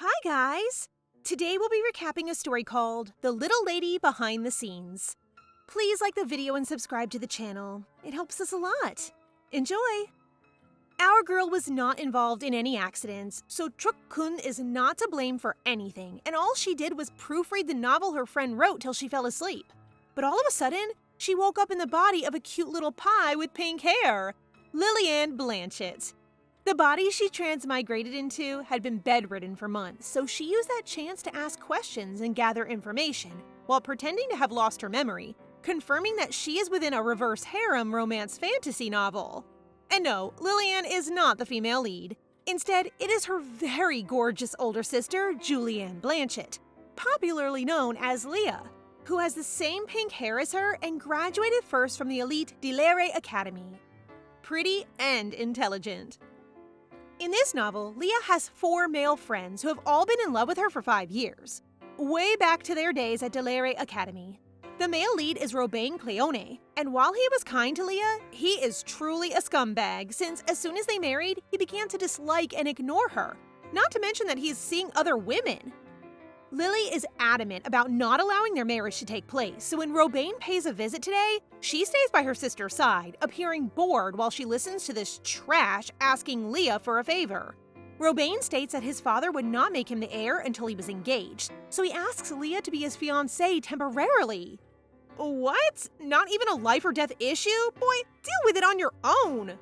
Hi, guys! Today we'll be recapping a story called The Little Lady Behind the Scenes. Please like the video and subscribe to the channel. It helps us a lot. Enjoy! Our girl was not involved in any accidents, so Truk-kun is not to blame for anything, and all she did was proofread the novel her friend wrote till she fell asleep. But all of a sudden, she woke up in the body of a cute little pie with pink hair, Lillian Blanchett. The body she transmigrated into had been bedridden for months, so she used that chance to ask questions and gather information, while pretending to have lost her memory, confirming that she is within a reverse harem romance fantasy novel. And no, Lillian is not the female lead. Instead, it is her very gorgeous older sister, Julianne Blanchett, popularly known as Leah, who has the same pink hair as her and graduated first from the elite Dilere Academy. Pretty and intelligent. In this novel, Leah has 4 male friends who have all been in love with her for 5 years, way back to their days at Dilere Academy. The male lead is Robin Cleone, and while he was kind to Leah, he is truly a scumbag since as soon as they married, he began to dislike and ignore her, not to mention that he is seeing other women. Lily is adamant about not allowing their marriage to take place, so when Robin pays a visit today, she stays by her sister's side, appearing bored while she listens to this trash asking Leah for a favor. Robin states that his father would not make him the heir until he was engaged, so he asks Leah to be his fiancée temporarily. What? Not even a life or death issue? Boy, deal with it on your own!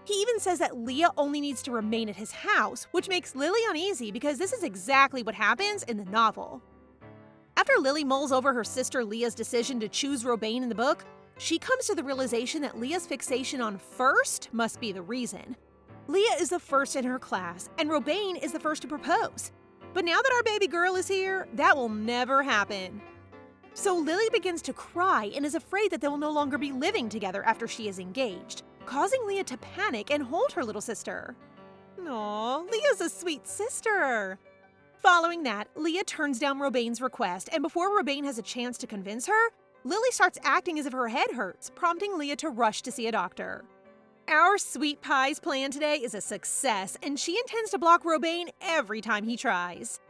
He even says that Leah only needs to remain at his house, which makes Lily uneasy because this is exactly what happens in the novel. After Lily mulls over her sister Leah's decision to choose Robin in the book, she comes to the realization that Leah's fixation on first must be the reason. Leah is the first in her class, and Robin is the first to propose. But now that our baby girl is here, that will never happen. So Lily begins to cry and is afraid that they will no longer be living together after she is engaged, causing Leah to panic and hold her little sister. Aww, Leah's a sweet sister. Following that, Leah turns down Robin's request, and before Robin has a chance to convince her, Lily starts acting as if her head hurts, prompting Leah to rush to see a doctor. Our sweet pie's plan today is a success, and she intends to block Robin every time he tries.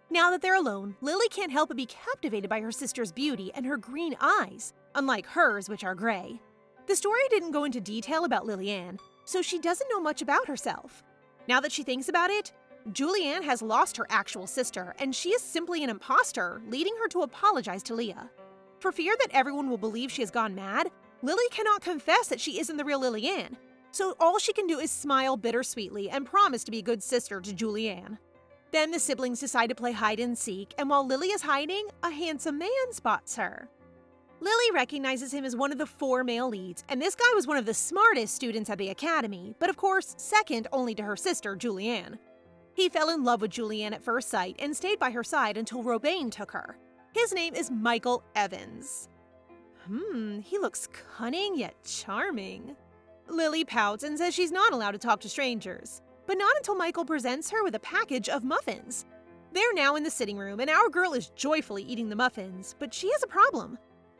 Now that they're alone, Lily can't help but be captivated by her sister's beauty and her green eyes, unlike hers, which are gray. The story didn't go into detail about Lillian, so she doesn't know much about herself. Now that she thinks about it, Julianne has lost her actual sister, and she is simply an imposter, leading her to apologize to Leah. For fear that everyone will believe she has gone mad, Lily cannot confess that she isn't the real Lillian, so all she can do is smile bittersweetly and promise to be a good sister to Julianne. Then the siblings decide to play hide and seek, and while Lily is hiding, a handsome man spots her. Lily recognizes him as one of the 4 male leads, and this guy was one of the smartest students at the academy, but of course, second only to her sister, Julianne. He fell in love with Julianne at first sight and stayed by her side until Robin took her. His name is Michael Evans. He looks cunning yet charming. Lily pouts and says she's not allowed to talk to strangers, but not until Michael presents her with a package of muffins. They're now in the sitting room, and our girl is joyfully eating the muffins, but she has a problem.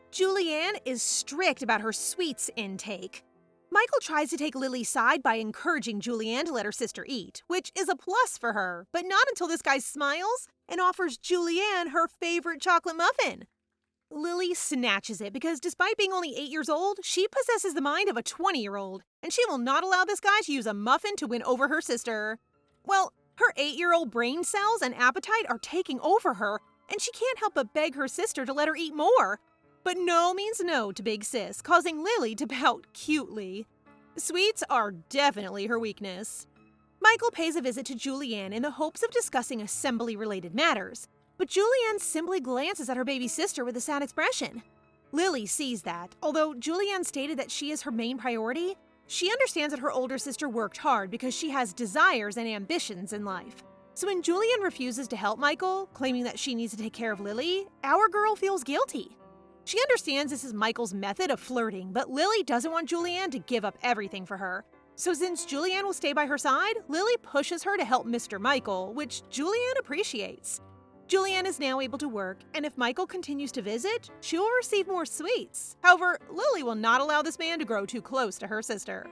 Julianne is strict about her sweets intake. Michael tries to take Lily's side by encouraging Julianne to let her sister eat, which is a plus for her, but not until this guy smiles and offers Julianne her favorite chocolate muffin. Lily snatches it because despite being only 8 years old, she possesses the mind of a 20-year-old, and she will not allow this guy to use a muffin to win over her sister. Well, her 8-year-old brain cells and appetite are taking over her, and she can't help but beg her sister to let her eat more. But no means no to Big Sis, causing Lily to pout cutely. Sweets are definitely her weakness. Michael pays a visit to Julianne in the hopes of discussing assembly-related matters, but Julianne simply glances at her baby sister with a sad expression. Lily sees that, although Julianne stated that she is her main priority, she understands that her older sister worked hard because she has desires and ambitions in life. So when Julianne refuses to help Michael, claiming that she needs to take care of Lily, our girl feels guilty. She understands this is Michael's method of flirting, but Lily doesn't want Julianne to give up everything for her. So since Julianne will stay by her side, Lily pushes her to help Mr. Michael, which Julianne appreciates. Julianne is now able to work, and if Michael continues to visit, she will receive more sweets. However, Lily will not allow this man to grow too close to her sister.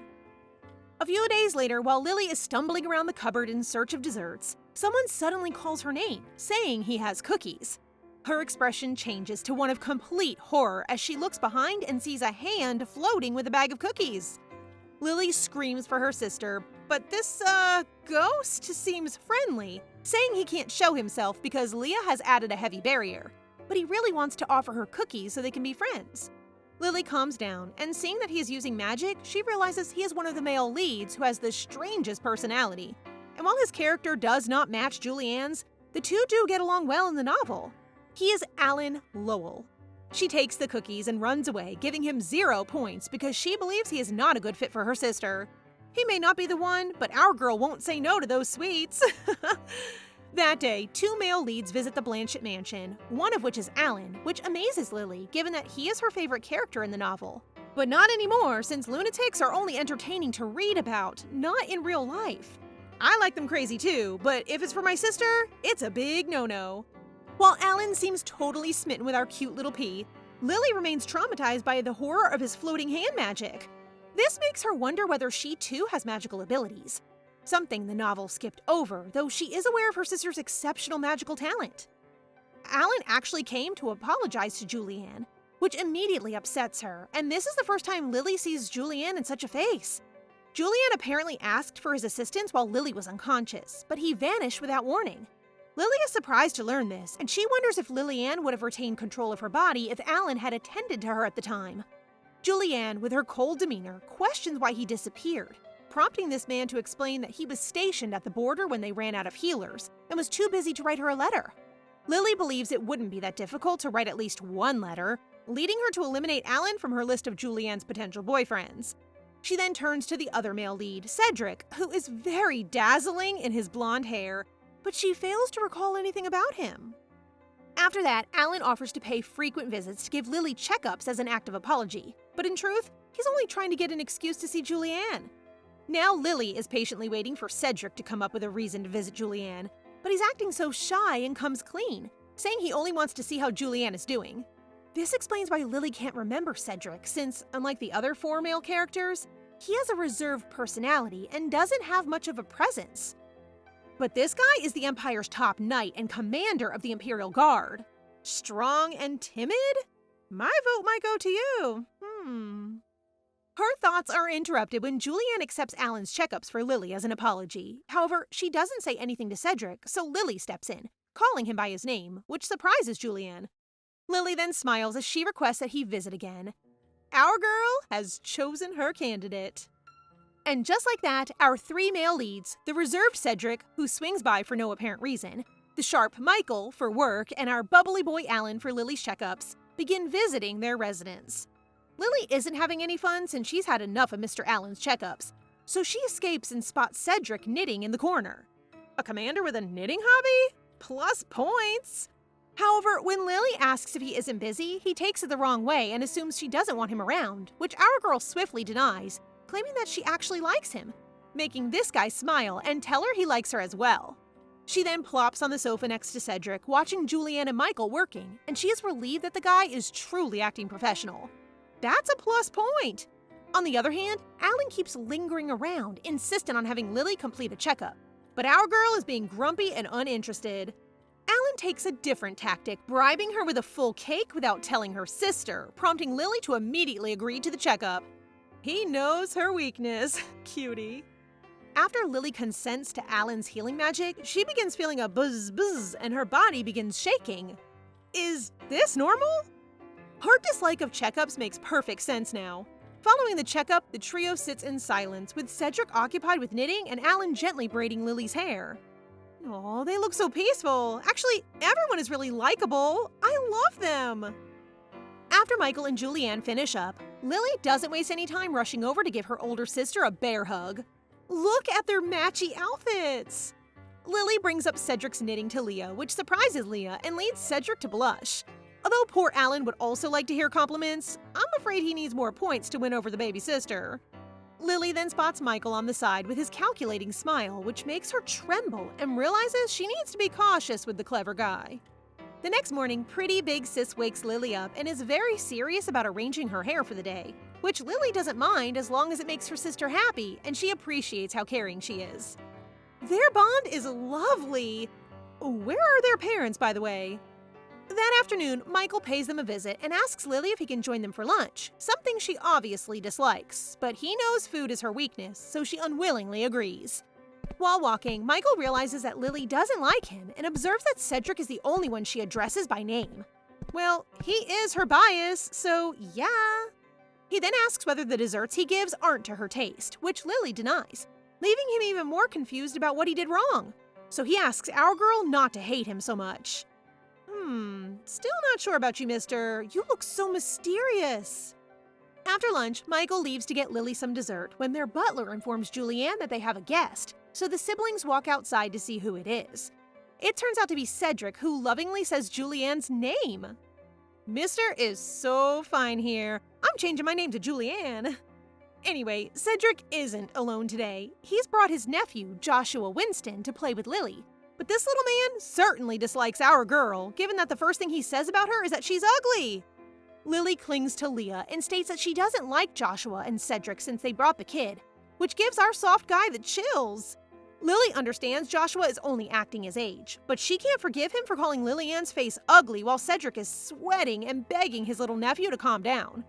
A few days later, while Lily is stumbling around the cupboard in search of desserts, someone suddenly calls her name, saying he has cookies. Her expression changes to one of complete horror as she looks behind and sees a hand floating with a bag of cookies. Lily screams for her sister, but this, ghost seems friendly, saying he can't show himself because Leah has added a heavy barrier, but he really wants to offer her cookies so they can be friends. Lily calms down, and seeing that he is using magic, she realizes he is one of the male leads who has the strangest personality. And while his character does not match Julianne's, the two do get along well in the novel. He is Alan Lowell. She takes the cookies and runs away, giving him 0 points because she believes he is not a good fit for her sister. He may not be the one, but our girl won't say no to those sweets. That day, 2 male leads visit the Blanchett mansion, one of which is Alan, which amazes Lily given that he is her favorite character in the novel. But not anymore, since lunatics are only entertaining to read about, not in real life. I like them crazy too, but if it's for my sister, it's a big no-no. While Alan seems totally smitten with our cute little pea, Lily remains traumatized by the horror of his floating hand magic. This makes her wonder whether she too has magical abilities. Something the novel skipped over, though she is aware of her sister's exceptional magical talent. Alan actually came to apologize to Julianne, which immediately upsets her, and this is the first time Lily sees Julianne in such a face. Julianne apparently asked for his assistance while Lily was unconscious, but he vanished without warning. Lily is surprised to learn this, and she wonders if Lillian would have retained control of her body if Alan had attended to her at the time. Julianne, with her cold demeanor, questions why he disappeared, prompting this man to explain that he was stationed at the border when they ran out of healers and was too busy to write her a letter. Lily believes it wouldn't be that difficult to write at least one letter, leading her to eliminate Alan from her list of Julianne's potential boyfriends. She then turns to the other male lead, Cedric, who is very dazzling in his blonde hair, but she fails to recall anything about him. After that, Alan offers to pay frequent visits to give Lily checkups as an act of apology, but in truth, he's only trying to get an excuse to see Julianne. Now Lily is patiently waiting for Cedric to come up with a reason to visit Julianne, but he's acting so shy and comes clean, saying he only wants to see how Julianne is doing. This explains why Lily can't remember Cedric, since, unlike the other 4 male characters, he has a reserved personality and doesn't have much of a presence. But this guy is the Empire's top knight and commander of the Imperial Guard. Strong and timid? My vote might go to you. Her thoughts are interrupted when Julianne accepts Alan's checkups for Lily as an apology. However, she doesn't say anything to Cedric, so Lily steps in, calling him by his name, which surprises Julianne. Lily then smiles as she requests that he visit again. Our girl has chosen her candidate. And just like that, our 3 male leads, the reserved Cedric, who swings by for no apparent reason, the sharp Michael for work, and our bubbly boy Alan for Lily's checkups, begin visiting their residence. Lily isn't having any fun since she's had enough of Mr. Allen's checkups, so she escapes and spots Cedric knitting in the corner. A commander with a knitting hobby? Plus points! However, when Lily asks if he isn't busy, he takes it the wrong way and assumes she doesn't want him around, which our girl swiftly denies, claiming that she actually likes him, making this guy smile and tell her he likes her as well. She then plops on the sofa next to Cedric, watching Julianne and Michael working, and she is relieved that the guy is truly acting professional. That's a plus point! On the other hand, Alan keeps lingering around, insistent on having Lily complete a checkup. But our girl is being grumpy and uninterested. Alan takes a different tactic, bribing her with a full cake without telling her sister, prompting Lily to immediately agree to the checkup. He knows her weakness. Cutie. After Lily consents to Alan's healing magic, she begins feeling a buzz and her body begins shaking. Is this normal? Her dislike of checkups makes perfect sense now. Following the checkup, the trio sits in silence, with Cedric occupied with knitting and Alan gently braiding Lily's hair. Oh, they look so peaceful. Actually, everyone is really likable. I love them. After Michael and Julianne finish up, Lily doesn't waste any time rushing over to give her older sister a bear hug. Look at their matchy outfits! Lily brings up Cedric's knitting to Leah, which surprises Leah and leads Cedric to blush. Although poor Alan would also like to hear compliments, I'm afraid he needs more points to win over the baby sister. Lily then spots Michael on the side with his calculating smile, which makes her tremble and realizes she needs to be cautious with the clever guy. The next morning, pretty big sis wakes Lily up and is very serious about arranging her hair for the day, which Lily doesn't mind as long as it makes her sister happy and she appreciates how caring she is. Their bond is lovely. Where are their parents, by the way? That afternoon, Michael pays them a visit and asks Lily if he can join them for lunch, something she obviously dislikes, but he knows food is her weakness, so she unwillingly agrees. While walking, Michael realizes that Lily doesn't like him and observes that Cedric is the only one she addresses by name. Well, he is her bias, so yeah. He then asks whether the desserts he gives aren't to her taste, which Lily denies, leaving him even more confused about what he did wrong. So he asks our girl not to hate him so much. Still not sure about you, mister. You look so mysterious. After lunch, Michael leaves to get Lily some dessert when their butler informs Julianne that they have a guest, so the siblings walk outside to see who it is. It turns out to be Cedric, who lovingly says Julianne's name. Mister is so fine here. I'm changing my name to Julianne. Anyway, Cedric isn't alone today. He's brought his nephew, Joshua Winston, to play with Lily. But this little man certainly dislikes our girl, given that the first thing he says about her is that she's ugly. Lily clings to Leah and states that she doesn't like Joshua and Cedric since they brought the kid, which gives our soft guy the chills. Lily understands Joshua is only acting his age, but she can't forgive him for calling Lily-Ann's face ugly while Cedric is sweating and begging his little nephew to calm down.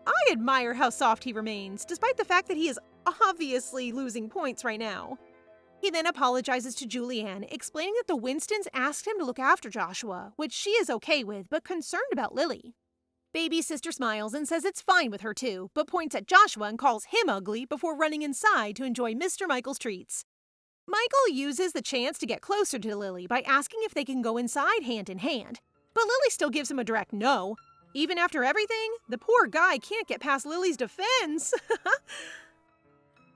I admire how soft he remains, despite the fact that he is obviously losing points right now. He then apologizes to Julianne, explaining that the Winstons asked him to look after Joshua, which she is okay with, but concerned about Lily. Baby sister smiles and says it's fine with her too, but points at Joshua and calls him ugly before running inside to enjoy Mr. Michael's treats. Michael uses the chance to get closer to Lily by asking if they can go inside hand in hand, but Lily still gives him a direct no. Even after everything, the poor guy can't get past Lily's defense.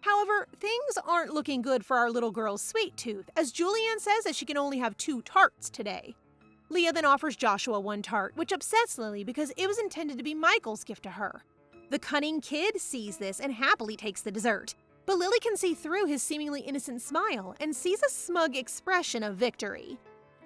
However, things aren't looking good for our little girl's sweet tooth, as Julianne says that she can only have 2 tarts today. Leah then offers Joshua 1 tart, which upsets Lily because it was intended to be Michael's gift to her. The cunning kid sees this and happily takes the dessert, but Lily can see through his seemingly innocent smile and sees a smug expression of victory.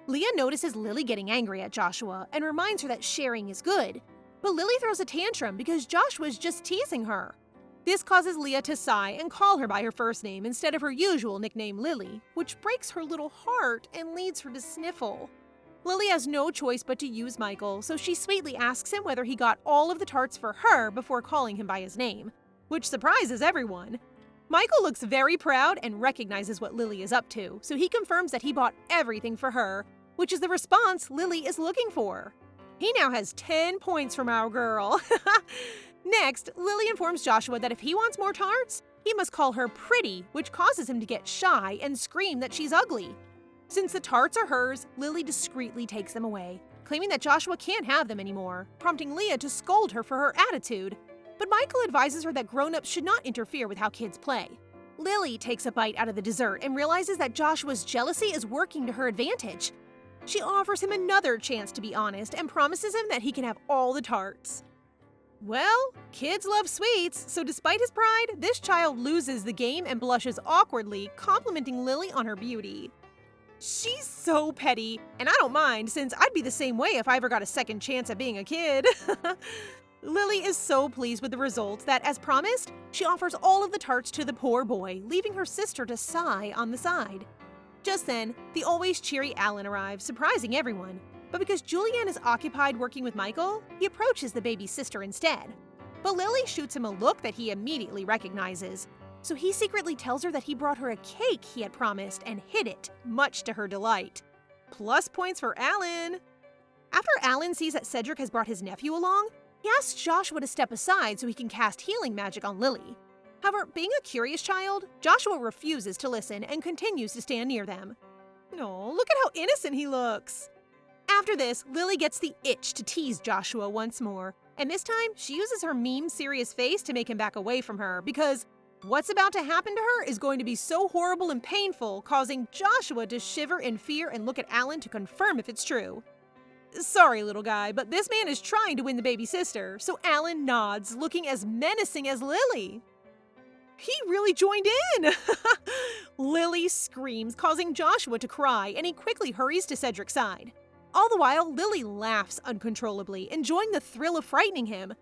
Leah notices Lily getting angry at Joshua and reminds her that sharing is good, but Lily throws a tantrum because Joshua is just teasing her. This causes Leah to sigh and call her by her first name instead of her usual nickname Lily, which breaks her little heart and leads her to sniffle. Lily has no choice but to use Michael, so she sweetly asks him whether he got all of the tarts for her before calling him by his name, which surprises everyone. Michael looks very proud and recognizes what Lily is up to, so he confirms that he bought everything for her, which is the response Lily is looking for. He now has 10 points from our girl. Next, Lily informs Joshua that if he wants more tarts, he must call her pretty, which causes him to get shy and scream that she's ugly. Since the tarts are hers, Lily discreetly takes them away, claiming that Joshua can't have them anymore, prompting Leah to scold her for her attitude. But Michael advises her that grown-ups should not interfere with how kids play. Lily takes a bite out of the dessert and realizes that Joshua's jealousy is working to her advantage. She offers him another chance to be honest and promises him that he can have all the tarts. Well, kids love sweets, so despite his pride, this child loses the game and blushes awkwardly, complimenting Lily on her beauty. She's so petty, and I don't mind since I'd be the same way if I ever got a second chance at being a kid. Lily is so pleased with the results that, as promised, she offers all of the tarts to the poor boy, leaving her sister to sigh on the side. Just then, the always cheery Alan arrives, surprising everyone. But because Julianne is occupied working with Michael, he approaches the baby sister instead. But Lily shoots him a look that he immediately recognizes. So he secretly tells her that he brought her a cake he had promised and hid it, much to her delight. Plus points for Alan. After Alan sees that Cedric has brought his nephew along, he asks Joshua to step aside so he can cast healing magic on Lily. However, being a curious child, Joshua refuses to listen and continues to stand near them. Oh, look at how innocent he looks. After this, Lily gets the itch to tease Joshua once more, and this time she uses her meme-serious face to make him back away from her because what's about to happen to her is going to be so horrible and painful, causing Joshua to shiver in fear and look at Alan to confirm if it's true. Sorry, little guy, but this man is trying to win the baby sister, so Alan nods, looking as menacing as Lily. He really joined in! Lily screams, causing Joshua to cry, and he quickly hurries to Cedric's side. All the while, Lily laughs uncontrollably, enjoying the thrill of frightening him.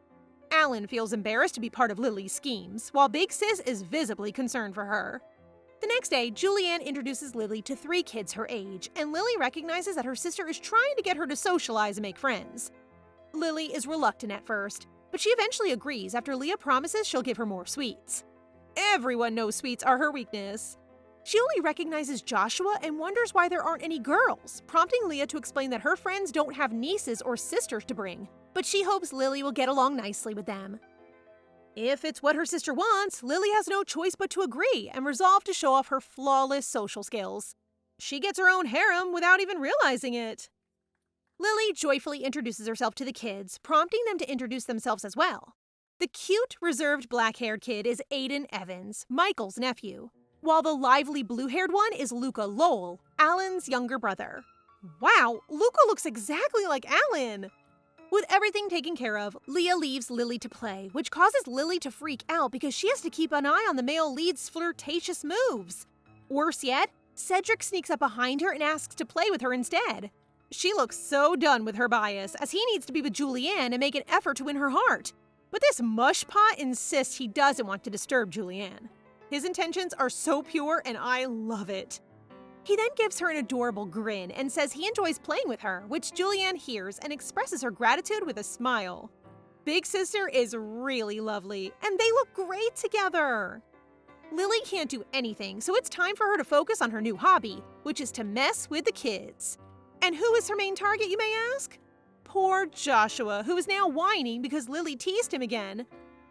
Alan feels embarrassed to be part of Lily's schemes, while Big Sis is visibly concerned for her. The next day, Julianne introduces Lily to 3 kids her age, and Lily recognizes that her sister is trying to get her to socialize and make friends. Lily is reluctant at first, but she eventually agrees after Leah promises she'll give her more sweets. Everyone knows sweets are her weakness. She only recognizes Joshua and wonders why there aren't any girls, prompting Leah to explain that her friends don't have nieces or sisters to bring, but she hopes Lily will get along nicely with them. If it's what her sister wants, Lily has no choice but to agree and resolve to show off her flawless social skills. She gets her own harem without even realizing it. Lily joyfully introduces herself to the kids, prompting them to introduce themselves as well. The cute, reserved black-haired kid is Aiden Evans, Michael's nephew, while the lively blue-haired one is Luca Lowell, Alan's younger brother. Wow, Luca looks exactly like Alan! With everything taken care of, Leah leaves Lily to play, which causes Lily to freak out because she has to keep an eye on the male lead's flirtatious moves. Worse yet, Cedric sneaks up behind her and asks to play with her instead. She looks so done with her bias, as he needs to be with Julianne and make an effort to win her heart. But this mushpot insists he doesn't want to disturb Julianne. His intentions are so pure and I love it. He then gives her an adorable grin and says he enjoys playing with her, which Julianne hears and expresses her gratitude with a smile. Big Sister is really lovely, and they look great together. Lily can't do anything, so it's time for her to focus on her new hobby, which is to mess with the kids. And who is her main target, you may ask? Poor Joshua, who is now whining because Lily teased him again.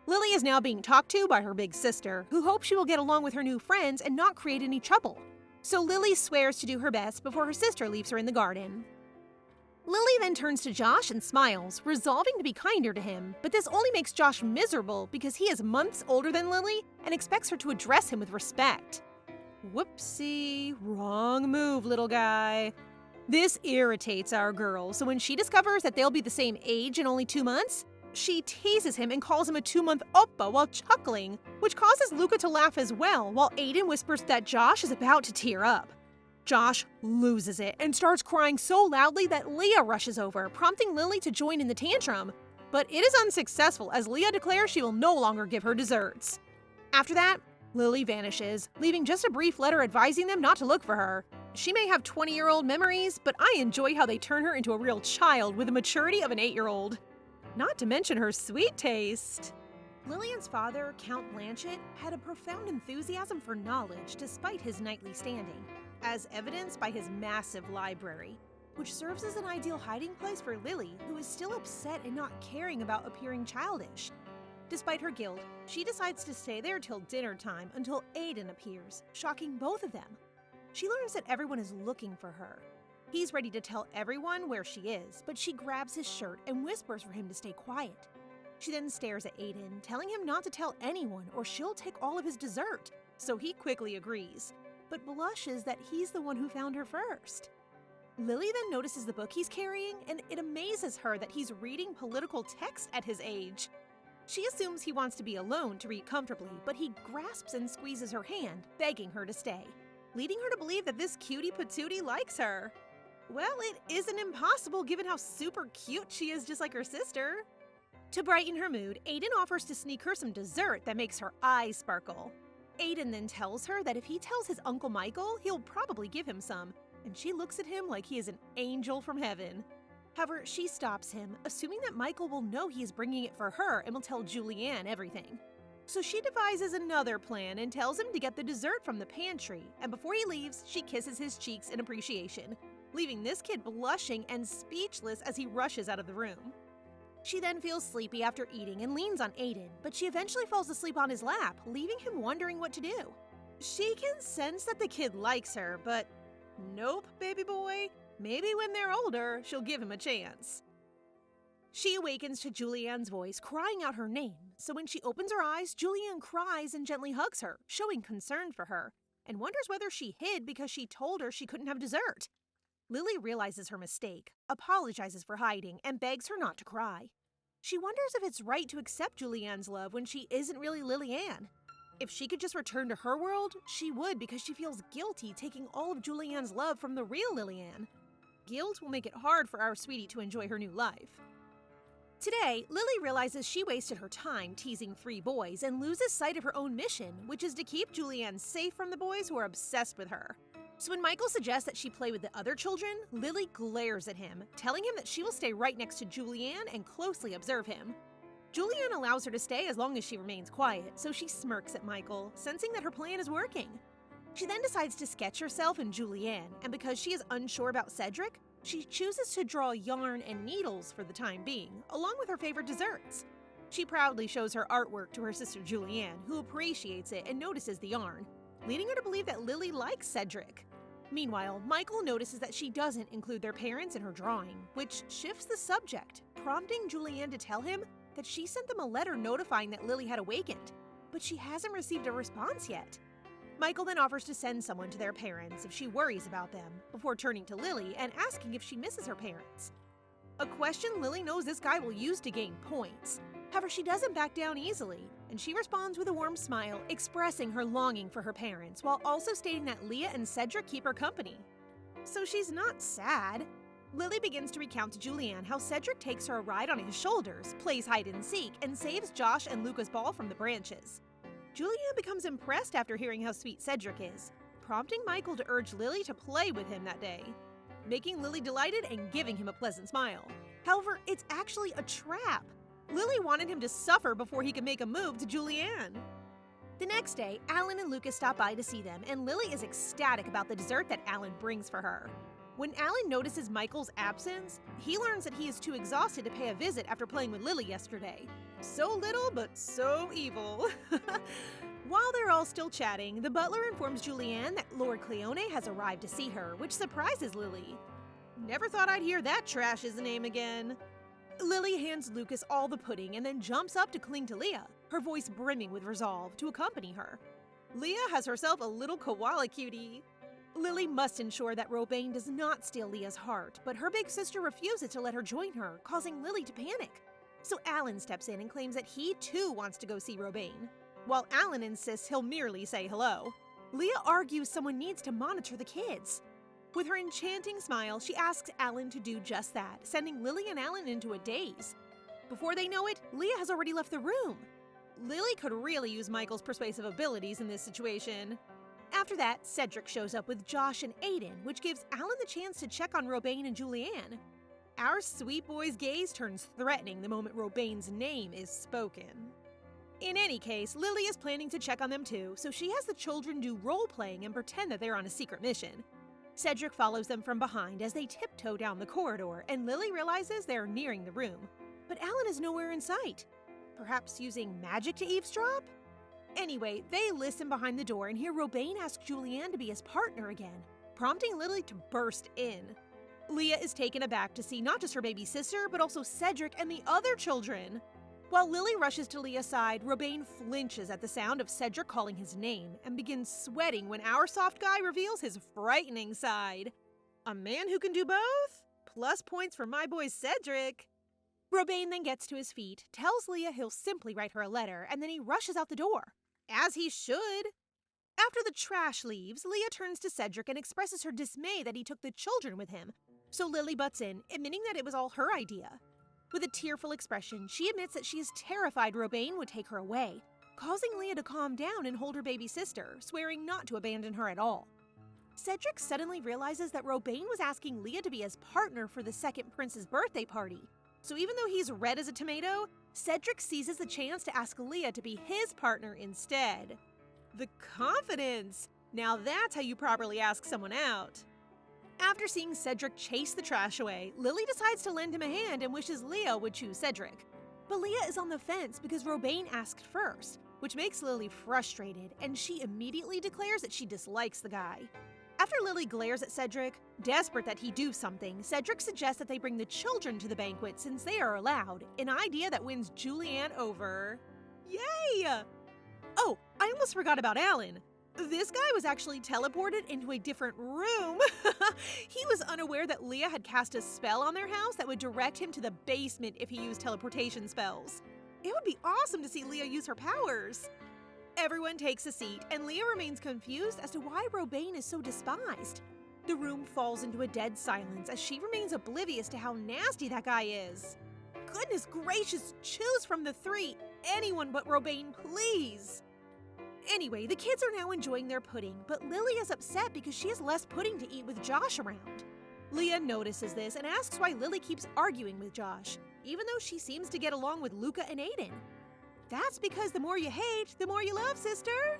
Lily is now being talked to by her big sister, who hopes she will get along with her new friends and not create any trouble. So Lily swears to do her best before her sister leaves her in the garden. Lily then turns to Josh and smiles, resolving to be kinder to him, but this only makes Josh miserable because he is months older than Lily and expects her to address him with respect. Whoopsie, wrong move, little guy. This irritates our girl, so when she discovers that they'll be the same age in only 2 months, she teases him and calls him a 2-month oppa while chuckling, which causes Luca to laugh as well, while Aiden whispers that Josh is about to tear up. Josh loses it and starts crying so loudly that Leah rushes over, prompting Lily to join in the tantrum. But it is unsuccessful as Leah declares she will no longer give her desserts. After that, Lily vanishes, leaving just a brief letter advising them not to look for her. She may have 20-year-old memories, but I enjoy how they turn her into a real child with the maturity of an 8-year-old. Not to mention her sweet taste. Lillian's father, Count Blanchett, had a profound enthusiasm for knowledge despite his knightly standing, as evidenced by his massive library, which serves as an ideal hiding place for Lily, who is still upset and not caring about appearing childish. Despite her guilt, she decides to stay there till dinner time until Aiden appears, shocking both of them. She learns that everyone is looking for her. He's ready to tell everyone where she is, but she grabs his shirt and whispers for him to stay quiet. She then stares at Aiden, telling him not to tell anyone or she'll take all of his dessert, so he quickly agrees, but blushes that he's the one who found her first. Lily then notices the book he's carrying, and it amazes her that he's reading political text at his age. She assumes he wants to be alone to read comfortably, but he grasps and squeezes her hand, begging her to stay, leading her to believe that this cutie patootie likes her. Well, it isn't impossible given how super cute she is, just like her sister. To brighten her mood, Aiden offers to sneak her some dessert that makes her eyes sparkle. Aiden then tells her that if he tells his Uncle Michael, he'll probably give him some, and she looks at him like he is an angel from heaven. However, she stops him, assuming that Michael will know he is bringing it for her and will tell Julianne everything. So she devises another plan and tells him to get the dessert from the pantry, and before he leaves, she kisses his cheeks in appreciation, leaving this kid blushing and speechless as he rushes out of the room. She then feels sleepy after eating and leans on Aiden, but she eventually falls asleep on his lap, leaving him wondering what to do. She can sense that the kid likes her, but nope, baby boy. Maybe when they're older, she'll give him a chance. She awakens to Julianne's voice crying out her name, so when she opens her eyes, Julianne cries and gently hugs her, showing concern for her, and wonders whether she hid because she told her she couldn't have dessert. Lily realizes her mistake, apologizes for hiding, and begs her not to cry. She wonders if it's right to accept Julianne's love when she isn't really Lily-Anne. If she could just return to her world, she would because she feels guilty taking all of Julianne's love from the real Lily-Anne. Guilt will make it hard for our sweetie to enjoy her new life. Today, Lily realizes she wasted her time teasing 3 boys and loses sight of her own mission, which is to keep Julianne safe from the boys who are obsessed with her. So when Michael suggests that she play with the other children, Lily glares at him, telling him that she will stay right next to Julianne and closely observe him. Julianne allows her to stay as long as she remains quiet, so she smirks at Michael, sensing that her plan is working. She then decides to sketch herself and Julianne, and because she is unsure about Cedric, she chooses to draw yarn and needles for the time being, along with her favorite desserts. She proudly shows her artwork to her sister Julianne, who appreciates it and notices the yarn, leading her to believe that Lily likes Cedric. Meanwhile, Michael notices that she doesn't include their parents in her drawing, which shifts the subject, prompting Julianne to tell him that she sent them a letter notifying that Lily had awakened, but she hasn't received a response yet. Michael then offers to send someone to their parents if she worries about them, before turning to Lily and asking if she misses her parents. A question Lily knows this guy will use to gain points. However, she doesn't back down easily, and she responds with a warm smile, expressing her longing for her parents, while also stating that Leah and Cedric keep her company. So she's not sad. Lily begins to recount to Julianne how Cedric takes her a ride on his shoulders, plays hide-and-seek, and saves Josh and Luca's ball from the branches. Julianne becomes impressed after hearing how sweet Cedric is, prompting Michael to urge Lily to play with him that day, making Lily delighted and giving him a pleasant smile. However, it's actually a trap. Lily wanted him to suffer before he could make a move to Julianne. The next day, Alan and Lucas stop by to see them, and Lily is ecstatic about the dessert that Alan brings for her. When Alan notices Michael's absence, he learns that he is too exhausted to pay a visit after playing with Lily yesterday. So little, but so evil. While they're all still chatting, the butler informs Julianne that Lord Cleone has arrived to see her, which surprises Lily. Never thought I'd hear that trash's name again. Lily hands Lucas all the pudding and then jumps up to cling to Leah, her voice brimming with resolve to accompany her. Leah has herself a little koala cutie. Lily must ensure that Robaine does not steal Leah's heart, but her big sister refuses to let her join her, causing Lily to panic. So Alan steps in and claims that he too wants to go see Robaine, while Alan insists he'll merely say hello. Leah argues someone needs to monitor the kids. With her enchanting smile, she asks Alan to do just that, sending Lily and Alan into a daze. Before they know it, Leah has already left the room. Lily could really use Michael's persuasive abilities in this situation. After that, Cedric shows up with Josh and Aiden, which gives Alan the chance to check on Robaine and Julianne. Our sweet boy's gaze turns threatening the moment Robaine's name is spoken. In any case, Lily is planning to check on them too, so she has the children do role-playing and pretend that they're on a secret mission. Cedric follows them from behind as they tiptoe down the corridor, and Lily realizes they are nearing the room. But Alan is nowhere in sight. Perhaps using magic to eavesdrop? Anyway, they listen behind the door and hear Robaine ask Julianne to be his partner again, prompting Lily to burst in. Leah is taken aback to see not just her baby sister, but also Cedric and the other children. While Lily rushes to Leah's side, Robaine flinches at the sound of Cedric calling his name and begins sweating when our soft guy reveals his frightening side. A man who can do both? Plus points for my boy Cedric. Robaine then gets to his feet, tells Leah he'll simply write her a letter, and then he rushes out the door. As he should. After the trash leaves, Leah turns to Cedric and expresses her dismay that he took the children with him. So Lily butts in, admitting that it was all her idea. With a tearful expression, she admits that she is terrified Robaine would take her away, causing Leah to calm down and hold her baby sister, swearing not to abandon her at all. Cedric suddenly realizes that Robaine was asking Leah to be his partner for the second prince's birthday party. So even though he's red as a tomato, Cedric seizes the chance to ask Leah to be his partner instead. The confidence! Now that's how you properly ask someone out. After seeing Cedric chase the trash away, Lily decides to lend him a hand and wishes Leah would choose Cedric. But Leah is on the fence because Robaine asked first, which makes Lily frustrated, and she immediately declares that she dislikes the guy. After Lily glares at Cedric, desperate that he do something, Cedric suggests that they bring the children to the banquet since they are allowed, an idea that wins Julianne over. Yay! Oh, I almost forgot about Alan. This guy was actually teleported into a different room. He was unaware that Leah had cast a spell on their house that would direct him to the basement if he used teleportation spells. It would be awesome to see Leah use her powers. Everyone takes a seat, and Leah remains confused as to why Robaine is so despised. The room falls into a dead silence as she remains oblivious to how nasty that guy is. goodness gracious, choose from the three. Anyone but Robane, please. Anyway, the kids are now enjoying their pudding, but Lily is upset because she has less pudding to eat with Josh around. Leah notices this and asks why Lily keeps arguing with Josh, even though she seems to get along with Luca and Aiden. That's because the more you hate, the more you love, sister.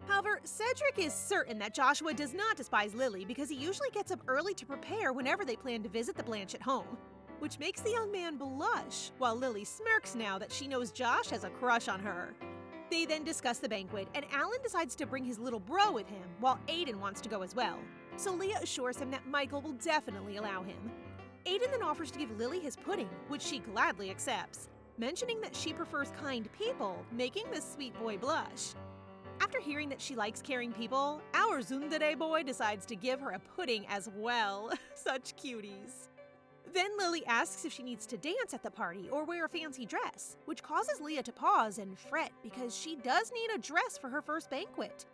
However, Cedric is certain that Joshua does not despise Lily because he usually gets up early to prepare whenever they plan to visit the Blanchett home, which makes the young man blush, while Lily smirks now that she knows Josh has a crush on her. They then discuss the banquet, and Alan decides to bring his little bro with him, while Aiden wants to go as well. So Leah assures him that Michael will definitely allow him. Aiden then offers to give Lily his pudding, which she gladly accepts, mentioning that she prefers kind people, making the sweet boy blush. After hearing that she likes caring people, our Zundere boy decides to give her a pudding as well. Such cuties. Then Lily asks if she needs to dance at the party or wear a fancy dress, which causes Leah to pause and fret because she does need a dress for her first banquet.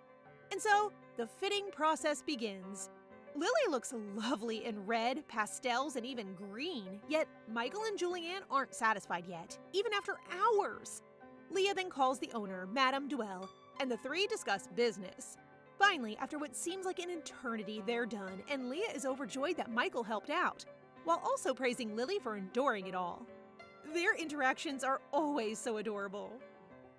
And so, the fitting process begins. Lily looks lovely in red, pastels, and even green, yet Michael and Julianne aren't satisfied yet, even after hours. Leah then calls the owner, Madame Duell, and the three discuss business. Finally, after what seems like an eternity, they're done, and Leah is overjoyed that Michael helped out, while also praising Lily for enduring it all. Their interactions are always so adorable.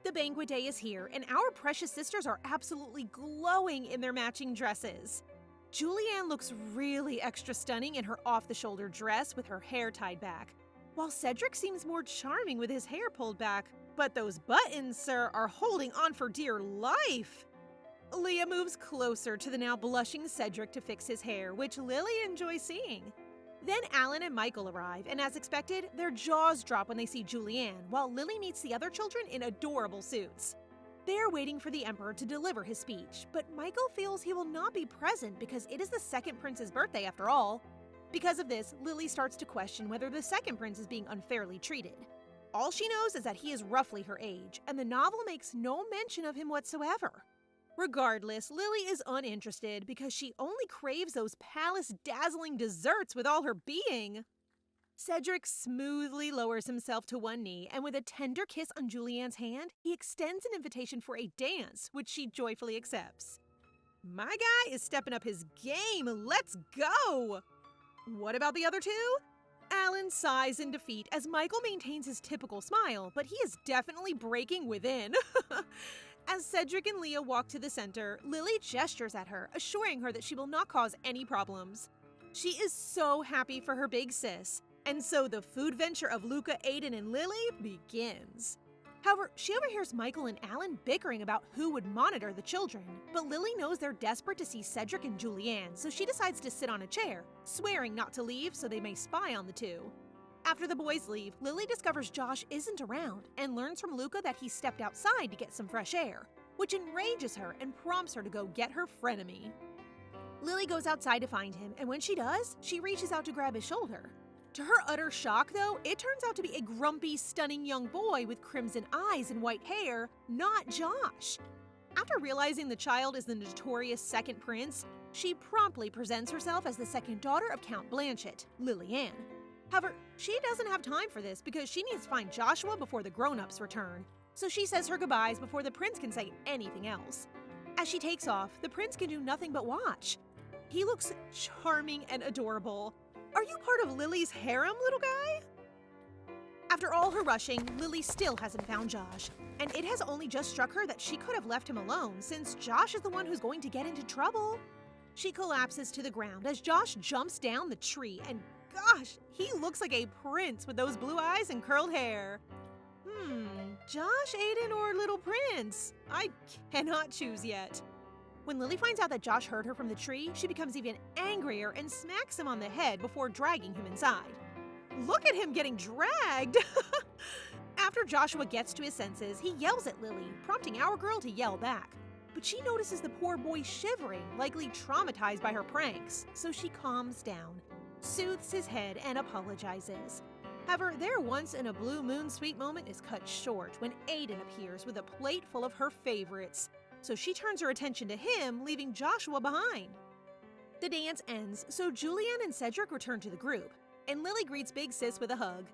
The banquet day is here, and our precious sisters are absolutely glowing in their matching dresses. Julianne looks really extra stunning in her off-the-shoulder dress with her hair tied back, while Cedric seems more charming with his hair pulled back. But those buttons, sir, are holding on for dear life. Leah moves closer to the now blushing Cedric to fix his hair, which Lily enjoys seeing. Then Alan and Michael arrive, and as expected, their jaws drop when they see Julianne, while Lily meets the other children in adorable suits. They're waiting for the Emperor to deliver his speech, but Michael feels he will not be present because it is the second prince's birthday after all. Because of this, Lily starts to question whether the second prince is being unfairly treated. All she knows is that he is roughly her age, and the novel makes no mention of him whatsoever. Regardless, Lily is uninterested because she only craves those palace-dazzling desserts with all her being. Cedric smoothly lowers himself to one knee, and with a tender kiss on Julianne's hand, he extends an invitation for a dance, which she joyfully accepts. My guy is stepping up his game. Let's go! What about the other two? Alan sighs in defeat as Michael maintains his typical smile, but he is definitely breaking within. As Cedric and Leah walk to the center, Lily gestures at her, assuring her that she will not cause any problems. She is so happy for her big sis, and so the food venture of Luca, Aiden, and Lily begins. However, she overhears Michael and Alan bickering about who would monitor the children, but Lily knows they're desperate to see Cedric and Julianne, so she decides to sit on a chair, swearing not to leave so they may spy on the two. After the boys leave, Lily discovers Josh isn't around and learns from Luca that he stepped outside to get some fresh air, which enrages her and prompts her to go get her frenemy. Lily goes outside to find him, and when she does, she reaches out to grab his shoulder. To her utter shock, though, it turns out to be a grumpy, stunning young boy with crimson eyes and white hair, not Josh. After realizing the child is the notorious second prince, she promptly presents herself as the second daughter of Count Blanchett, Lily-Anne. However, she doesn't have time for this because she needs to find Joshua before the grown-ups return, so she says her goodbyes before the prince can say anything else. As she takes off, the prince can do nothing but watch. He looks charming and adorable. Are you part of Lily's harem, little guy? After all her rushing, Lily still hasn't found Josh, and it has only just struck her that she could have left him alone since Josh is the one who's going to get into trouble. She collapses to the ground as Josh jumps down the tree, and gosh, he looks like a prince with those blue eyes and curled hair. Josh, Aiden, or Little Prince? I cannot choose yet. When Lily finds out that Josh heard her from the tree, she becomes even angrier and smacks him on the head before dragging him inside. Look at him getting dragged! After Joshua gets to his senses, he yells at Lily, prompting our girl to yell back. But she notices the poor boy shivering, likely traumatized by her pranks, so she calms down, soothes his head, and apologizes. However, their once-in-a-blue-moon sweet moment is cut short when Aiden appears with a plate full of her favorites. So she turns her attention to him, leaving Joshua behind. The dance ends, so Julianne and Cedric return to the group, and Lily greets Big Sis with a hug.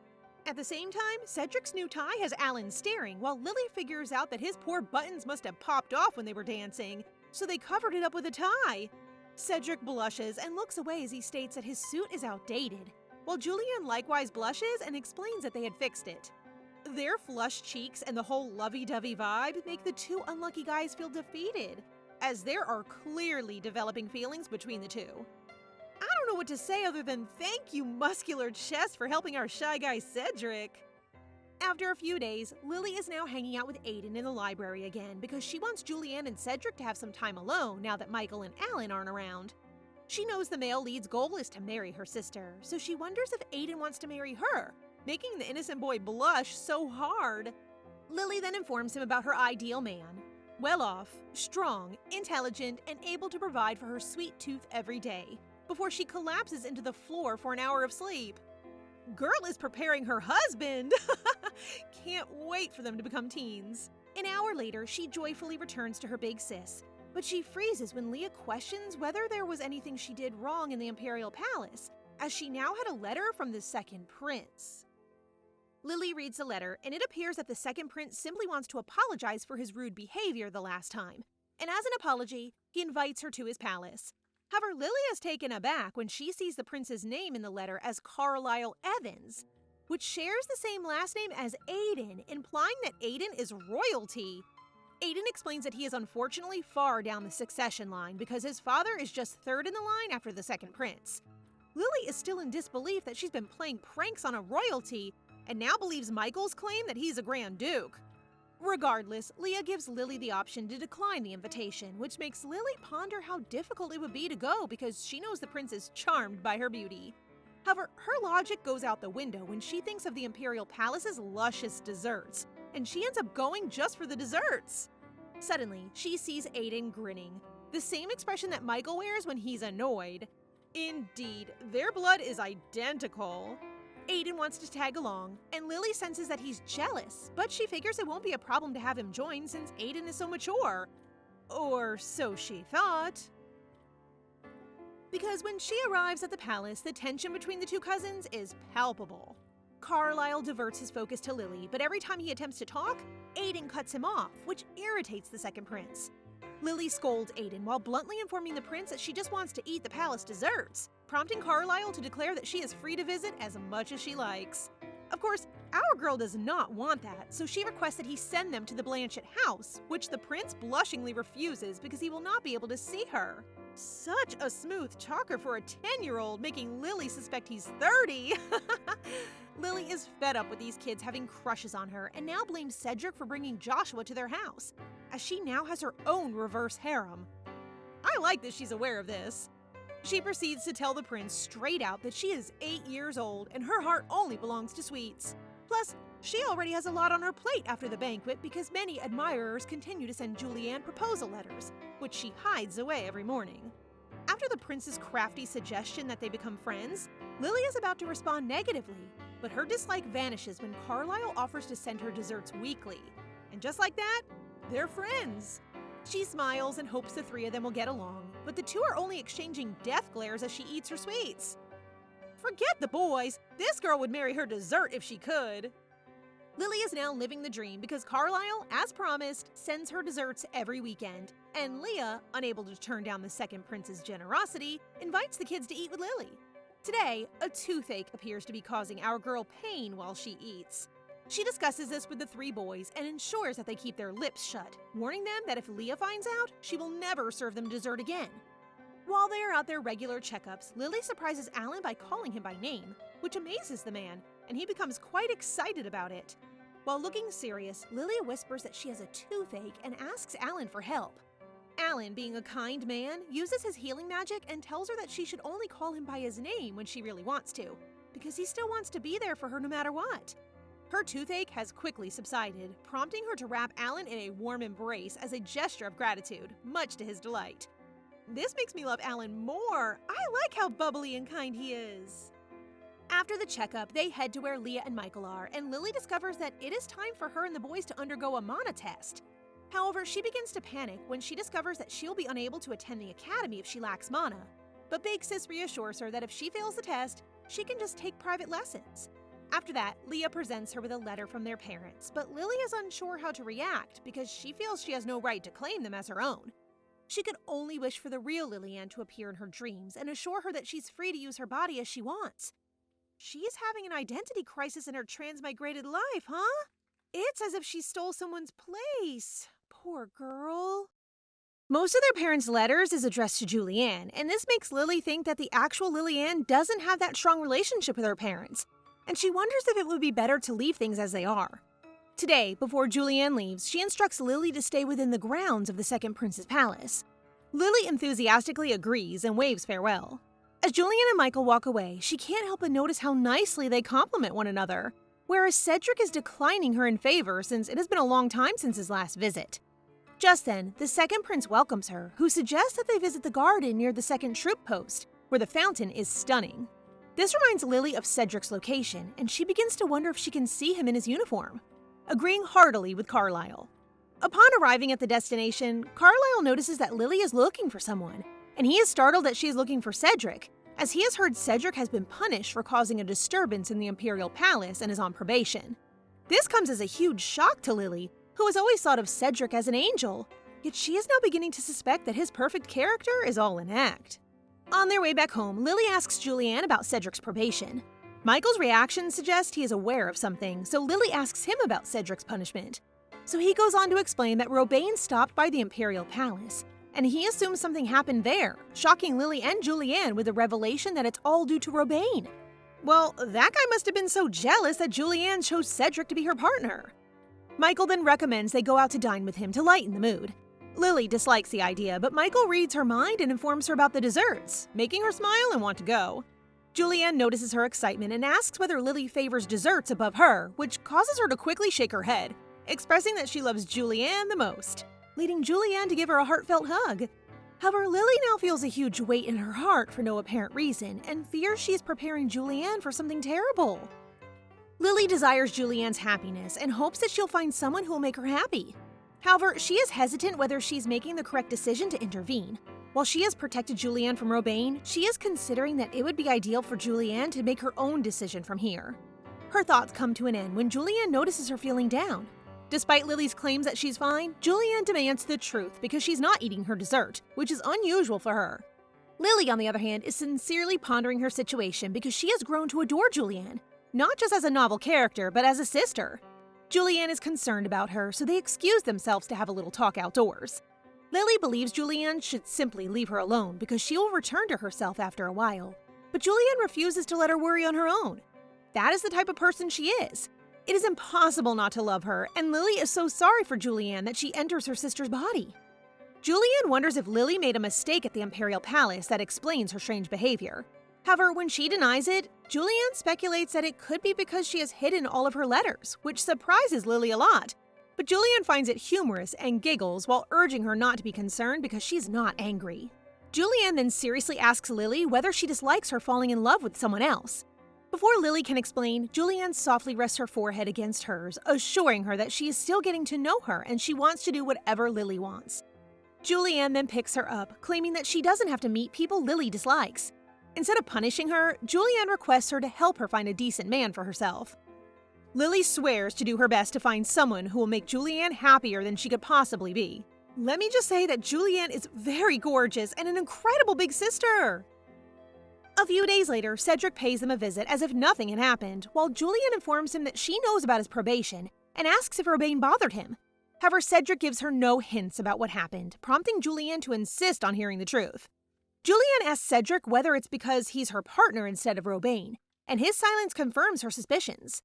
At the same time, Cedric's new tie has Alan staring, while Lily figures out that his poor buttons must have popped off when they were dancing, so they covered it up with a tie. Cedric blushes and looks away as he states that his suit is outdated, while Julian likewise blushes and explains that they had fixed it. Their flushed cheeks and the whole lovey-dovey vibe make the two unlucky guys feel defeated, as there are clearly developing feelings between the two. I don't know what to say other than thank you, muscular chest, for helping our shy guy Cedric. After a few days, Lily is now hanging out with Aiden in the library again because she wants Julianne and Cedric to have some time alone now that Michael and Alan aren't around. She knows the male lead's goal is to marry her sister, so she wonders if Aiden wants to marry her, making the innocent boy blush so hard. Lily then informs him about her ideal man. Well-off, strong, intelligent, and able to provide for her sweet tooth every day, before she collapses into the floor for an hour of sleep. Girl is preparing her husband! Can't wait for them to become teens. An hour later, she joyfully returns to her big sis, but she freezes when Leah questions whether there was anything she did wrong in the Imperial Palace, as she now had a letter from the second prince. Lily reads the letter, and it appears that the second prince simply wants to apologize for his rude behavior the last time, and as an apology, he invites her to his palace. However, Lily is taken aback when she sees the prince's name in the letter as Carlisle Evans, which shares the same last name as Aiden, implying that Aiden is royalty. Aiden explains that he is unfortunately far down the succession line because his father is just third in the line after the second prince. Lily is still in disbelief that she's been playing pranks on a royalty and now believes Michael's claim that he's a Grand Duke. Regardless, Leah gives Lily the option to decline the invitation, which makes Lily ponder how difficult it would be to go because she knows the prince is charmed by her beauty. However, her logic goes out the window when she thinks of the Imperial Palace's luscious desserts, and she ends up going just for the desserts. Suddenly, she sees Aiden grinning, the same expression that Michael wears when he's annoyed. Indeed, their blood is identical. Aiden wants to tag along, and Lily senses that he's jealous, but she figures it won't be a problem to have him join since Aiden is so mature. Or so she thought. Because when she arrives at the palace, the tension between the two cousins is palpable. Carlisle diverts his focus to Lily, but every time he attempts to talk, Aiden cuts him off, which irritates the second prince. Lily scolds Aiden while bluntly informing the prince that she just wants to eat the palace desserts, prompting Carlisle to declare that she is free to visit as much as she likes. Of course, our girl does not want that, so she requests that he send them to the Blanchett house, which the prince blushingly refuses because he will not be able to see her. Such a smooth talker for a 10-year-old, making Lily suspect he's 30. Lily is fed up with these kids having crushes on her and now blames Cedric for bringing Joshua to their house, as she now has her own reverse harem. I like that she's aware of this. She proceeds to tell the prince straight out that she is 8 years old and her heart only belongs to sweets. Plus, she already has a lot on her plate after the banquet because many admirers continue to send Julianne proposal letters, which she hides away every morning. After the prince's crafty suggestion that they become friends, Lily is about to respond negatively, but her dislike vanishes when Carlisle offers to send her desserts weekly. And just like that, they're friends. She smiles and hopes the three of them will get along, but the two are only exchanging death glares as she eats her sweets. Forget the boys, this girl would marry her dessert if she could. Lily is now living the dream because Carlisle, as promised, sends her desserts every weekend, and Leah, unable to turn down the second prince's generosity, invites the kids to eat with Lily. Today, a toothache appears to be causing our girl pain while she eats. She discusses this with the three boys and ensures that they keep their lips shut, warning them that if Leah finds out, she will never serve them dessert again. While they are at their regular checkups, Lily surprises Alan by calling him by name, which amazes the man, and he becomes quite excited about it. While looking serious, Lily whispers that she has a toothache and asks Alan for help. Alan, being a kind man, uses his healing magic and tells her that she should only call him by his name when she really wants to, because he still wants to be there for her no matter what. Her toothache has quickly subsided, prompting her to wrap Alan in a warm embrace as a gesture of gratitude, much to his delight. This makes me love Alan more. I like how bubbly and kind he is. After the checkup, they head to where Leah and Michael are, and Lily discovers that it is time for her and the boys to undergo a mana test. However, she begins to panic when she discovers that she'll be unable to attend the academy if she lacks mana. But Big Sis reassures her that if she fails the test, she can just take private lessons. After that, Leah presents her with a letter from their parents, but Lily is unsure how to react because she feels she has no right to claim them as her own. She could only wish for the real Lillian to appear in her dreams and assure her that she's free to use her body as she wants. She's having an identity crisis in her transmigrated life, huh? It's as if she stole someone's place. Poor girl. Most of their parents' letters is addressed to Julianne, and this makes Lily think that the actual Lillian doesn't have that strong relationship with her parents, and she wonders if it would be better to leave things as they are. Today, before Julianne leaves, she instructs Lily to stay within the grounds of the Second Prince's palace. Lily enthusiastically agrees and waves farewell. As Julianne and Michael walk away, she can't help but notice how nicely they compliment one another, whereas Cedric is declining her in favor since it has been a long time since his last visit. Just then, the Second Prince welcomes her, who suggests that they visit the garden near the second troop post, where the fountain is stunning. This reminds Lily of Cedric's location, and she begins to wonder if she can see him in his uniform, agreeing heartily with Carlisle. Upon arriving at the destination, Carlisle notices that Lily is looking for someone, and he is startled that she is looking for Cedric, as he has heard Cedric has been punished for causing a disturbance in the Imperial Palace and is on probation. This comes as a huge shock to Lily, who has always thought of Cedric as an angel, yet she is now beginning to suspect that his perfect character is all an act. On their way back home, Lily asks Julianne about Cedric's probation. Michael's reaction suggests he is aware of something, so Lily asks him about Cedric's punishment. So he goes on to explain that Robain stopped by the Imperial Palace, and he assumes something happened there, shocking Lily and Julianne with the revelation that it's all due to Robain. Well, that guy must have been so jealous that Julianne chose Cedric to be her partner. Michael then recommends they go out to dine with him to lighten the mood. Lily dislikes the idea, but Michael reads her mind and informs her about the desserts, making her smile and want to go. Julianne notices her excitement and asks whether Lily favors desserts above her, which causes her to quickly shake her head, expressing that she loves Julianne the most, leading Julianne to give her a heartfelt hug. However, Lily now feels a huge weight in her heart for no apparent reason and fears she is preparing Julianne for something terrible. Lily desires Julianne's happiness and hopes that she'll find someone who will make her happy. However, she is hesitant whether she's making the correct decision to intervene. While she has protected Julianne from Robain, she is considering that it would be ideal for Julianne to make her own decision from here. Her thoughts come to an end when Julianne notices her feeling down. Despite Lily's claims that she's fine, Julianne demands the truth because she's not eating her dessert, which is unusual for her. Lily, on the other hand, is sincerely pondering her situation because she has grown to adore Julianne, not just as a novel character, but as a sister. Julianne is concerned about her, so they excuse themselves to have a little talk outdoors. Lily believes Julianne should simply leave her alone because she will return to herself after a while. But Julianne refuses to let her worry on her own. That is the type of person she is. It is impossible not to love her, and Lily is so sorry for Julianne that she enters her sister's body. Julianne wonders if Lily made a mistake at the Imperial Palace that explains her strange behavior. However, when she denies it, Julianne speculates that it could be because she has hidden all of her letters, which surprises Lily a lot. But Julianne finds it humorous and giggles while urging her not to be concerned because she's not angry. Julianne then seriously asks Lily whether she dislikes her falling in love with someone else. Before Lily can explain, Julianne softly rests her forehead against hers, assuring her that she is still getting to know her and she wants to do whatever Lily wants. Julianne then picks her up, claiming that she doesn't have to meet people Lily dislikes. Instead of punishing her, Julianne requests her to help her find a decent man for herself. Lily swears to do her best to find someone who will make Julianne happier than she could possibly be. Let me just say that Julianne is very gorgeous and an incredible big sister! A few days later, Cedric pays them a visit as if nothing had happened, while Julianne informs him that she knows about his probation and asks if Robain bothered him. However, Cedric gives her no hints about what happened, prompting Julianne to insist on hearing the truth. Julianne asks Cedric whether it's because he's her partner instead of Robain, and his silence confirms her suspicions.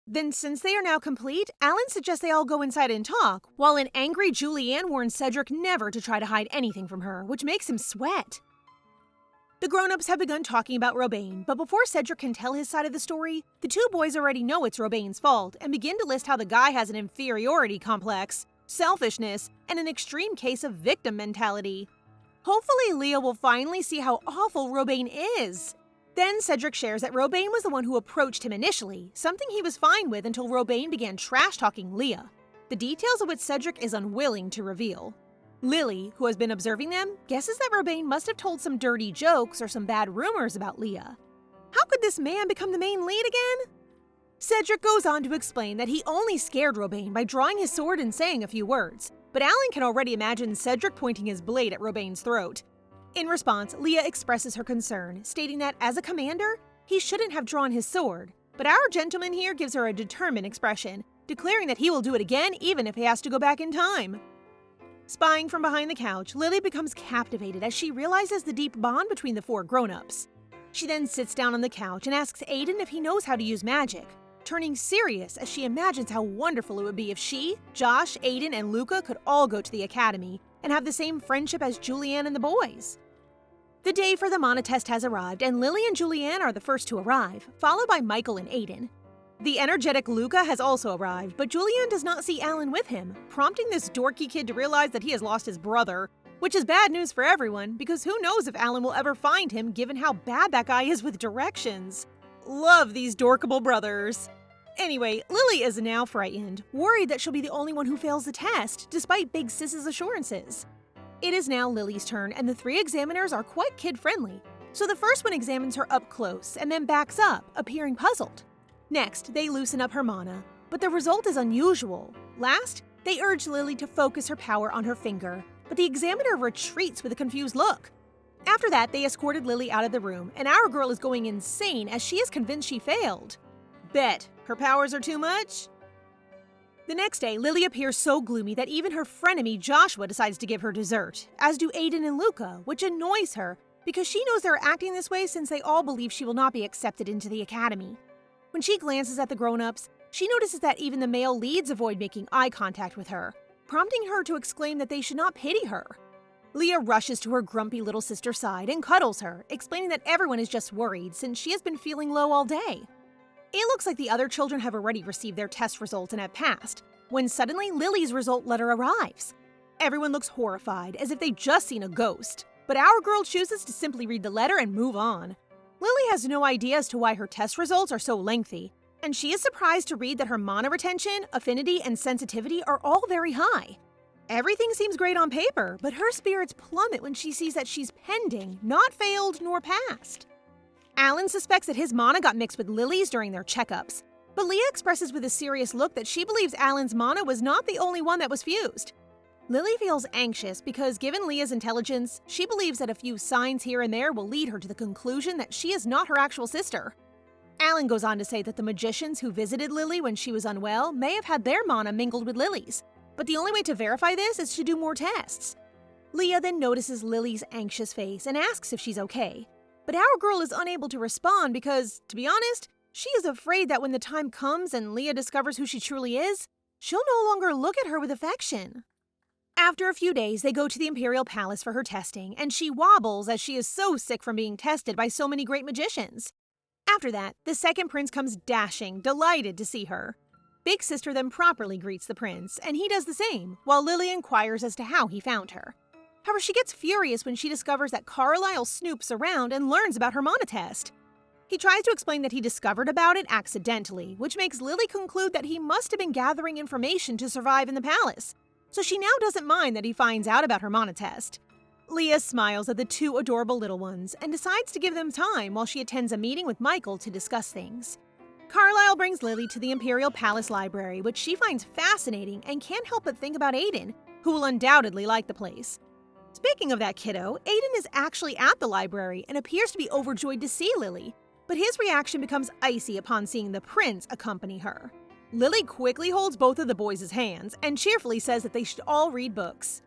Then, since they are now complete, Alan suggests they all go inside and talk, while an angry Julianne warns Cedric never to try to hide anything from her, which makes him sweat. The grown-ups have begun talking about Robain, but before Cedric can tell his side of the story, the two boys already know it's Robain's fault and begin to list how the guy has an inferiority complex, selfishness, and an extreme case of victim mentality. Hopefully Leah will finally see how awful Robain is. Then Cedric shares that Robain was the one who approached him initially, something he was fine with until Robain began trash-talking Leah, the details of which Cedric is unwilling to reveal. Lily, who has been observing them, guesses that Robain must have told some dirty jokes or some bad rumors about Leah. How could this man become the main lead again? Cedric goes on to explain that he only scared Robane by drawing his sword and saying a few words, but Alan can already imagine Cedric pointing his blade at Robane's throat. In response, Leah expresses her concern, stating that as a commander, he shouldn't have drawn his sword, but our gentleman here gives her a determined expression, declaring that he will do it again even if he has to go back in time. Spying from behind the couch, Lily becomes captivated as she realizes the deep bond between the four grown-ups. She then sits down on the couch and asks Aiden if he knows how to use magic, turning serious as she imagines how wonderful it would be if she, Josh, Aiden, and Luca could all go to the academy and have the same friendship as Julianne and the boys. The day for the Mana test has arrived, and Lily and Julianne are the first to arrive, followed by Michael and Aiden. The energetic Luca has also arrived, but Julianne does not see Alan with him, prompting this dorky kid to realize that he has lost his brother, which is bad news for everyone, because who knows if Alan will ever find him given how bad that guy is with directions. Love these dorkable brothers. Anyway, Lily is now frightened, worried that she'll be the only one who fails the test, despite Big Sis's assurances. It is now Lily's turn, and the three examiners are quite kid-friendly, so the first one examines her up close and then backs up, appearing puzzled. Next, they loosen up her mana, but the result is unusual. Last, they urge Lily to focus her power on her finger, but the examiner retreats with a confused look. After that, they escorted Lily out of the room, and our girl is going insane as she is convinced she failed. Bet, her powers are too much? The next day, Lily appears so gloomy that even her frenemy Joshua decides to give her dessert, as do Aiden and Luca, which annoys her because she knows they're acting this way since they all believe she will not be accepted into the academy. When she glances at the grown-ups, she notices that even the male leads avoid making eye contact with her, prompting her to exclaim that they should not pity her. Leah rushes to her grumpy little sister's side and cuddles her, explaining that everyone is just worried since she has been feeling low all day. It looks like the other children have already received their test results and have passed, when suddenly Lily's result letter arrives. Everyone looks horrified, as if they'd just seen a ghost, but our girl chooses to simply read the letter and move on. Lily has no idea as to why her test results are so lengthy, and she is surprised to read that her mana retention, affinity, and sensitivity are all very high. Everything seems great on paper, but her spirits plummet when she sees that she's pending, not failed nor passed. Alan suspects that his mana got mixed with Lily's during their checkups, but Leah expresses with a serious look that she believes Alan's mana was not the only one that was fused. Lily feels anxious because, given Leah's intelligence, she believes that a few signs here and there will lead her to the conclusion that she is not her actual sister. Alan goes on to say that the magicians who visited Lily when she was unwell may have had their mana mingled with Lily's, but the only way to verify this is to do more tests. Leah then notices Lily's anxious face and asks if she's okay, but our girl is unable to respond because, to be honest, she is afraid that when the time comes and Leah discovers who she truly is, she'll no longer look at her with affection. After a few days, they go to the Imperial Palace for her testing, and she wobbles as she is so sick from being tested by so many great magicians. After that, the second prince comes dashing, delighted to see her. Big Sister then properly greets the prince, and he does the same, while Lily inquires as to how he found her. However, she gets furious when she discovers that Carlisle snoops around and learns about her mana test. He tries to explain that he discovered about it accidentally, which makes Lily conclude that he must have been gathering information to survive in the palace. So she now doesn't mind that he finds out about her mana test. Leah smiles at the two adorable little ones and decides to give them time while she attends a meeting with Michael to discuss things. Carlisle brings Lily to the Imperial Palace Library, which she finds fascinating and can't help but think about Aiden, who will undoubtedly like the place. Speaking of that kiddo, Aiden is actually at the library and appears to be overjoyed to see Lily, but his reaction becomes icy upon seeing the prince accompany her. Lily quickly holds both of the boys' hands and cheerfully says that they should all read books.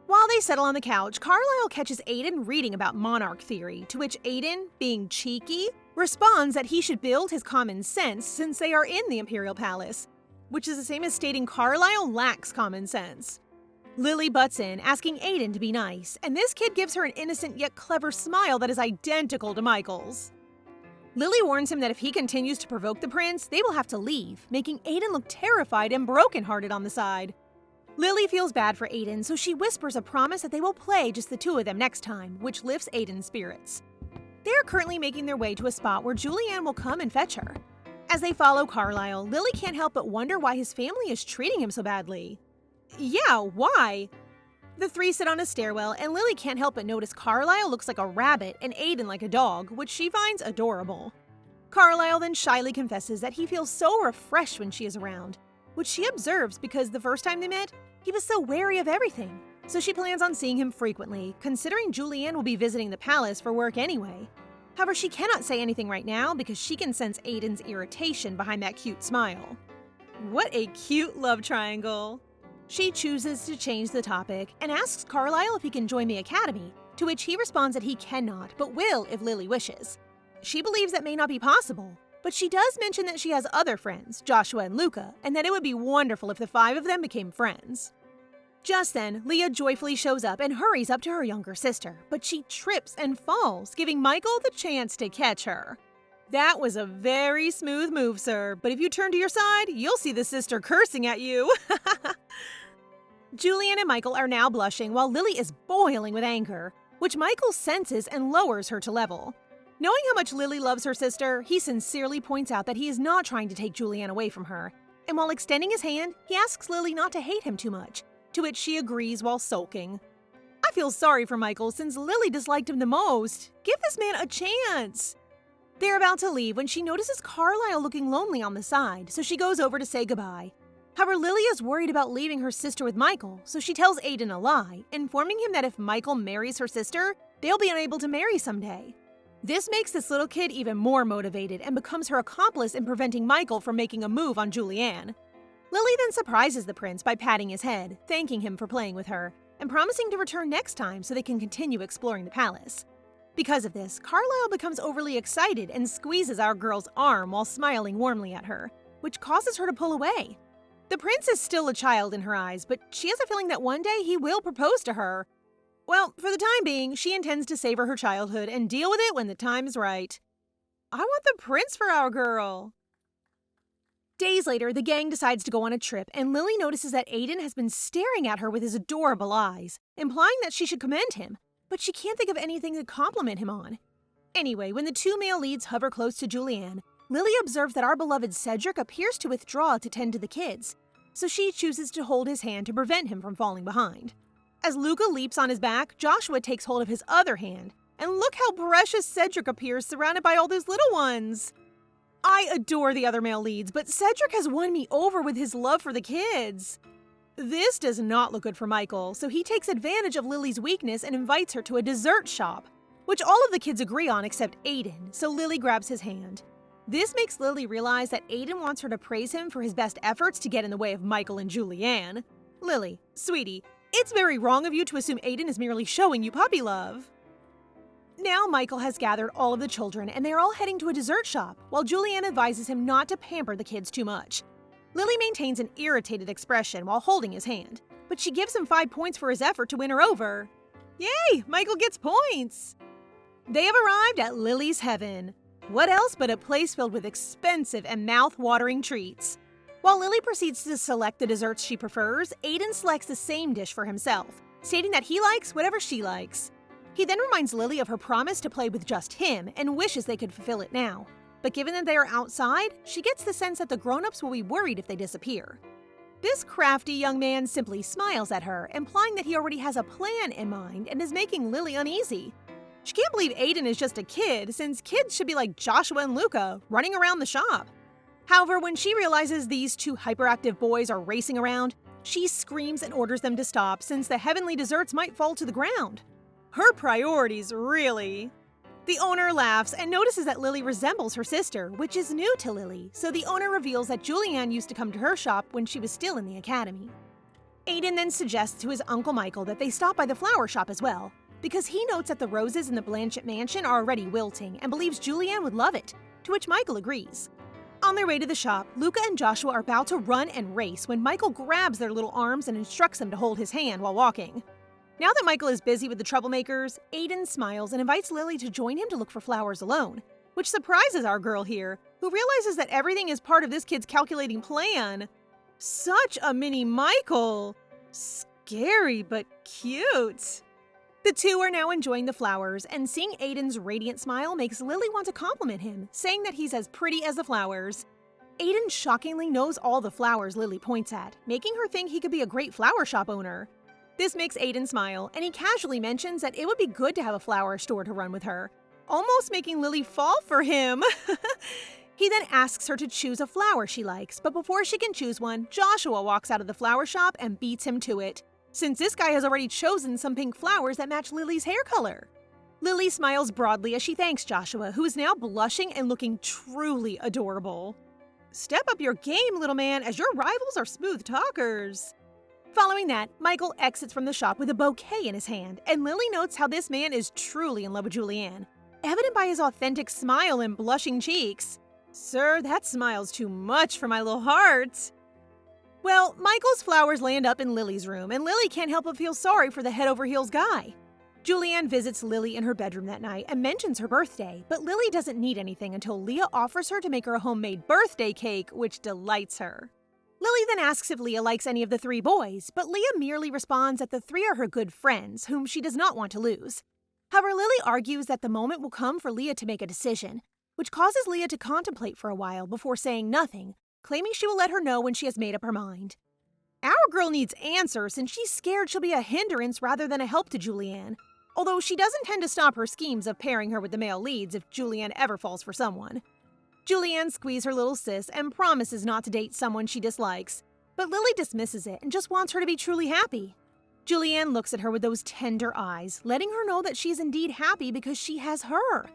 While they settle on the couch, Carlisle catches Aiden reading about monarch theory, to which Aiden, being cheeky, responds that he should build his common sense since they are in the Imperial Palace, which is the same as stating Carlisle lacks common sense. Lily butts in, asking Aiden to be nice, and this kid gives her an innocent yet clever smile that is identical to Michael's. Lily warns him that if he continues to provoke the prince, they will have to leave, making Aiden look terrified and brokenhearted on the side. Lily feels bad for Aiden, so she whispers a promise that they will play just the two of them next time, which lifts Aiden's spirits. They are currently making their way to a spot where Julianne will come and fetch her. As they follow Carlisle, Lily can't help but wonder why his family is treating him so badly. Yeah, why? The three sit on a stairwell, and Lily can't help but notice Carlisle looks like a rabbit and Aiden like a dog, which she finds adorable. Carlisle then shyly confesses that he feels so refreshed when she is around, which she observes because the first time they met, he was so wary of everything. So she plans on seeing him frequently, considering Julianne will be visiting the palace for work anyway. However, she cannot say anything right now because she can sense Aiden's irritation behind that cute smile. What a cute love triangle! She chooses to change the topic and asks Carlisle if he can join the academy, to which he responds that he cannot, but will if Lily wishes. She believes that may not be possible, but she does mention that she has other friends, Joshua and Luca, and that it would be wonderful if the 5 of them became friends. Just then, Leah joyfully shows up and hurries up to her younger sister, but she trips and falls, giving Michael the chance to catch her. That was a very smooth move, sir, but if you turn to your side, you'll see the sister cursing at you. Julianne and Michael are now blushing while Lily is boiling with anger, which Michael senses and lowers her to level. Knowing how much Lily loves her sister, he sincerely points out that he is not trying to take Julianne away from her, and while extending his hand, he asks Lily not to hate him too much, to which she agrees while sulking. I feel sorry for Michael since Lily disliked him the most. Give this man a chance. They're about to leave when she notices Carlisle looking lonely on the side, so she goes over to say goodbye. However, Lily is worried about leaving her sister with Michael, so she tells Aiden a lie, informing him that if Michael marries her sister, they'll be unable to marry someday. This makes this little kid even more motivated and becomes her accomplice in preventing Michael from making a move on Julianne. Lily then surprises the prince by patting his head, thanking him for playing with her, and promising to return next time so they can continue exploring the palace. Because of this, Carlisle becomes overly excited and squeezes our girl's arm while smiling warmly at her, which causes her to pull away. The prince is still a child in her eyes, but she has a feeling that one day he will propose to her. Well, for the time being, she intends to savor her childhood and deal with it when the time is right. I want the prince for our girl. Days later, the gang decides to go on a trip, and Lily notices that Aiden has been staring at her with his adorable eyes, implying that she should commend him, but she can't think of anything to compliment him on. Anyway, when the 2 male leads hover close to Julianne, Lily observes that our beloved Cedric appears to withdraw to tend to the kids, so she chooses to hold his hand to prevent him from falling behind. As Luca leaps on his back, Joshua takes hold of his other hand, and look how precious Cedric appears surrounded by all those little ones. I adore the other male leads, but Cedric has won me over with his love for the kids. This does not look good for Michael, so he takes advantage of Lily's weakness and invites her to a dessert shop, which all of the kids agree on except Aiden, so Lily grabs his hand. This makes Lily realize that Aiden wants her to praise him for his best efforts to get in the way of Michael and Julianne. Lily, sweetie, it's very wrong of you to assume Aiden is merely showing you puppy love. Now Michael has gathered all of the children and they are all heading to a dessert shop, while Julianne advises him not to pamper the kids too much. Lily maintains an irritated expression while holding his hand, but she gives him 5 points for his effort to win her over. Yay! Michael gets points! They have arrived at Lily's Heaven. What else but a place filled with expensive and mouth-watering treats? While Lily proceeds to select the desserts she prefers, Aiden selects the same dish for himself, stating that he likes whatever she likes. He then reminds Lily of her promise to play with just him and wishes they could fulfill it now. But given that they are outside, she gets the sense that the grown-ups will be worried if they disappear. This crafty young man simply smiles at her, implying that he already has a plan in mind and is making Lily uneasy. She can't believe Aiden is just a kid, since kids should be like Joshua and Luca, running around the shop. However, when she realizes these 2 hyperactive boys are racing around, she screams and orders them to stop since the heavenly desserts might fall to the ground. Her priorities, really. The owner laughs and notices that Lily resembles her sister, which is new to Lily, so the owner reveals that Julianne used to come to her shop when she was still in the academy. Aiden then suggests to his Uncle Michael that they stop by the flower shop as well, because he notes that the roses in the Blanchett mansion are already wilting and believes Julianne would love it, to which Michael agrees. On their way to the shop, Luca and Joshua are about to run and race when Michael grabs their little arms and instructs them to hold his hand while walking. Now that Michael is busy with the troublemakers, Aiden smiles and invites Lily to join him to look for flowers alone, which surprises our girl here, who realizes that everything is part of this kid's calculating plan. Such a mini Michael! Scary but cute! The 2 are now enjoying the flowers, and seeing Aiden's radiant smile makes Lily want to compliment him, saying that he's as pretty as the flowers. Aiden shockingly knows all the flowers Lily points at, making her think he could be a great flower shop owner. This makes Aiden smile, and he casually mentions that it would be good to have a flower store to run with her. almost making Lily fall for him. He then asks her to choose a flower she likes, but before she can choose one, Joshua walks out of the flower shop and beats him to it, since this guy has already chosen some pink flowers that match Lily's hair color. Lily smiles broadly as she thanks Joshua, who is now blushing and looking truly adorable. Step up your game, little man, as your rivals are smooth talkers. Following that, Michael exits from the shop with a bouquet in his hand, and Lily notes how this man is truly in love with Julianne, evident by his authentic smile and blushing cheeks. Sir, that smile's too much for my little heart. Well, Michael's flowers land up in Lily's room, and Lily can't help but feel sorry for the head-over-heels guy. Julianne visits Lily in her bedroom that night and mentions her birthday, but Lily doesn't need anything until Leah offers her to make her a homemade birthday cake, which delights her. Lily then asks if Leah likes any of the 3 boys, but Leah merely responds that the 3 are her good friends, whom she does not want to lose. However, Lily argues that the moment will come for Leah to make a decision, which causes Leah to contemplate for a while before saying nothing, claiming she will let her know when she has made up her mind. Our girl needs answers, and she's scared she'll be a hindrance rather than a help to Julianne, although she doesn't tend to stop her schemes of pairing her with the male leads if Julianne ever falls for someone. Julianne squeezes her little sis and promises not to date someone she dislikes, but Lily dismisses it and just wants her to be truly happy. Julianne looks at her with those tender eyes, letting her know that she is indeed happy because she has her.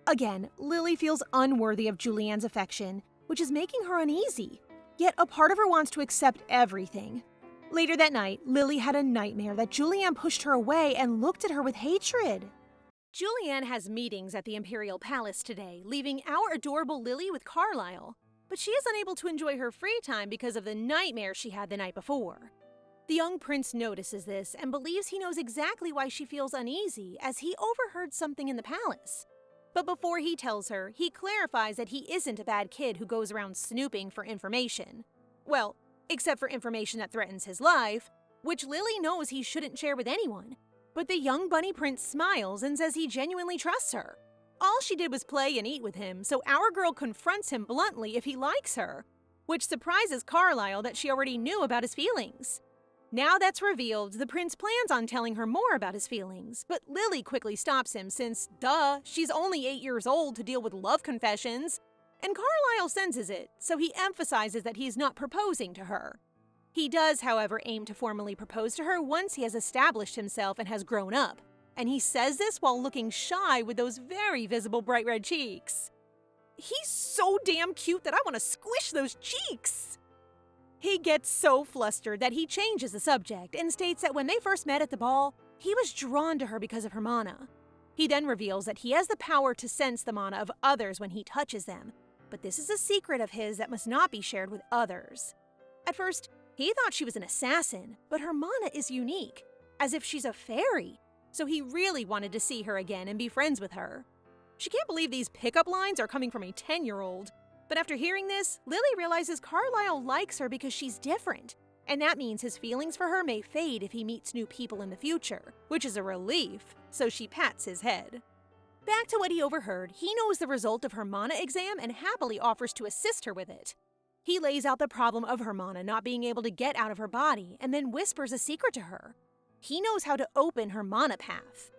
Again, Lily feels unworthy of Julianne's affection, which is making her uneasy, yet a part of her wants to accept everything. Later that night, Lily had a nightmare that Julianne pushed her away and looked at her with hatred. Julianne has meetings at the Imperial Palace today, leaving our adorable Lily with Carlisle, but she is unable to enjoy her free time because of the nightmare she had the night before. The young prince notices this and believes he knows exactly why she feels uneasy, as he overheard something in the palace. But before he tells her, he clarifies that he isn't a bad kid who goes around snooping for information. Well, except for information that threatens his life, which Lily knows he shouldn't share with anyone. But the young bunny prince smiles and says he genuinely trusts her. All she did was play and eat with him, so our girl confronts him bluntly if he likes her, which surprises Carlisle that she already knew about his feelings. Now that's revealed, the prince plans on telling her more about his feelings, but Lily quickly stops him since, duh, she's only 8 years old to deal with love confessions. And Carlisle senses it, so he emphasizes that he's not proposing to her. He does, however, aim to formally propose to her once he has established himself and has grown up, and he says this while looking shy with those very visible bright red cheeks. He's so damn cute that I want to squish those cheeks! He gets so flustered that he changes the subject and states that when they first met at the ball, he was drawn to her because of her mana. He then reveals that he has the power to sense the mana of others when he touches them, but this is a secret of his that must not be shared with others. At first, he thought she was an assassin, but her mana is unique, as if she's a fairy, so he really wanted to see her again and be friends with her. She can't believe these pickup lines are coming from a 10-year-old, but after hearing this, Lily realizes Carlisle likes her because she's different, and that means his feelings for her may fade if he meets new people in the future, which is a relief, so she pats his head. Back to what he overheard, he knows the result of her mana exam and happily offers to assist her with it. He lays out the problem of her mana not being able to get out of her body and then whispers a secret to her. He knows how to open her mana path.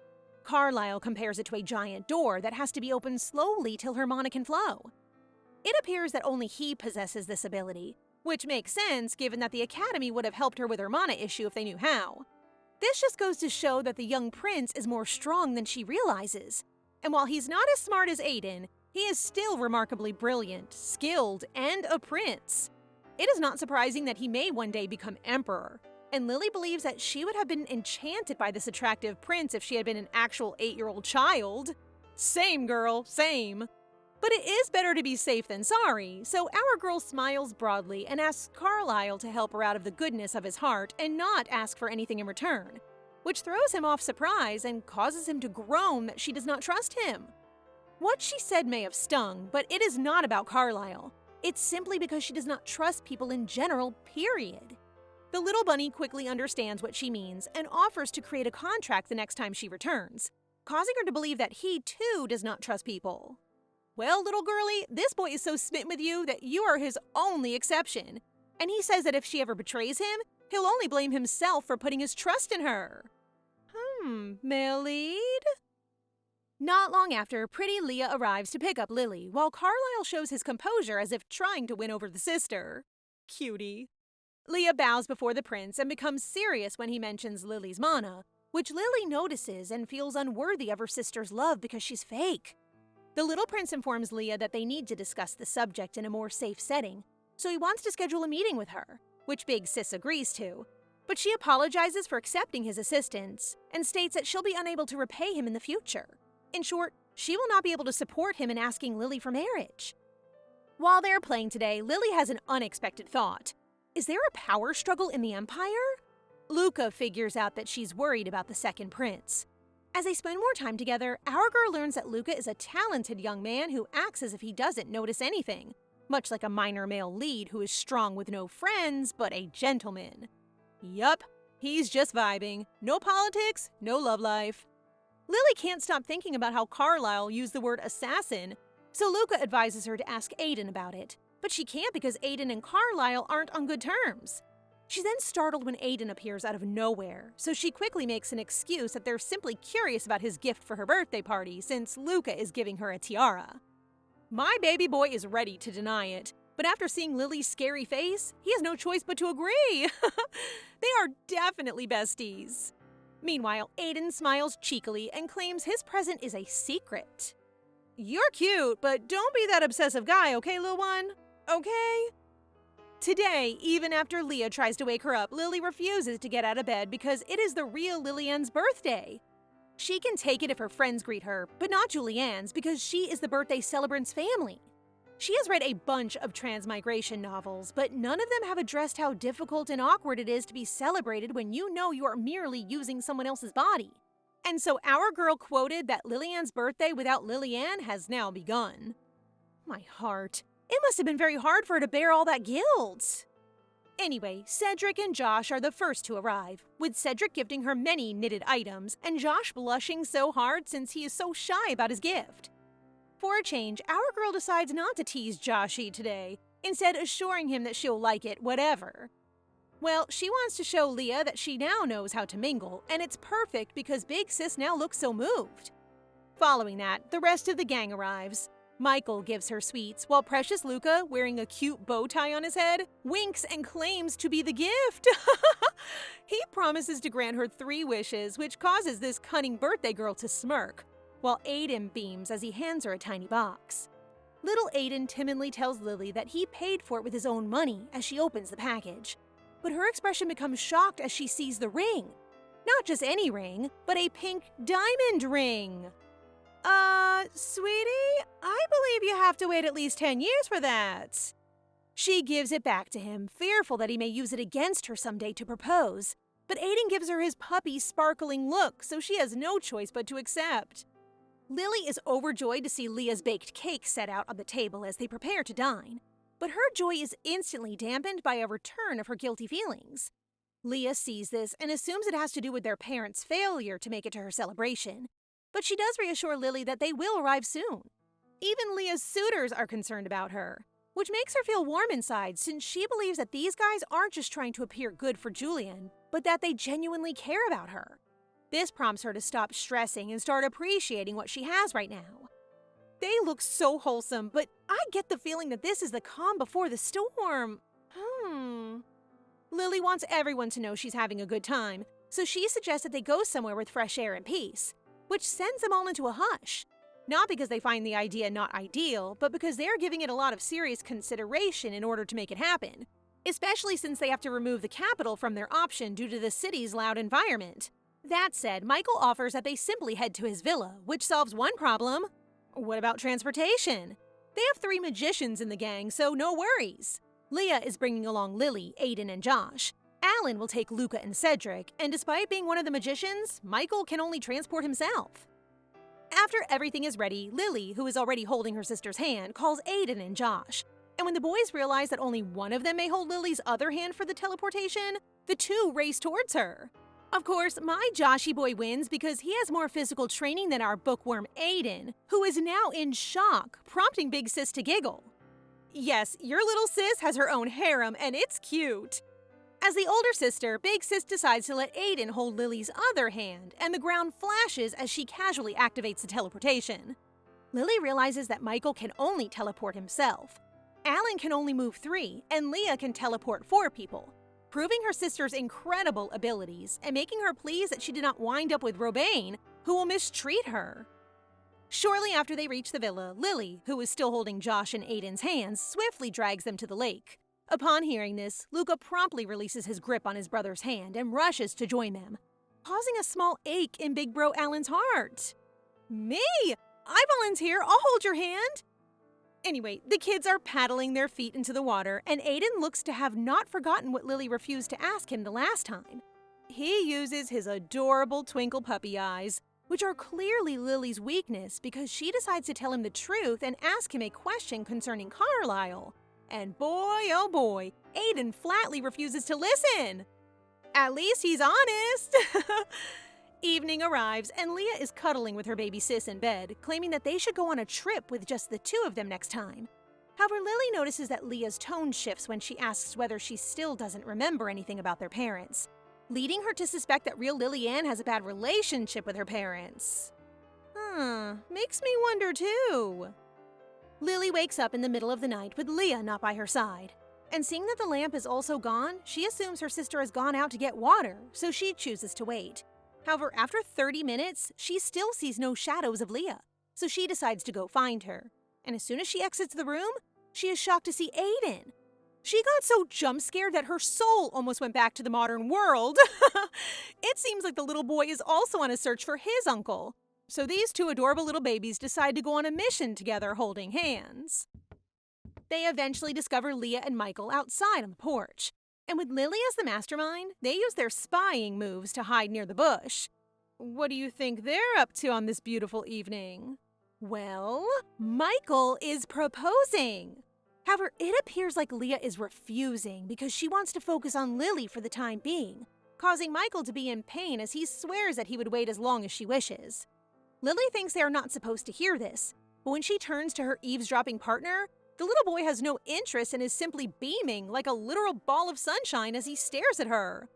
Carlisle compares it to a giant door that has to be opened slowly till her mana can flow. It appears that only he possesses this ability, which makes sense given that the Academy would have helped her with her mana issue if they knew how. This just goes to show that the young prince is more strong than she realizes, and while he's not as smart as Aiden, he is still remarkably brilliant, skilled, and a prince. It is not surprising that he may one day become emperor, and Lily believes that she would have been enchanted by this attractive prince if she had been an actual 8-year-old child. Same, girl, same. But it is better to be safe than sorry, so our girl smiles broadly and asks Carlisle to help her out of the goodness of his heart and not ask for anything in return, which throws him off surprise and causes him to groan that she does not trust him. What she said may have stung, but it is not about Carlisle. It's simply because she does not trust people in general, period. The little bunny quickly understands what she means and offers to create a contract the next time she returns, causing her to believe that he too does not trust people. Well, little girlie, this boy is so smitten with you that you are his only exception, and he says that if she ever betrays him, he'll only blame himself for putting his trust in her. Male lead? Not long after, pretty Leah arrives to pick up Lily, while Carlisle shows his composure as if trying to win over the sister. Cutie. Leah bows before the prince and becomes serious when he mentions Lily's mana, which Lily notices and feels unworthy of her sister's love because she's fake. The little prince informs Leah that they need to discuss the subject in a more safe setting, so he wants to schedule a meeting with her, which Big Sis agrees to. But she apologizes for accepting his assistance and states that she'll be unable to repay him in the future. In short, she will not be able to support him in asking Lily for marriage. While they're playing today, Lily has an unexpected thought. Is there a power struggle in the Empire? Luca figures out that she's worried about the second prince. As they spend more time together, our girl learns that Luca is a talented young man who acts as if he doesn't notice anything, much like a minor male lead who is strong with no friends but a gentleman. Yup, he's just vibing. No politics, no love life. Lily can't stop thinking about how Carlisle used the word assassin, so Luca advises her to ask Aiden about it. But she can't because Aiden and Carlisle aren't on good terms. She's then startled when Aiden appears out of nowhere, so she quickly makes an excuse that they're simply curious about his gift for her birthday party since Luca is giving her a tiara. My baby boy is ready to deny it, but after seeing Lily's scary face, he has no choice but to agree. They are definitely besties. Meanwhile, Aiden smiles cheekily and claims his present is a secret. You're cute, but don't be that obsessive guy, okay, little one? Okay? Today, even after Leah tries to wake her up, Lily refuses to get out of bed because it is the real Lillian's birthday. She can take it if her friends greet her, but not Julianne's because she is the birthday celebrant's family. She has read a bunch of transmigration novels, but none of them have addressed how difficult and awkward it is to be celebrated when you know you are merely using someone else's body. And so our girl quoted that Lillian's birthday without Lillianne has now begun. My heart. It must have been very hard for her to bear all that guilt. Anyway, Cedric and Josh are the first to arrive, with Cedric gifting her many knitted items, and Josh blushing so hard since he is so shy about his gift. For a change, our girl decides not to tease Joshy today, instead assuring him that she'll like it whatever. Well, she wants to show Leah that she now knows how to mingle, and it's perfect because Big Sis now looks so moved. Following that, the rest of the gang arrives. Michael gives her sweets, while Precious Luca, wearing a cute bow tie on his head, winks and claims to be the gift. He promises to grant her 3 wishes, which causes this cunning birthday girl to smirk, while Aiden beams as he hands her a tiny box. Little Aiden timidly tells Lily that he paid for it with his own money as she opens the package, but her expression becomes shocked as she sees the ring. Not just any ring, but a pink diamond ring. Sweetie, I believe you have to wait at least 10 years for that. She gives it back to him, fearful that he may use it against her someday to propose, but Aiden gives her his puppy sparkling look, so she has no choice but to accept. Lily is overjoyed to see Leah's baked cake set out on the table as they prepare to dine, but her joy is instantly dampened by a return of her guilty feelings. Leah sees this and assumes it has to do with their parents' failure to make it to her celebration, but she does reassure Lily that they will arrive soon. Even Leah's suitors are concerned about her, which makes her feel warm inside since she believes that these guys aren't just trying to appear good for Julian, but that they genuinely care about her. This prompts her to stop stressing and start appreciating what she has right now. They look so wholesome, but I get the feeling that this is the calm before the storm. Lily wants everyone to know she's having a good time, so she suggests that they go somewhere with fresh air and peace, which sends them all into a hush. Not because they find the idea not ideal, but because they're giving it a lot of serious consideration in order to make it happen, especially since they have to remove the capital from their option due to the city's loud environment. That said, Michael offers that they simply head to his villa, which solves one problem. What about transportation? They have 3 magicians in the gang, so no worries. Leah is bringing along Lily, Aiden, and Josh. Alan will take Luca and Cedric, and despite being one of the magicians, Michael can only transport himself. After everything is ready, Lily, who is already holding her sister's hand, calls Aiden and Josh. And when the boys realize that only one of them may hold Lily's other hand for the teleportation, the 2 race towards her. Of course, my Joshy boy wins because he has more physical training than our bookworm Aiden, who is now in shock, prompting Big Sis to giggle. Yes, your little sis has her own harem, and it's cute. As the older sister, Big Sis decides to let Aiden hold Lily's other hand, and the ground flashes as she casually activates the teleportation. Lily realizes that Michael can only teleport himself. Alan can only move 3, and Leah can teleport 4 people, proving her sister's incredible abilities and making her pleased that she did not wind up with Robane, who will mistreat her. Shortly after they reach the villa, Lily, who is still holding Josh and Aiden's hands, swiftly drags them to the lake. Upon hearing this, Luca promptly releases his grip on his brother's hand and rushes to join them, causing a small ache in Big Bro Alan's heart. Me? I volunteer, I'll hold your hand. Anyway, the kids are paddling their feet into the water, and Aiden looks to have not forgotten what Lily refused to ask him the last time. He uses his adorable twinkle puppy eyes, which are clearly Lily's weakness, because she decides to tell him the truth and ask him a question concerning Carlisle. And boy, oh boy, Aiden flatly refuses to listen. At least he's honest. Evening arrives, and Leah is cuddling with her baby sis in bed, claiming that they should go on a trip with just the 2 of them next time. However, Lily notices that Leah's tone shifts when she asks whether she still doesn't remember anything about their parents, leading her to suspect that real Lily Ann has a bad relationship with her parents. Makes me wonder too. Lily wakes up in the middle of the night with Leah not by her side, and seeing that the lamp is also gone, she assumes her sister has gone out to get water, so she chooses to wait. However, after 30 minutes, she still sees no shadows of Leah, so she decides to go find her. And as soon as she exits the room, she is shocked to see Aiden. She got so jump-scared that her soul almost went back to the modern world. It seems like the little boy is also on a search for his uncle. So these 2 adorable little babies decide to go on a mission together holding hands. They eventually discover Leah and Michael outside on the porch. And with Lily as the mastermind, they use their spying moves to hide near the bush. What do you think they're up to on this beautiful evening? Well, Michael is proposing. However, it appears like Leah is refusing because she wants to focus on Lily for the time being, causing Michael to be in pain as he swears that he would wait as long as she wishes. Lily thinks they are not supposed to hear this, but when she turns to her eavesdropping partner, the little boy has no interest and is simply beaming like a literal ball of sunshine as he stares at her.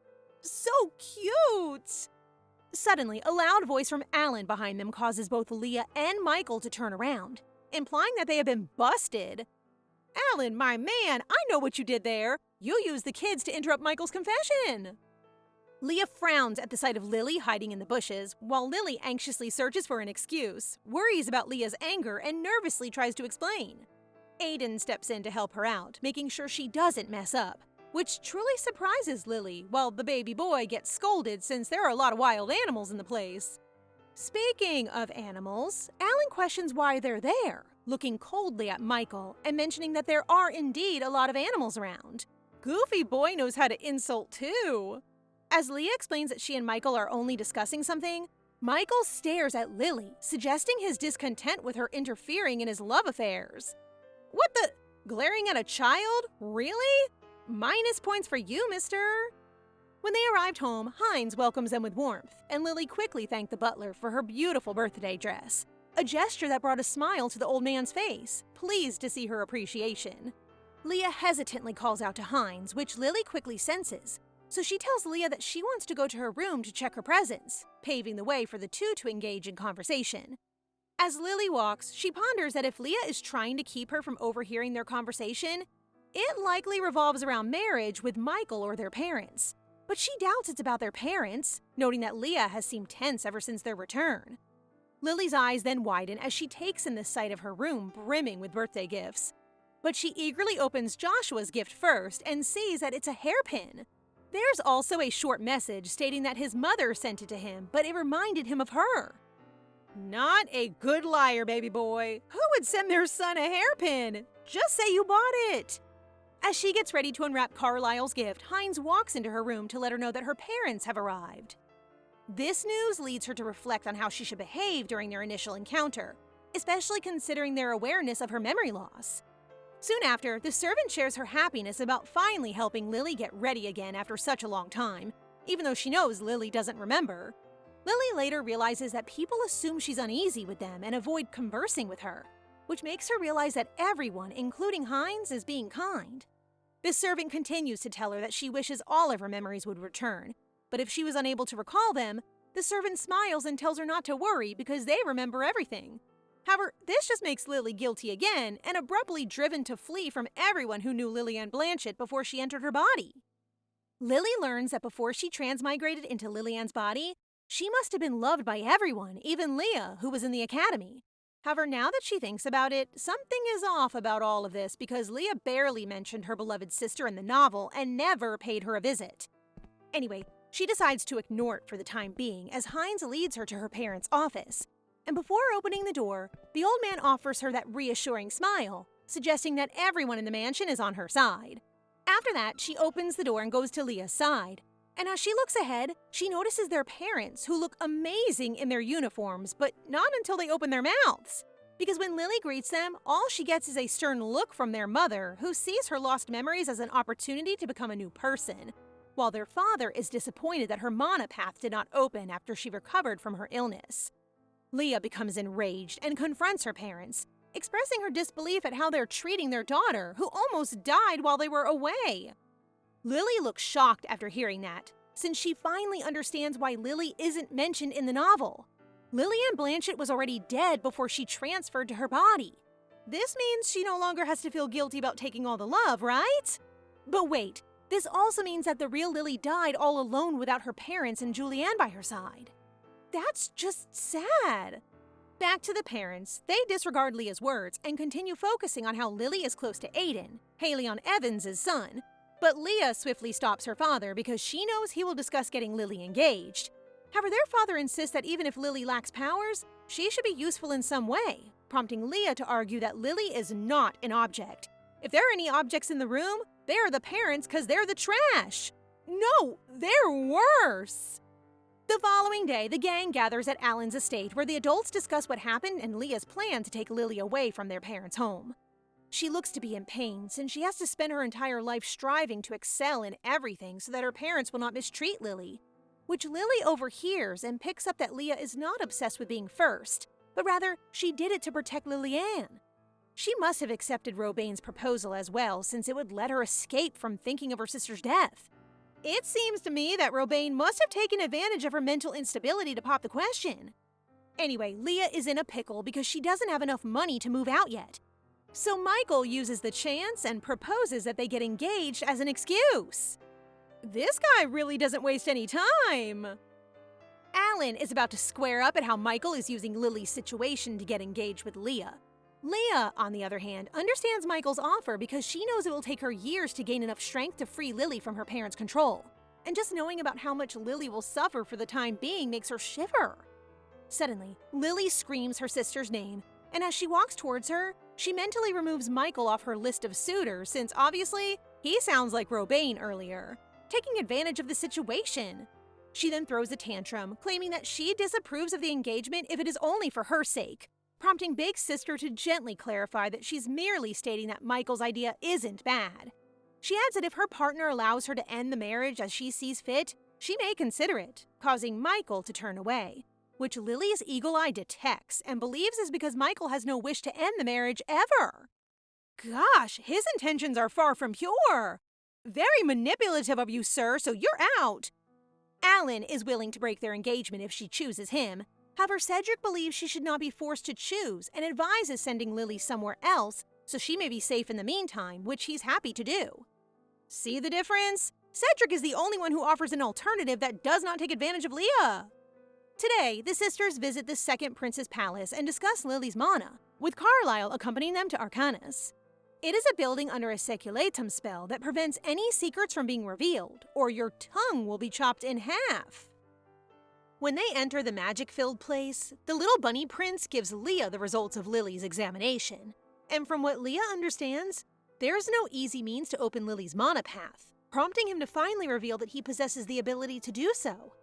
So cute! Suddenly, a loud voice from Alan behind them causes both Leah and Michael to turn around, implying that they have been busted. Alan, my man, I know what you did there. You used the kids to interrupt Michael's confession. Leah frowns at the sight of Lily hiding in the bushes, while Lily anxiously searches for an excuse, worries about Leah's anger, and nervously tries to explain. Aiden steps in to help her out, making sure she doesn't mess up, which truly surprises Lily, while the baby boy gets scolded since there are a lot of wild animals in the place. Speaking of animals, Alan questions why they're there, looking coldly at Michael and mentioning that there are indeed a lot of animals around. Goofy boy knows how to insult too. As Leah explains that she and Michael are only discussing something, Michael stares at Lily, suggesting his discontent with her interfering in his love affairs. What the? Glaring at a child? Really? Minus points for you, mister. When they arrived home, Hines welcomes them with warmth, and Lily quickly thanked the butler for her beautiful birthday dress, a gesture that brought a smile to the old man's face, pleased to see her appreciation. Leah hesitantly calls out to Hines, which Lily quickly senses, so she tells Leah that she wants to go to her room to check her presents, paving the way for the 2 to engage in conversation. As Lily walks, she ponders that if Leah is trying to keep her from overhearing their conversation, it likely revolves around marriage with Michael or their parents. But she doubts it's about their parents, noting that Leah has seemed tense ever since their return. Lily's eyes then widen as she takes in the sight of her room brimming with birthday gifts. But she eagerly opens Joshua's gift first and sees that it's a hairpin. There's also a short message stating that his mother sent it to him, but it reminded him of her. Not a good liar, baby boy. Who would send their son a hairpin? Just say you bought it. As she gets ready to unwrap Carlisle's gift, Hines walks into her room to let her know that her parents have arrived. This news leads her to reflect on how she should behave during their initial encounter, especially considering their awareness of her memory loss. Soon after, the servant shares her happiness about finally helping Lily get ready again after such a long time, even though she knows Lily doesn't remember. Lily later realizes that people assume she's uneasy with them and avoid conversing with her, which makes her realize that everyone, including Hines, is being kind. The servant continues to tell her that she wishes all of her memories would return, but if she was unable to recall them, the servant smiles and tells her not to worry because they remember everything. However, this just makes Lily guilty again and abruptly driven to flee from everyone who knew Lily-Ann Blanchett before she entered her body. Lily learns that before she transmigrated into Lily-Ann's body, she must have been loved by everyone, even Leah, who was in the academy. However, now that she thinks about it, something is off about all of this because Leah barely mentioned her beloved sister in the novel and never paid her a visit. Anyway, she decides to ignore it for the time being as Hines leads her to her parents' office. And before opening the door, the old man offers her that reassuring smile, suggesting that everyone in the mansion is on her side. After that, she opens the door and goes to Leah's side. And as she looks ahead, she notices their parents, who look amazing in their uniforms, but not until they open their mouths. Because when Lily greets them, all she gets is a stern look from their mother, who sees her lost memories as an opportunity to become a new person, while their father is disappointed that her mana path did not open after she recovered from her illness. Leah becomes enraged and confronts her parents, expressing her disbelief at how they're treating their daughter, who almost died while they were away. Lily looks shocked after hearing that, since she finally understands why Lily isn't mentioned in the novel. Lily-Ann Blanchett was already dead before she transferred to her body. This means she no longer has to feel guilty about taking all the love, right? But wait, this also means that the real Lily died all alone without her parents and Julianne by her side. That's just sad. Back to the parents, they disregard Leah's words and continue focusing on how Lily is close to Aiden, Haleon Evans' son. But Leah swiftly stops her father because she knows he will discuss getting Lily engaged. However, their father insists that even if Lily lacks powers, she should be useful in some way, prompting Leah to argue that Lily is not an object. If there are any objects in the room, they are the parents because they're the trash. No, they're worse. The following day, the gang gathers at Alan's estate where the adults discuss what happened and Leah's plan to take Lily away from their parents' home. She looks to be in pain since she has to spend her entire life striving to excel in everything so that her parents will not mistreat Lily, which Lily overhears and picks up that Leah is not obsessed with being first, but rather she did it to protect Lily-Ann. She must have accepted Robain's proposal as well since it would let her escape from thinking of her sister's death. It seems to me that Robain must have taken advantage of her mental instability to pop the question. Anyway, Leah is in a pickle because she doesn't have enough money to move out yet. So Michael uses the chance and proposes that they get engaged as an excuse. This guy really doesn't waste any time. Alan is about to square up at how Michael is using Lily's situation to get engaged with Leah. Leah, on the other hand, understands Michael's offer because she knows it will take her years to gain enough strength to free Lily from her parents' control. And just knowing about how much Lily will suffer for the time being makes her shiver. Suddenly, Lily screams her sister's name, and as she walks towards her, she mentally removes Michael off her list of suitors since obviously he sounds like Robain earlier, taking advantage of the situation. She then throws a tantrum, claiming that she disapproves of the engagement if it is only for her sake, prompting Big Sister to gently clarify that she's merely stating that Michael's idea isn't bad. She adds that if her partner allows her to end the marriage as she sees fit, she may consider it, causing Michael to turn away, which Lily's eagle eye detects and believes is because Michael has no wish to end the marriage ever. Gosh, his intentions are far from pure. Very manipulative of you, sir, so you're out. Alan is willing to break their engagement if she chooses him. However, Cedric believes she should not be forced to choose and advises sending Lily somewhere else so she may be safe in the meantime, which he's happy to do. See the difference? Cedric is the only one who offers an alternative that does not take advantage of Leah. Today, the sisters visit the second prince's palace and discuss Lily's mana, with Carlisle accompanying them to Arcanus. It is a building under a seculatum spell that prevents any secrets from being revealed, or your tongue will be chopped in half. When they enter the magic-filled place, the little bunny prince gives Leah the results of Lily's examination. And from what Leah understands, there is no easy means to open Lily's mana path, prompting him to finally reveal that he possesses the ability to do so.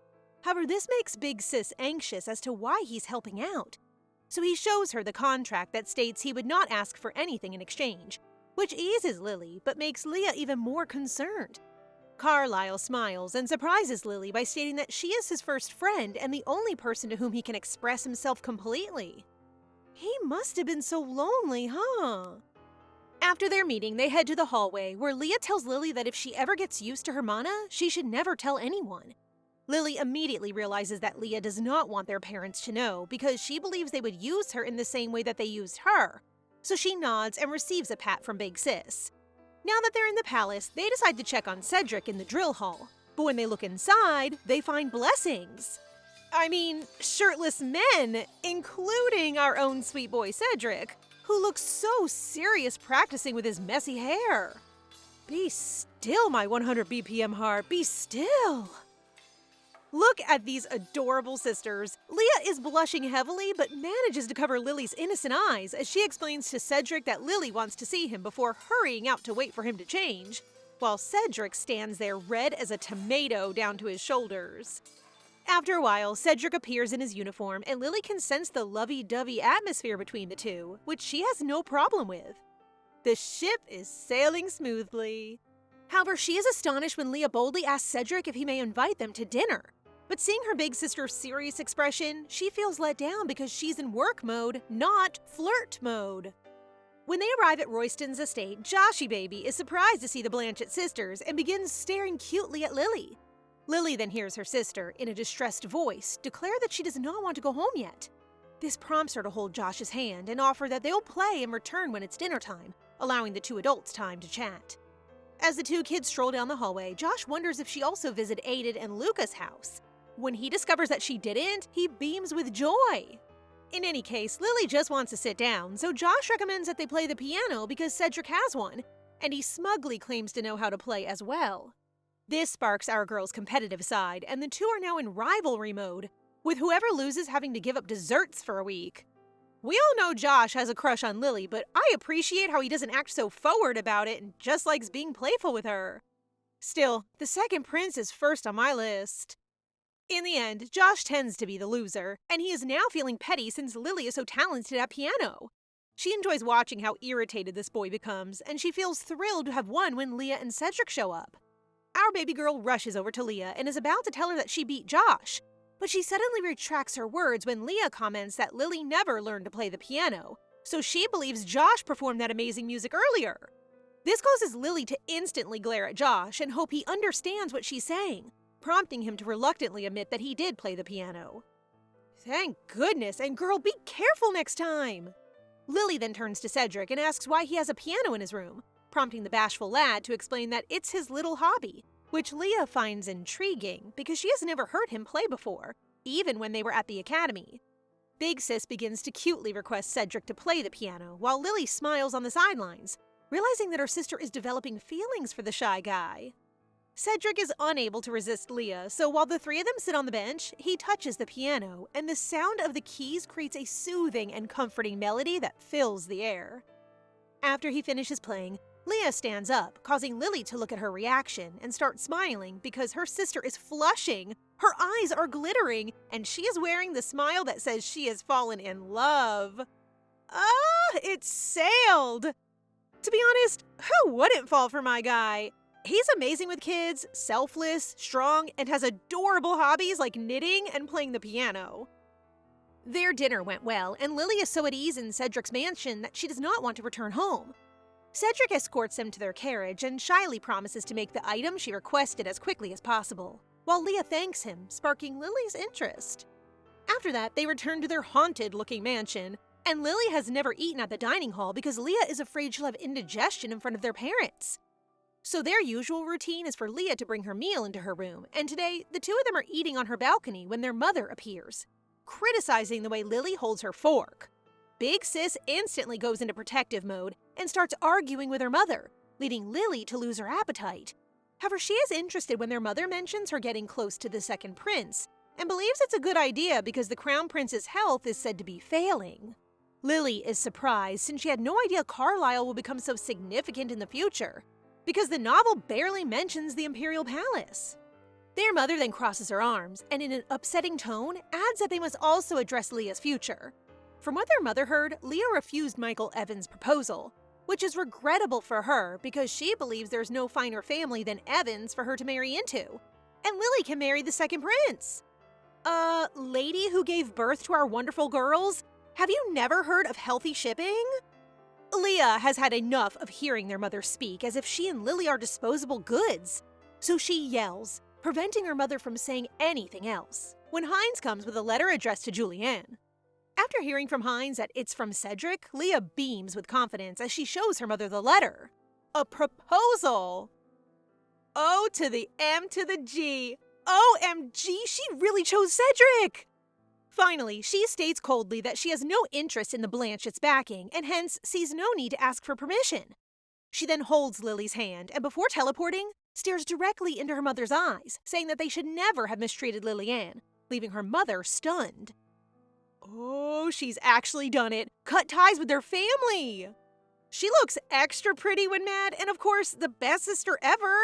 However, this makes Big Sis anxious as to why he's helping out. So he shows her the contract that states he would not ask for anything in exchange, which eases Lily but makes Leah even more concerned. Carlisle smiles and surprises Lily by stating that she is his first friend and the only person to whom he can express himself completely. He must have been so lonely, huh? After their meeting, they head to the hallway, where Leah tells Lily that if she ever gets used to her mana, she should never tell anyone. Lily immediately realizes that Leah does not want their parents to know because she believes they would use her in the same way that they used her. So she nods and receives a pat from Big Sis. Now that they're in the palace, they decide to check on Cedric in the drill hall. But when they look inside, they find blessings. I mean, shirtless men, including our own sweet boy Cedric, who looks so serious practicing with his messy hair. Be still, my 100 BPM heart, be still. Look at these adorable sisters. Leah is blushing heavily, but manages to cover Lily's innocent eyes as she explains to Cedric that Lily wants to see him before hurrying out to wait for him to change, while Cedric stands there red as a tomato down to his shoulders. After a while, Cedric appears in his uniform, and Lily can sense the lovey-dovey atmosphere between the two, which she has no problem with. The ship is sailing smoothly. However, she is astonished when Leah boldly asks Cedric if he may invite them to dinner. But seeing her big sister's serious expression, she feels let down because she's in work mode, not flirt mode. When they arrive at Royston's estate, Joshy Baby is surprised to see the Blanchett sisters and begins staring cutely at Lily. Lily then hears her sister, in a distressed voice, declare that she does not want to go home yet. This prompts her to hold Josh's hand and offer that they'll play and return when it's dinner time, allowing the two adults time to chat. As the two kids stroll down the hallway, Josh wonders if she also visited Aiden and Luca's house. When he discovers that she didn't, he beams with joy. In any case, Lily just wants to sit down, so Josh recommends that they play the piano because Cedric has one, and he smugly claims to know how to play as well. This sparks our girl's competitive side, and the two are now in rivalry mode, with whoever loses having to give up desserts for a week. We all know Josh has a crush on Lily, but I appreciate how he doesn't act so forward about it and just likes being playful with her. Still, the second prince is first on my list. In the end, Josh tends to be the loser, and he is now feeling petty since Lily is so talented at piano. She enjoys watching how irritated this boy becomes, and she feels thrilled to have won when Leah and Cedric show up. Our baby girl rushes over to Leah and is about to tell her that she beat Josh, but she suddenly retracts her words when Leah comments that Lily never learned to play the piano, so she believes Josh performed that amazing music earlier. This causes Lily to instantly glare at Josh and hope he understands what she's saying, prompting him to reluctantly admit that he did play the piano. Thank goodness, and girl, be careful next time! Lily then turns to Cedric and asks why he has a piano in his room, prompting the bashful lad to explain that it's his little hobby, which Leah finds intriguing because she has never heard him play before, even when they were at the academy. Big Sis begins to cutely request Cedric to play the piano, while Lily smiles on the sidelines, realizing that her sister is developing feelings for the shy guy. Cedric is unable to resist Leah, so while the three of them sit on the bench, he touches the piano, and the sound of the keys creates a soothing and comforting melody that fills the air. After he finishes playing, Leah stands up, causing Lily to look at her reaction and start smiling because her sister is flushing, her eyes are glittering, and she is wearing the smile that says she has fallen in love. It sailed! To be honest, who wouldn't fall for my guy? He's amazing with kids, selfless, strong, and has adorable hobbies like knitting and playing the piano. Their dinner went well, and Lily is so at ease in Cedric's mansion that she does not want to return home. Cedric escorts them to their carriage and shyly promises to make the item she requested as quickly as possible, while Leah thanks him, sparking Lily's interest. After that, they return to their haunted-looking mansion, and Lily has never eaten at the dining hall because Leah is afraid she'll have indigestion in front of their parents. So their usual routine is for Leah to bring her meal into her room, and today, the two of them are eating on her balcony when their mother appears, criticizing the way Lily holds her fork. Big Sis instantly goes into protective mode and starts arguing with her mother, leading Lily to lose her appetite. However, she is interested when their mother mentions her getting close to the second prince, and believes it's a good idea because the crown prince's health is said to be failing. Lily is surprised since she had no idea Carlisle will become so significant in the future, because the novel barely mentions the Imperial Palace. Their mother then crosses her arms, and in an upsetting tone, adds that they must also address Leah's future. From what their mother heard, Leah refused Michael Evans' proposal, which is regrettable for her because she believes there's no finer family than Evans for her to marry into, and Lily can marry the second prince. Lady who gave birth to our wonderful girls? Have you never heard of healthy shipping? Leah has had enough of hearing their mother speak as if she and Lily are disposable goods. So she yells, preventing her mother from saying anything else, when Hines comes with a letter addressed to Julianne. After hearing from Hines that it's from Cedric, Leah beams with confidence as she shows her mother the letter. A proposal! O to the M to the G. OMG, she really chose Cedric! Finally, she states coldly that she has no interest in the Blanchetts' backing and hence sees no need to ask for permission. She then holds Lily's hand and before teleporting, stares directly into her mother's eyes, saying that they should never have mistreated Lily-Ann, leaving her mother stunned. Oh, she's actually done it. Cut ties with their family. She looks extra pretty when mad, and of course, the best sister ever.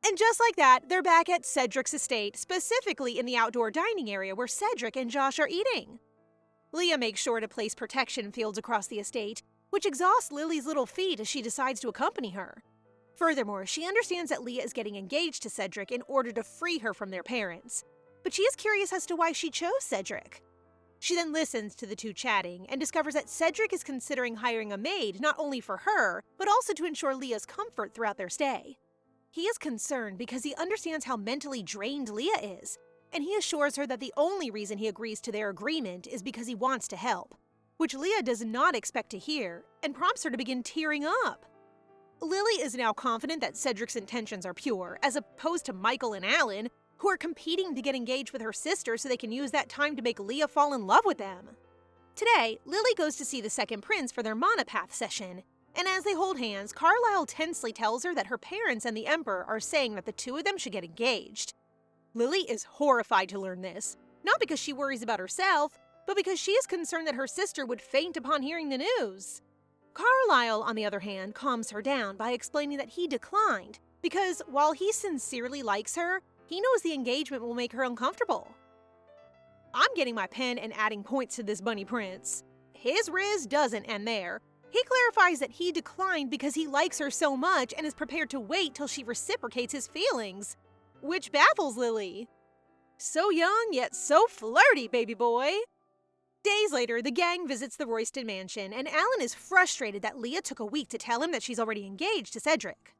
And just like that, they're back at Cedric's estate, specifically in the outdoor dining area where Cedric and Josh are eating. Leah makes sure to place protection fields across the estate, which exhausts Lily's little feet as she decides to accompany her. Furthermore, she understands that Leah is getting engaged to Cedric in order to free her from their parents. But she is curious as to why she chose Cedric. She then listens to the two chatting and discovers that Cedric is considering hiring a maid not only for her, but also to ensure Leah's comfort throughout their stay. He is concerned because he understands how mentally drained Leah is, and he assures her that the only reason he agrees to their agreement is because he wants to help, which Leah does not expect to hear and prompts her to begin tearing up. Lily is now confident that Cedric's intentions are pure, as opposed to Michael and Alan, who are competing to get engaged with her sister so they can use that time to make Leah fall in love with them. Today, Lily goes to see the second prince for their monopath session, and as they hold hands, Carlisle tensely tells her that her parents and the Emperor are saying that the two of them should get engaged. Lily is horrified to learn this, not because she worries about herself, but because she is concerned that her sister would faint upon hearing the news. Carlisle, on the other hand, calms her down by explaining that he declined, because while he sincerely likes her, he knows the engagement will make her uncomfortable. I'm getting my pen and adding points to this bunny prince. His riz doesn't end there. He clarifies that he declined because he likes her so much and is prepared to wait till she reciprocates his feelings, which baffles Lily. So young, yet so flirty, baby boy. Days later, the gang visits the Royston mansion, and Alan is frustrated that Leah took a week to tell him that she's already engaged to Cedric.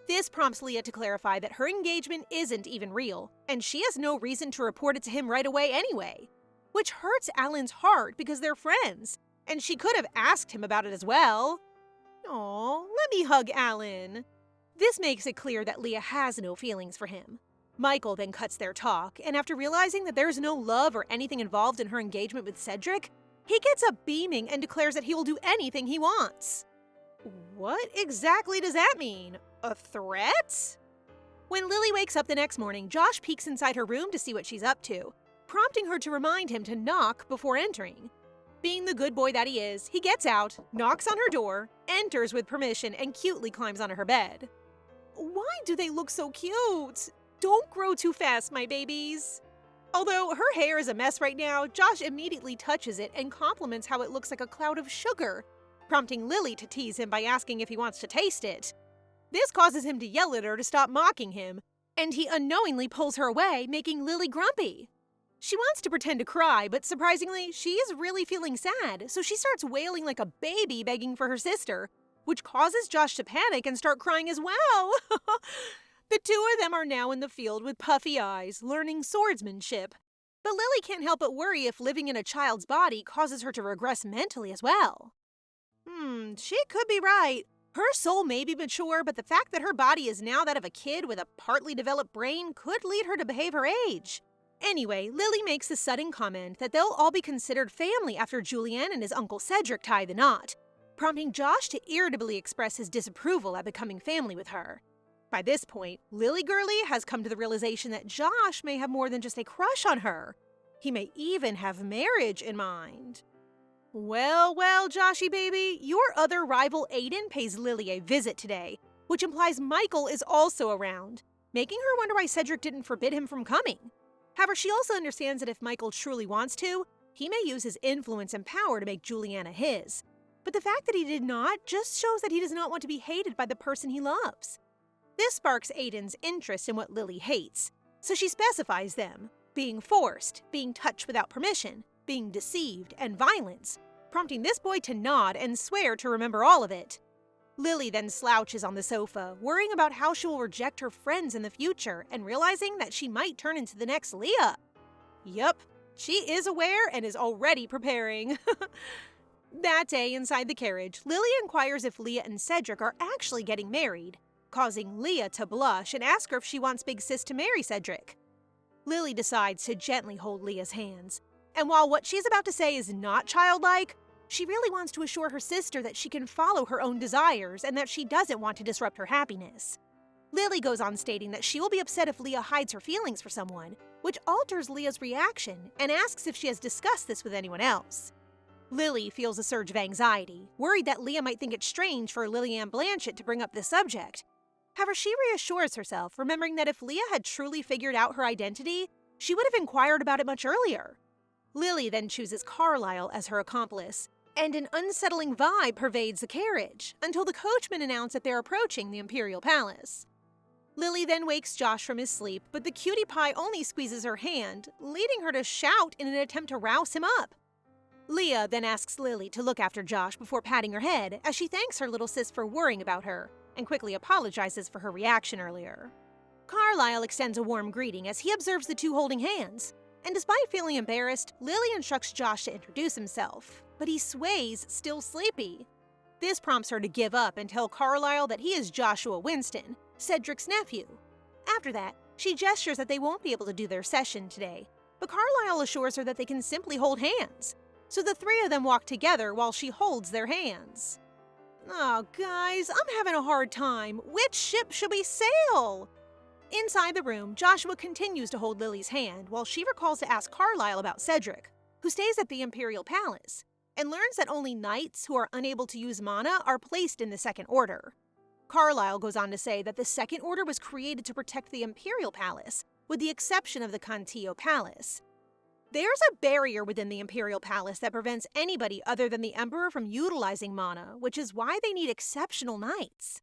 This prompts Leah to clarify that her engagement isn't even real, and she has no reason to report it to him right away anyway, which hurts Alan's heart because they're friends, and she could have asked him about it as well. Aw, let me hug Alan. This makes it clear that Leah has no feelings for him. Michael then cuts their talk, and after realizing that there's no love or anything involved in her engagement with Cedric, he gets up beaming and declares that he will do anything he wants. What exactly does that mean? A threat? When Lily wakes up the next morning, Josh peeks inside her room to see what she's up to, prompting her to remind him to knock before entering. Being the good boy that he is, he gets out, knocks on her door, enters with permission, and cutely climbs onto her bed. Why do they look so cute? Don't grow too fast, my babies. Although her hair is a mess right now, Josh immediately touches it and compliments how it looks like a cloud of sugar, prompting Lily to tease him by asking if he wants to taste it. This causes him to yell at her to stop mocking him, and he unknowingly pulls her away, making Lily grumpy. She wants to pretend to cry, but surprisingly, she is really feeling sad, so she starts wailing like a baby begging for her sister, which causes Josh to panic and start crying as well. The two of them are now in the field with puffy eyes, learning swordsmanship. But Lily can't help but worry if living in a child's body causes her to regress mentally as well. She could be right. Her soul may be mature, but the fact that her body is now that of a kid with a partly developed brain could lead her to behave her age. Anyway, Lily makes the sudden comment that they'll all be considered family after Julianne and his uncle Cedric tie the knot, prompting Josh to irritably express his disapproval at becoming family with her. By this point, Lily Girly has come to the realization that Josh may have more than just a crush on her. He may even have marriage in mind. Well, Joshy baby, your other rival Aiden pays Lily a visit today, which implies Michael is also around, making her wonder why Cedric didn't forbid him from coming. However, she also understands that if Michael truly wants to, he may use his influence and power to make Juliana his. But the fact that he did not just shows that he does not want to be hated by the person he loves. This sparks Aiden's interest in what Lily hates, so she specifies them: being forced, being touched without permission, being deceived, and violence, prompting this boy to nod and swear to remember all of it. Lily then slouches on the sofa, worrying about how she will reject her friends in the future and realizing that she might turn into the next Leah. Yup, she is aware and is already preparing. That day, inside the carriage, Lily inquires if Leah and Cedric are actually getting married, causing Leah to blush and ask her if she wants Big Sis to marry Cedric. Lily decides to gently hold Leah's hands, and while what she's about to say is not childlike, she really wants to assure her sister that she can follow her own desires and that she doesn't want to disrupt her happiness. Lily goes on stating that she will be upset if Leah hides her feelings for someone, which alters Leah's reaction and asks if she has discussed this with anyone else. Lily feels a surge of anxiety, worried that Leah might think it strange for Lillian Blanchett to bring up this subject. However, she reassures herself, remembering that if Leah had truly figured out her identity, she would have inquired about it much earlier. Lily then chooses Carlisle as her accomplice, and an unsettling vibe pervades the carriage, until the coachman announces that they're approaching the Imperial Palace. Lily then wakes Josh from his sleep, but the cutie pie only squeezes her hand, leading her to shout in an attempt to rouse him up. Leah then asks Lily to look after Josh before patting her head, as she thanks her little sis for worrying about her, and quickly apologizes for her reaction earlier. Carlisle extends a warm greeting as he observes the two holding hands, and despite feeling embarrassed, Lily instructs Josh to introduce himself, but he sways, still sleepy. This prompts her to give up and tell Carlisle that he is Joshua Winston, Cedric's nephew. After that, she gestures that they won't be able to do their session today, but Carlisle assures her that they can simply hold hands, so the three of them walk together while she holds their hands. Oh, guys, I'm having a hard time. Which ship should we sail? Inside the room, Joshua continues to hold Lily's hand while she recalls to ask Carlisle about Cedric, who stays at the Imperial Palace, and learns that only knights who are unable to use mana are placed in the Second Order. Carlisle goes on to say that the Second Order was created to protect the Imperial Palace, with the exception of the Cantillo Palace. There's a barrier within the Imperial Palace that prevents anybody other than the Emperor from utilizing mana, which is why they need exceptional knights.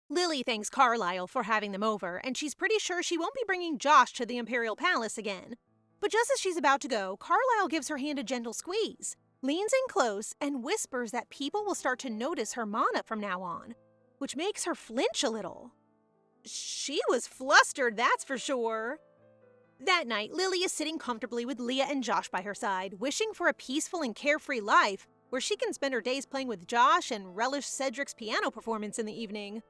Lily thanks Carlisle for having them over, and she's pretty sure she won't be bringing Josh to the Imperial Palace again. But just as she's about to go, Carlisle gives her hand a gentle squeeze, leans in close, and whispers that people will start to notice her mana from now on, which makes her flinch a little. She was flustered, that's for sure. That night, Lily is sitting comfortably with Leah and Josh by her side, wishing for a peaceful and carefree life where she can spend her days playing with Josh and relish Cedric's piano performance in the evening.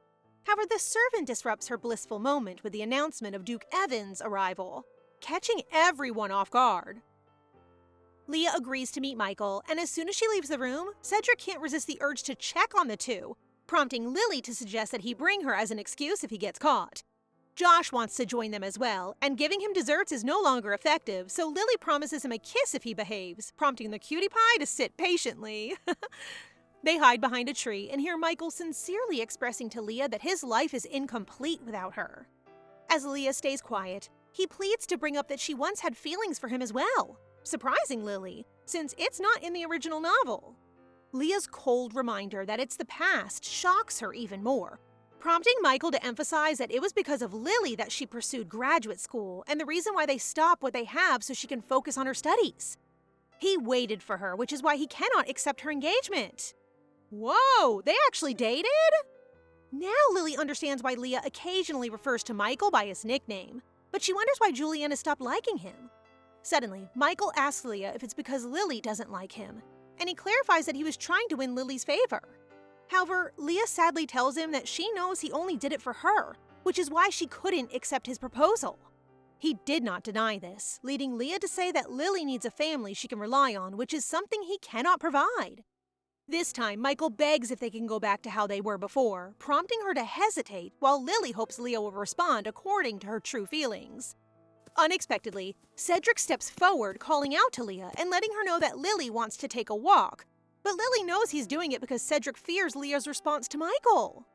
However, the servant disrupts her blissful moment with the announcement of Duke Evan's arrival, catching everyone off guard. Leah agrees to meet Michael, and as soon as she leaves the room, Cedric can't resist the urge to check on the two, prompting Lily to suggest that he bring her as an excuse if he gets caught. Josh wants to join them as well, and giving him desserts is no longer effective, so Lily promises him a kiss if he behaves, prompting the cutie pie to sit patiently. They hide behind a tree and hear Michael sincerely expressing to Leah that his life is incomplete without her. As Leah stays quiet, he pleads to bring up that she once had feelings for him as well, surprising Lily, since it's not in the original novel. Leah's cold reminder that it's the past shocks her even more, prompting Michael to emphasize that it was because of Lily that she pursued graduate school and the reason why they stop what they have so she can focus on her studies. He waited for her, which is why he cannot accept her engagement. Whoa, they actually dated? Now Lily understands why Leah occasionally refers to Michael by his nickname, but she wonders why Juliana stopped liking him. Suddenly, Michael asks Leah if it's because Lily doesn't like him, and he clarifies that he was trying to win Lily's favor. However, Leah sadly tells him that she knows he only did it for her, which is why she couldn't accept his proposal. He did not deny this, leading Leah to say that Lily needs a family she can rely on, which is something he cannot provide. This time, Michael begs if they can go back to how they were before, prompting her to hesitate, while Lily hopes Leah will respond according to her true feelings. Unexpectedly, Cedric steps forward, calling out to Leah and letting her know that Lily wants to take a walk, but Lily knows he's doing it because Cedric fears Leah's response to Michael.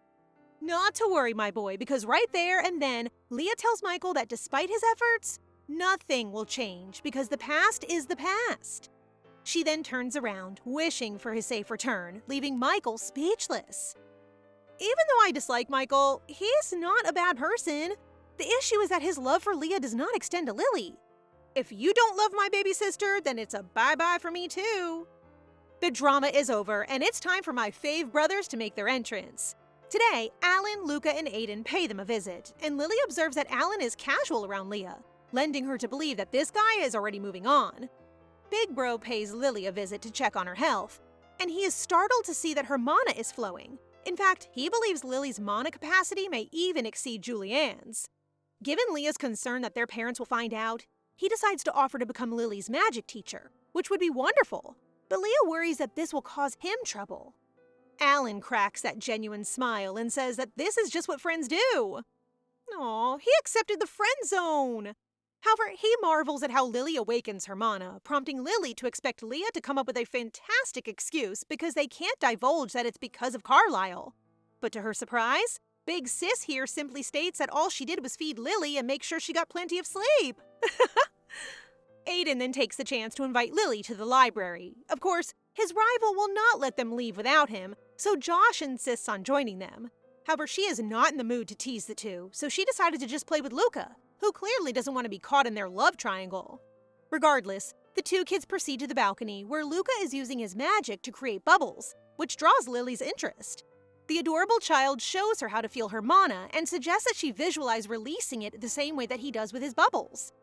Not to worry, my boy, because right there and then, Leah tells Michael that despite his efforts, nothing will change because the past is the past. She then turns around, wishing for his safe return, leaving Michael speechless. Even though I dislike Michael, he's not a bad person. The issue is that his love for Leah does not extend to Lily. If you don't love my baby sister, then it's a bye-bye for me too. The drama is over, and it's time for my fave brothers to make their entrance. Today, Alan, Luca, and Aiden pay them a visit, and Lily observes that Alan is casual around Leah, lending her to believe that this guy is already moving on. Big Bro pays Lily a visit to check on her health, and he is startled to see that her mana is flowing. In fact, he believes Lily's mana capacity may even exceed Julianne's. Given Leah's concern that their parents will find out, he decides to offer to become Lily's magic teacher, which would be wonderful, but Leah worries that this will cause him trouble. Alan cracks that genuine smile and says that this is just what friends do. Aw, he accepted the friend zone! However, he marvels at how Lily awakens her mana, prompting Lily to expect Leah to come up with a fantastic excuse because they can't divulge that it's because of Carlisle. But to her surprise, Big Sis here simply states that all she did was feed Lily and make sure she got plenty of sleep. Aiden then takes the chance to invite Lily to the library. Of course, his rival will not let them leave without him, so Josh insists on joining them. However, she is not in the mood to tease the two, so she decided to just play with Luca, who clearly doesn't want to be caught in their love triangle. Regardless, the two kids proceed to the balcony, where Luca is using his magic to create bubbles, which draws Lily's interest. The adorable child shows her how to feel her mana and suggests that she visualize releasing it the same way that he does with his bubbles.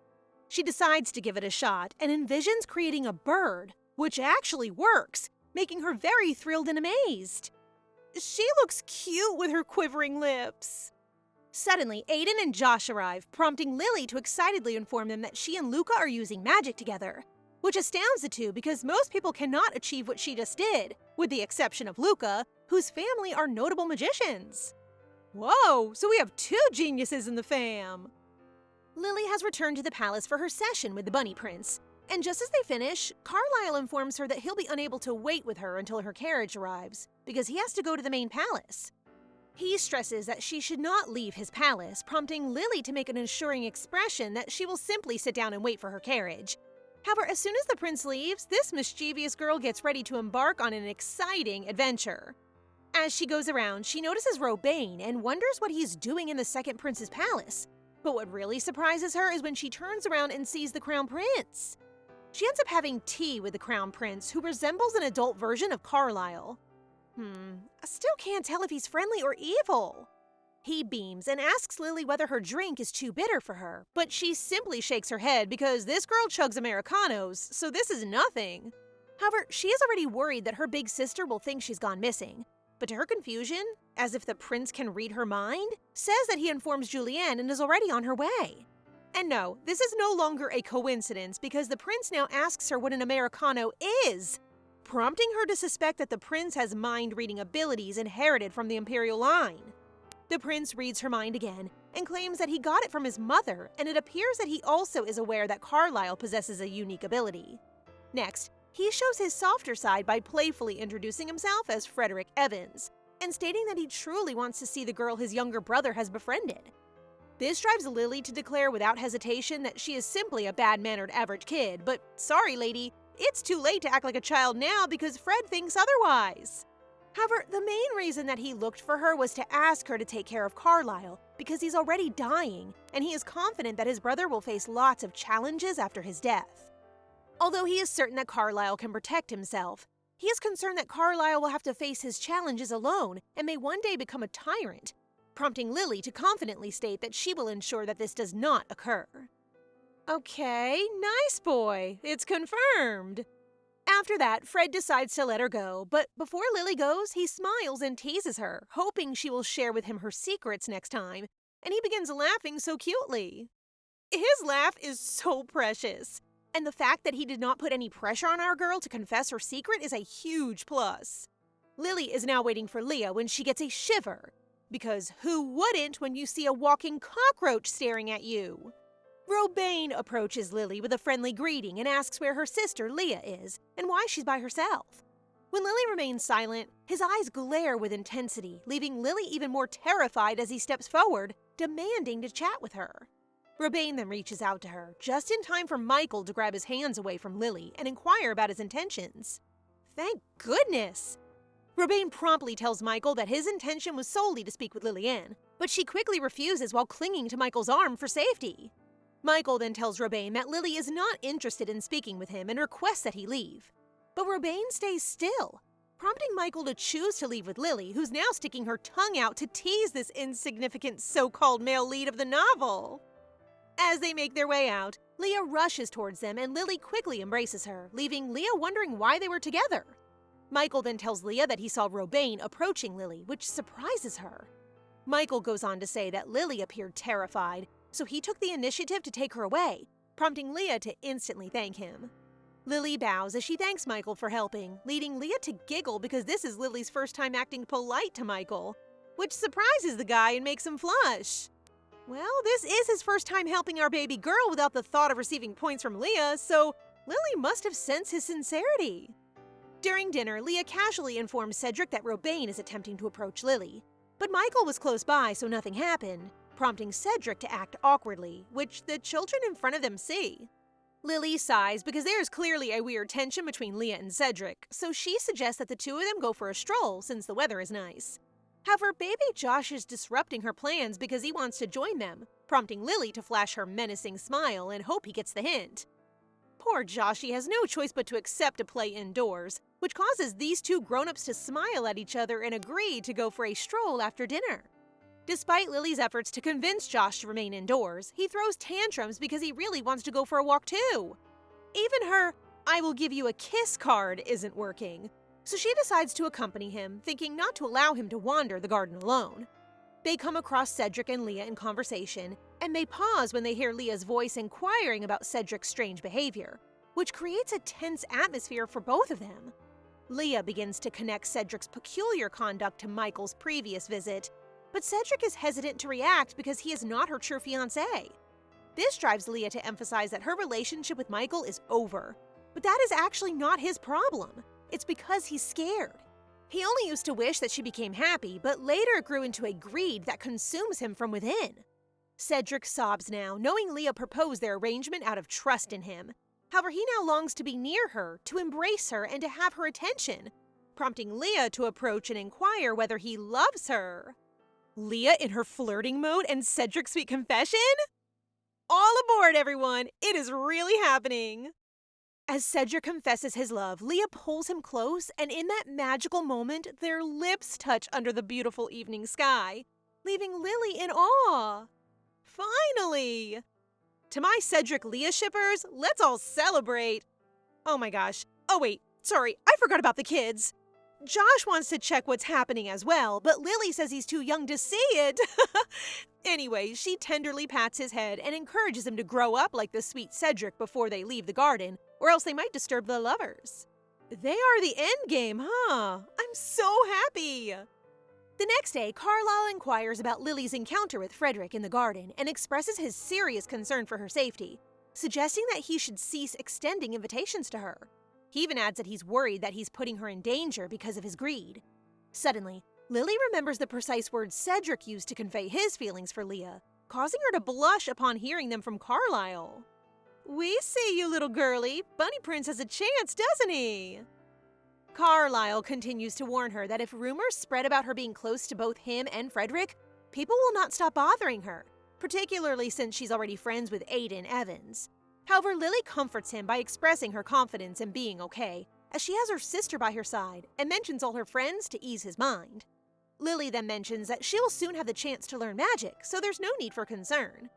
She decides to give it a shot and envisions creating a bird, which actually works, making her very thrilled and amazed. She looks cute with her quivering lips. Suddenly, Aiden and Josh arrive, prompting Lily to excitedly inform them that she and Luca are using magic together, which astounds the two because most people cannot achieve what she just did, with the exception of Luca, whose family are notable magicians. Whoa, so we have two geniuses in the fam! Lily has returned to the palace for her session with the Bunny Prince, and just as they finish, Carlisle informs her that he'll be unable to wait with her until her carriage arrives, because he has to go to the main palace. He stresses that she should not leave his palace, prompting Lily to make an assuring expression that she will simply sit down and wait for her carriage. However, as soon as the prince leaves, this mischievous girl gets ready to embark on an exciting adventure. As she goes around, she notices Robane and wonders what he's doing in the second prince's palace. But what really surprises her is when she turns around and sees the crown prince. She ends up having tea with the crown prince, who resembles an adult version of Carlisle. I still can't tell if he's friendly or evil. He beams and asks Lily whether her drink is too bitter for her, but she simply shakes her head because this girl chugs Americanos, so this is nothing. However, she is already worried that her big sister will think she's gone missing. But to her confusion, as if the prince can read her mind, says that he informs Julianne and is already on her way. And no, this is no longer a coincidence because the prince now asks her what an Americano is, prompting her to suspect that the prince has mind-reading abilities inherited from the imperial line. The prince reads her mind again and claims that he got it from his mother, and it appears that he also is aware that Carlisle possesses a unique ability. Next, he shows his softer side by playfully introducing himself as Frederick Evans, and stating that he truly wants to see the girl his younger brother has befriended. This drives Lily to declare without hesitation that she is simply a bad-mannered average kid, but sorry lady, it's too late to act like a child now because Fred thinks otherwise. However, the main reason that he looked for her was to ask her to take care of Carlisle because he's already dying, and he is confident that his brother will face lots of challenges after his death. Although he is certain that Carlisle can protect himself, he is concerned that Carlisle will have to face his challenges alone and may one day become a tyrant, prompting Lily to confidently state that she will ensure that this does not occur. Okay, nice boy, it's confirmed. After that, Fred decides to let her go, but before Lily goes, he smiles and teases her, hoping she will share with him her secrets next time, and he begins laughing so cutely. His laugh is so precious. And the fact that he did not put any pressure on our girl to confess her secret is a huge plus. Lily is now waiting for Leah when she gets a shiver, because who wouldn't when you see a walking cockroach staring at you? Robane approaches Lily with a friendly greeting and asks where her sister Leah is and why she's by herself. When Lily remains silent, his eyes glare with intensity, leaving Lily even more terrified as he steps forward, demanding to chat with her. Robane then reaches out to her, just in time for Michael to grab his hands away from Lily and inquire about his intentions. Thank goodness! Robane promptly tells Michael that his intention was solely to speak with Lillian, but she quickly refuses while clinging to Michael's arm for safety. Michael then tells Robane that Lily is not interested in speaking with him and requests that he leave. But Robane stays still, prompting Michael to choose to leave with Lily, who's now sticking her tongue out to tease this insignificant so-called male lead of the novel. As they make their way out, Leah rushes towards them and Lily quickly embraces her, leaving Leah wondering why they were together. Michael then tells Leah that he saw Robane approaching Lily, which surprises her. Michael goes on to say that Lily appeared terrified, so he took the initiative to take her away, prompting Leah to instantly thank him. Lily bows as she thanks Michael for helping, leading Leah to giggle because this is Lily's first time acting polite to Michael, which surprises the guy and makes him flush. Well, this is his first time helping our baby girl without the thought of receiving points from Leah, so Lily must have sensed his sincerity. During dinner, Leah casually informs Cedric that Robane is attempting to approach Lily, but Michael was close by so nothing happened, prompting Cedric to act awkwardly, which the children in front of them see. Lily sighs because there is clearly a weird tension between Leah and Cedric, so she suggests that the two of them go for a stroll since the weather is nice. However, baby Josh is disrupting her plans because he wants to join them, prompting Lily to flash her menacing smile and hope he gets the hint. Poor Joshy has no choice but to accept to play indoors, which causes these two grown-ups to smile at each other and agree to go for a stroll after dinner. Despite Lily's efforts to convince Josh to remain indoors, he throws tantrums because he really wants to go for a walk too. Even her "I will give you a kiss" card isn't working, so she decides to accompany him, thinking not to allow him to wander the garden alone. They come across Cedric and Leah in conversation, and they pause when they hear Leah's voice inquiring about Cedric's strange behavior, which creates a tense atmosphere for both of them. Leah begins to connect Cedric's peculiar conduct to Michael's previous visit, but Cedric is hesitant to react because he is not her true fiancé. This drives Leah to emphasize that her relationship with Michael is over, but that is actually not his problem. It's because he's scared. He only used to wish that she became happy, but later it grew into a greed that consumes him from within. Cedric sobs now, knowing Leah proposed their arrangement out of trust in him. However, he now longs to be near her, to embrace her, and to have her attention, prompting Leah to approach and inquire whether he loves her. Leah in her flirting mode and Cedric's sweet confession? All aboard, everyone! It is really happening! As Cedric confesses his love, Leah pulls him close, and in that magical moment, their lips touch under the beautiful evening sky, leaving Lily in awe. Finally! To my Cedric-Leah shippers, let's all celebrate! Oh my gosh. Oh wait, sorry, I forgot about the kids. Josh wants to check what's happening as well, but Lily says he's too young to see it. Anyway, she tenderly pats his head and encourages him to grow up like the sweet Cedric before they leave the garden, or else they might disturb the lovers. They are the end game, huh? I'm so happy! The next day, Carlisle inquires about Lily's encounter with Frederick in the garden and expresses his serious concern for her safety, suggesting that he should cease extending invitations to her. He even adds that he's worried that he's putting her in danger because of his greed. Suddenly, Lily remembers the precise words Cedric used to convey his feelings for Leah, causing her to blush upon hearing them from Carlisle. We see you, little girlie. Bunny Prince has a chance, doesn't he? Carlisle continues to warn her that if rumors spread about her being close to both him and Frederick, people will not stop bothering her, particularly since she's already friends with Aiden Evans. However, Lily comforts him by expressing her confidence in being okay, as she has her sister by her side and mentions all her friends to ease his mind. Lily then mentions that she will soon have the chance to learn magic, so there's no need for concern.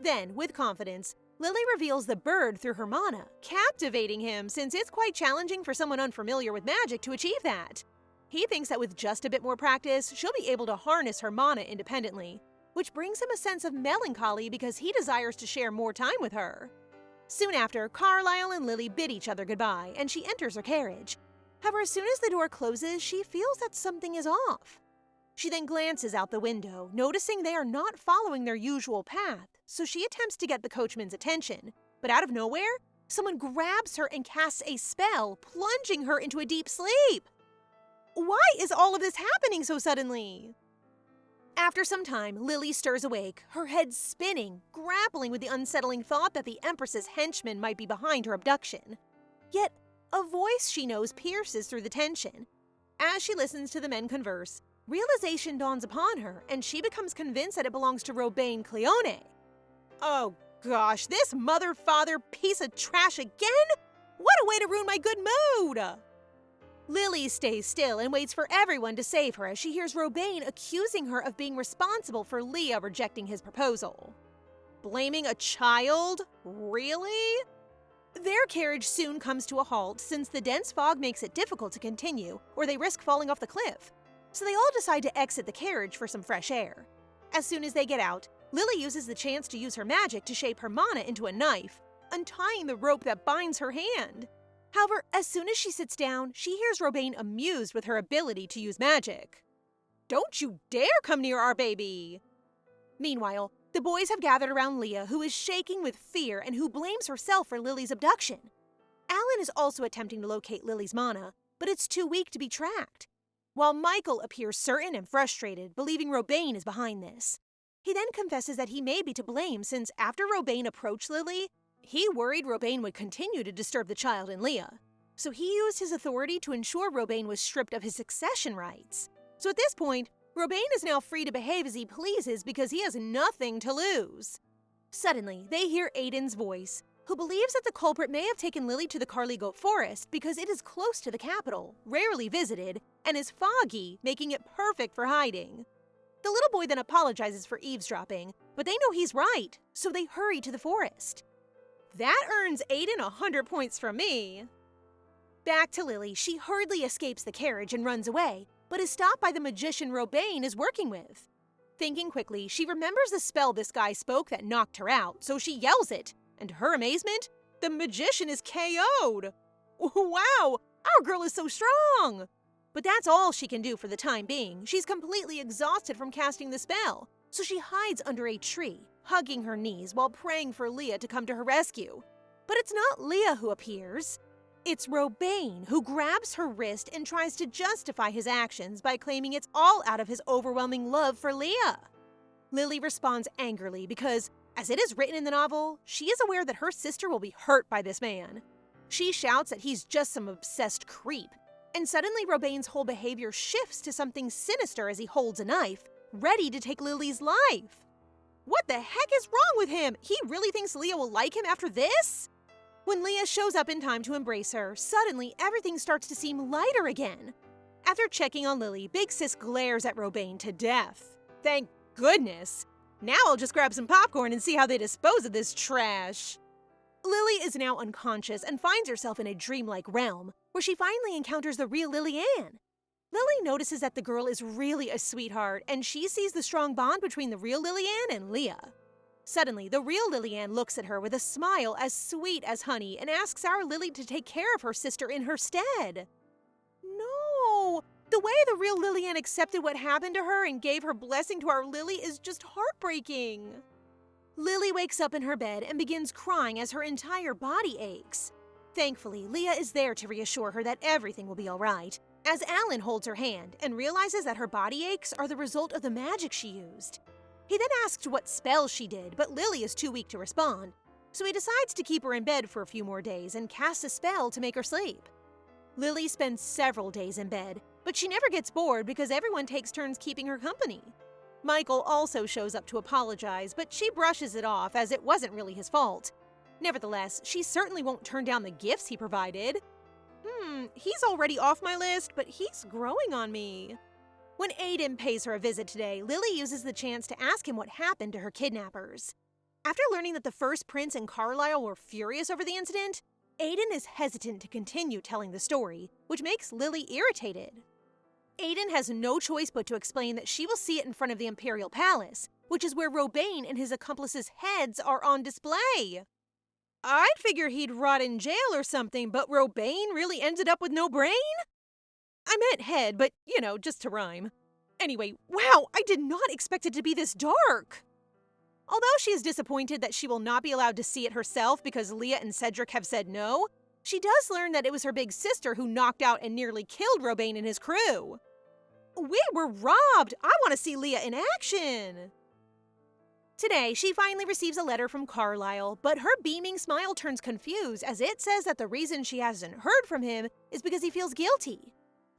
Then, with confidence, Lily reveals the bird through her mana, captivating him since it's quite challenging for someone unfamiliar with magic to achieve that. He thinks that with just a bit more practice, she'll be able to harness her mana independently, which brings him a sense of melancholy because he desires to share more time with her. Soon after, Carlisle and Lily bid each other goodbye, and she enters her carriage. However, as soon as the door closes, she feels that something is off. She then glances out the window, noticing they are not following their usual path, so she attempts to get the coachman's attention. But out of nowhere, someone grabs her and casts a spell, plunging her into a deep sleep. Why is all of this happening so suddenly? After some time, Lily stirs awake, her head spinning, grappling with the unsettling thought that the Empress's henchmen might be behind her abduction. Yet, a voice she knows pierces through the tension. As she listens to the men converse, realization dawns upon her, and she becomes convinced that it belongs to Robane Cleone. Oh gosh, this mother-father piece of trash again? What a way to ruin my good mood! Lily stays still and waits for everyone to save her as she hears Robain accusing her of being responsible for Leah rejecting his proposal. Blaming a child? Really? Their carriage soon comes to a halt since the dense fog makes it difficult to continue, or they risk falling off the cliff. So they all decide to exit the carriage for some fresh air. As soon as they get out, Lily uses the chance to use her magic to shape her mana into a knife, untying the rope that binds her hand. However, as soon as she sits down, she hears Robain amused with her ability to use magic. "Don't you dare come near our baby!" Meanwhile, the boys have gathered around Leah, who is shaking with fear and who blames herself for Lily's abduction. Alan is also attempting to locate Lily's mana, but it's too weak to be tracked. While Michael appears certain and frustrated, believing Robain is behind this. He then confesses that he may be to blame since after Robain approached Lily, he worried Robain would continue to disturb the child and Leah. So he used his authority to ensure Robain was stripped of his succession rights. So at this point, Robain is now free to behave as he pleases because he has nothing to lose. Suddenly, they hear Aiden's voice, who believes that the culprit may have taken Lily to the Carligoat Forest because it is close to the capital, rarely visited, and is foggy, making it perfect for hiding. The little boy then apologizes for eavesdropping, but they know he's right, so they hurry to the forest. That earns Aiden 100 points from me. Back to Lily, she hurriedly escapes the carriage and runs away, but is stopped by the magician Robain is working with. Thinking quickly, she remembers the spell this guy spoke that knocked her out, so she yells it, and to her amazement, the magician is KO'd. Wow, our girl is so strong! But that's all she can do for the time being. She's completely exhausted from casting the spell, so she hides under a tree, hugging her knees while praying for Leah to come to her rescue. But it's not Leah who appears. It's Robain who grabs her wrist and tries to justify his actions by claiming it's all out of his overwhelming love for Leah. Lily responds angrily because, as it is written in the novel, she is aware that her sister will be hurt by this man. She shouts that he's just some obsessed creep, and suddenly Robain's whole behavior shifts to something sinister as he holds a knife, ready to take Lily's life. What the heck is wrong with him? He really thinks Leah will like him after this? When Leah shows up in time to embrace her, suddenly everything starts to seem lighter again. After checking on Lily, Big Sis glares at Robain to death. Thank goodness! Now I'll just grab some popcorn and see how they dispose of this trash. Lily is now unconscious and finds herself in a dreamlike realm, where she finally encounters the real Lily-Ann. Lily notices that the girl is really a sweetheart, and she sees the strong bond between the real Lily-Ann and Leah. Suddenly, the real Lily-Ann looks at her with a smile as sweet as honey and asks our Lily to take care of her sister in her stead. No! The way the real Lily-Ann accepted what happened to her and gave her blessing to our Lily is just heartbreaking. Lily wakes up in her bed and begins crying as her entire body aches. Thankfully, Leah is there to reassure her that everything will be all right, as Alan holds her hand and realizes that her body aches are the result of the magic she used. He then asks what spell she did, but Lily is too weak to respond, so he decides to keep her in bed for a few more days and casts a spell to make her sleep. Lily spends several days in bed, but she never gets bored because everyone takes turns keeping her company. Michael also shows up to apologize, but she brushes it off as it wasn't really his fault. Nevertheless, she certainly won't turn down the gifts he provided. He's already off my list, but he's growing on me. When Aiden pays her a visit today, Lily uses the chance to ask him what happened to her kidnappers. After learning that the first prince and Carlisle were furious over the incident, Aiden is hesitant to continue telling the story, which makes Lily irritated. Aiden has no choice but to explain that she will see it in front of the Imperial Palace, which is where Robain and his accomplices' heads are on display. I'd figure he'd rot in jail or something, but Robain really ended up with no brain? I meant head, but, just to rhyme. Anyway, wow, I did not expect it to be this dark. Although she is disappointed that she will not be allowed to see it herself because Leah and Cedric have said no, she does learn that it was her big sister who knocked out and nearly killed Robain and his crew. We were robbed! I want to see Leah in action! Today, she finally receives a letter from Carlisle, but her beaming smile turns confused as it says that the reason she hasn't heard from him is because he feels guilty.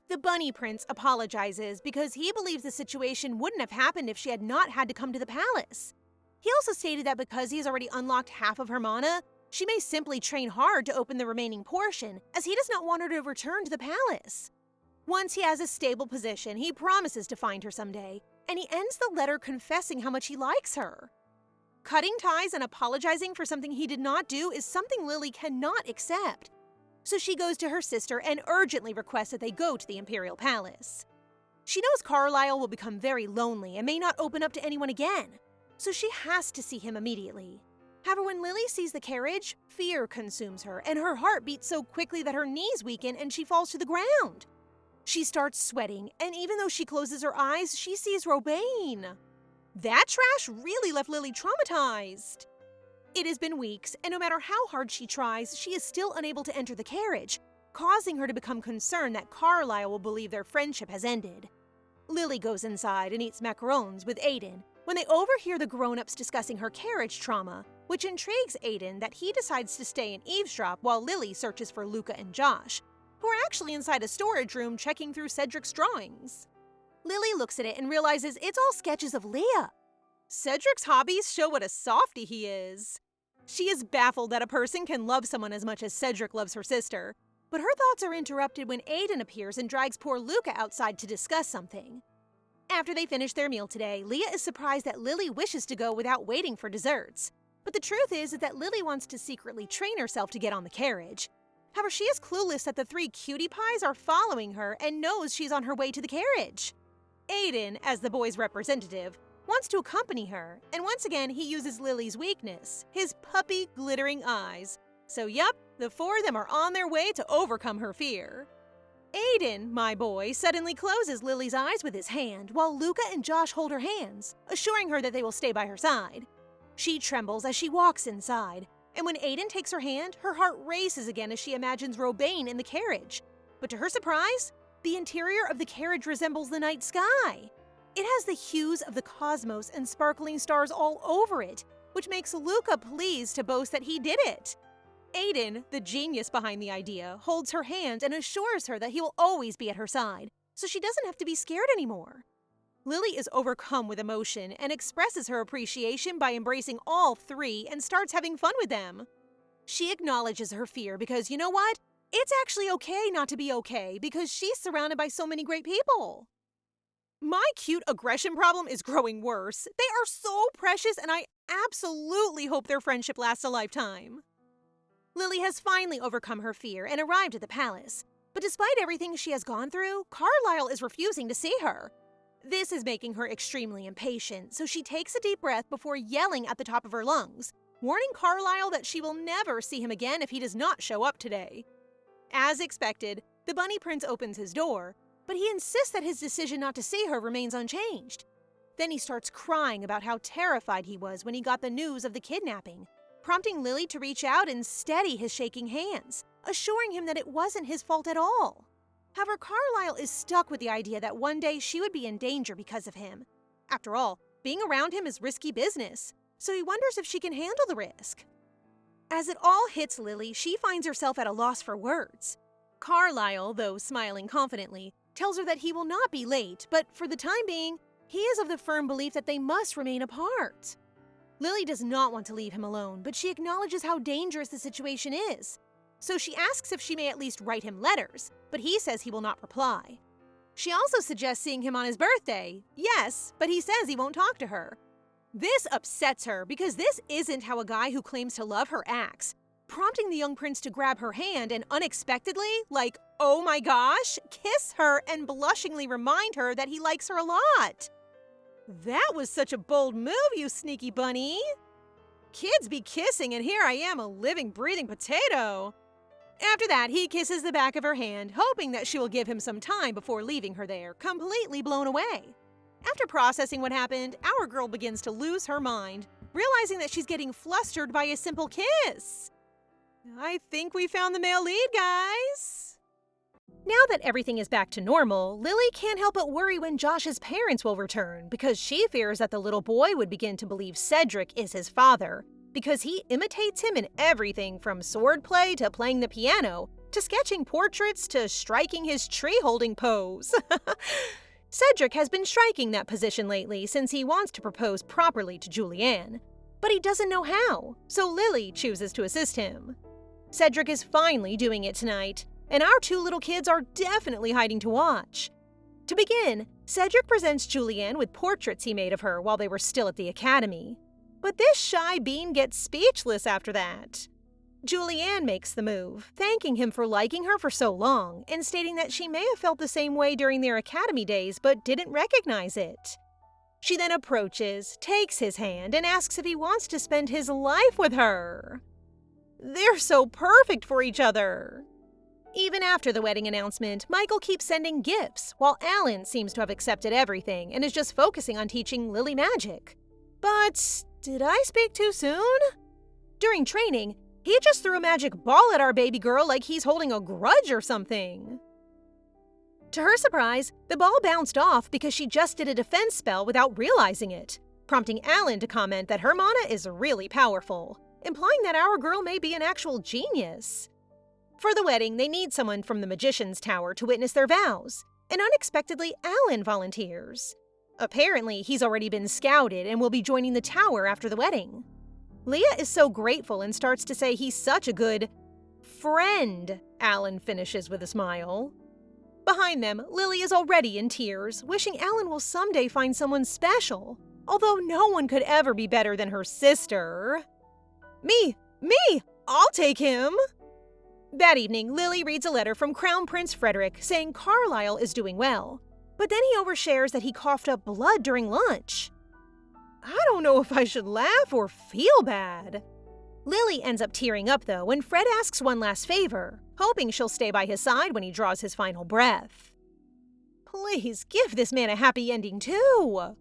The Bunny Prince apologizes because he believes the situation wouldn't have happened if she had not had to come to the palace. He also stated that because he has already unlocked half of her mana, She may simply train hard to open the remaining portion, as he does not want her to return to the palace. Once he has a stable position, he promises to find her someday, and he ends the letter confessing how much he likes her. Cutting ties and apologizing for something he did not do is something Lily cannot accept. So she goes to her sister and urgently requests that they go to the Imperial Palace. She knows Carlisle will become very lonely and may not open up to anyone again, so she has to see him immediately. However, when Lily sees the carriage, fear consumes her, and her heart beats so quickly that her knees weaken and she falls to the ground. She starts sweating, and even though she closes her eyes, she sees Robane. That trash really left Lily traumatized. It has been weeks, and no matter how hard she tries, she is still unable to enter the carriage, causing her to become concerned that Carlisle will believe their friendship has ended. Lily goes inside and eats macarons with Aiden when they overhear the grown-ups discussing her carriage trauma, which intrigues Aiden that he decides to stay and eavesdrop while Lily searches for Luca and Josh, who are actually inside a storage room checking through Cedric's drawings. Lily looks at it and realizes it's all sketches of Leah. Cedric's hobbies show what a softie he is. She is baffled that a person can love someone as much as Cedric loves her sister, but her thoughts are interrupted when Aiden appears and drags poor Luca outside to discuss something. After they finish their meal today, Leah is surprised that Lily wishes to go without waiting for desserts. But the truth is that Lily wants to secretly train herself to get on the carriage. However, she is clueless that the 3 cutie pies are following her and knows she's on her way to the carriage. Aiden, as the boy's representative, wants to accompany her, and once again he uses Lily's weakness, his puppy glittering eyes. So yup, the 4 of them are on their way to overcome her fear. Aiden, my boy, suddenly closes Lily's eyes with his hand, while Luca and Josh hold her hands, assuring her that they will stay by her side. She trembles as she walks inside, and when Aiden takes her hand, her heart races again as she imagines Robane in the carriage. But to her surprise, the interior of the carriage resembles the night sky. It has the hues of the cosmos and sparkling stars all over it, which makes Luca pleased to boast that he did it. Aiden, the genius behind the idea, holds her hand and assures her that he will always be at her side, so she doesn't have to be scared anymore. Lily is overcome with emotion and expresses her appreciation by embracing all 3 and starts having fun with them. She acknowledges her fear because, you know what? It's actually okay not to be okay because she's surrounded by so many great people. My cute aggression problem is growing worse. They are so precious and I absolutely hope their friendship lasts a lifetime. Lily has finally overcome her fear and arrived at the palace. But despite everything she has gone through, Carlisle is refusing to see her. This is making her extremely impatient, so she takes a deep breath before yelling at the top of her lungs, warning Carlisle that she will never see him again if he does not show up today. As expected, the bunny prince opens his door, but he insists that his decision not to see her remains unchanged. Then he starts crying about how terrified he was when he got the news of the kidnapping, prompting Lily to reach out and steady his shaking hands, assuring him that it wasn't his fault at all. However, Carlisle is stuck with the idea that one day she would be in danger because of him. After all, being around him is risky business, so he wonders if she can handle the risk. As it all hits Lily, she finds herself at a loss for words. Carlisle, though smiling confidently, tells her that he will not be late, but for the time being, he is of the firm belief that they must remain apart. Lily does not want to leave him alone, but she acknowledges how dangerous the situation is. So she asks if she may at least write him letters, but he says he will not reply. She also suggests seeing him on his birthday. Yes, but he says he won't talk to her. This upsets her because this isn't how a guy who claims to love her acts, prompting the young prince to grab her hand and unexpectedly, like, oh my gosh, kiss her and blushingly remind her that he likes her a lot. That was such a bold move, you sneaky bunny. Kids be kissing and here I am, a living, breathing potato. After that, he kisses the back of her hand, hoping that she will give him some time before leaving her there, completely blown away. After processing what happened, our girl begins to lose her mind, realizing that she's getting flustered by a simple kiss. I think we found the male lead, guys. Now that everything is back to normal, Lily can't help but worry when Josh's parents will return because she fears that the little boy would begin to believe Cedric is his father, because he imitates him in everything from swordplay to playing the piano, to sketching portraits to striking his tree-holding pose. Cedric has been striking that position lately since he wants to propose properly to Julianne. but he doesn't know how, so Lily chooses to assist him. Cedric is finally doing it tonight, and our two little kids are definitely hiding to watch. To begin, Cedric presents Julianne with portraits he made of her while they were still at the academy. But this shy bean gets speechless after that. Julianne makes the move, thanking him for liking her for so long, and stating that she may have felt the same way during their academy days but didn't recognize it. She then approaches, takes his hand, and asks if he wants to spend his life with her. They're so perfect for each other. Even after the wedding announcement, Michael keeps sending gifts, while Alan seems to have accepted everything and is just focusing on teaching Lily magic. But did I speak too soon? During training, he just threw a magic ball at our baby girl like he's holding a grudge or something. To her surprise, the ball bounced off because she just did a defense spell without realizing it, prompting Alan to comment that her mana is really powerful, implying that our girl may be an actual genius. For the wedding, they need someone from the Magician's Tower to witness their vows, and unexpectedly, Alan volunteers. Apparently, he's already been scouted and will be joining the tower after the wedding. Leah is so grateful and starts to say he's such a good friend, Alan finishes with a smile. Behind them, Lily is already in tears, wishing Alan will someday find someone special, although no one could ever be better than her sister. Me! I'll take him! That evening, Lily reads a letter from Crown Prince Frederick saying Carlisle is doing well, but then he overshares that he coughed up blood during lunch. I don't know if I should laugh or feel bad. Lily ends up tearing up though when Fred asks one last favor, hoping she'll stay by his side when he draws his final breath. Please give this man a happy ending too.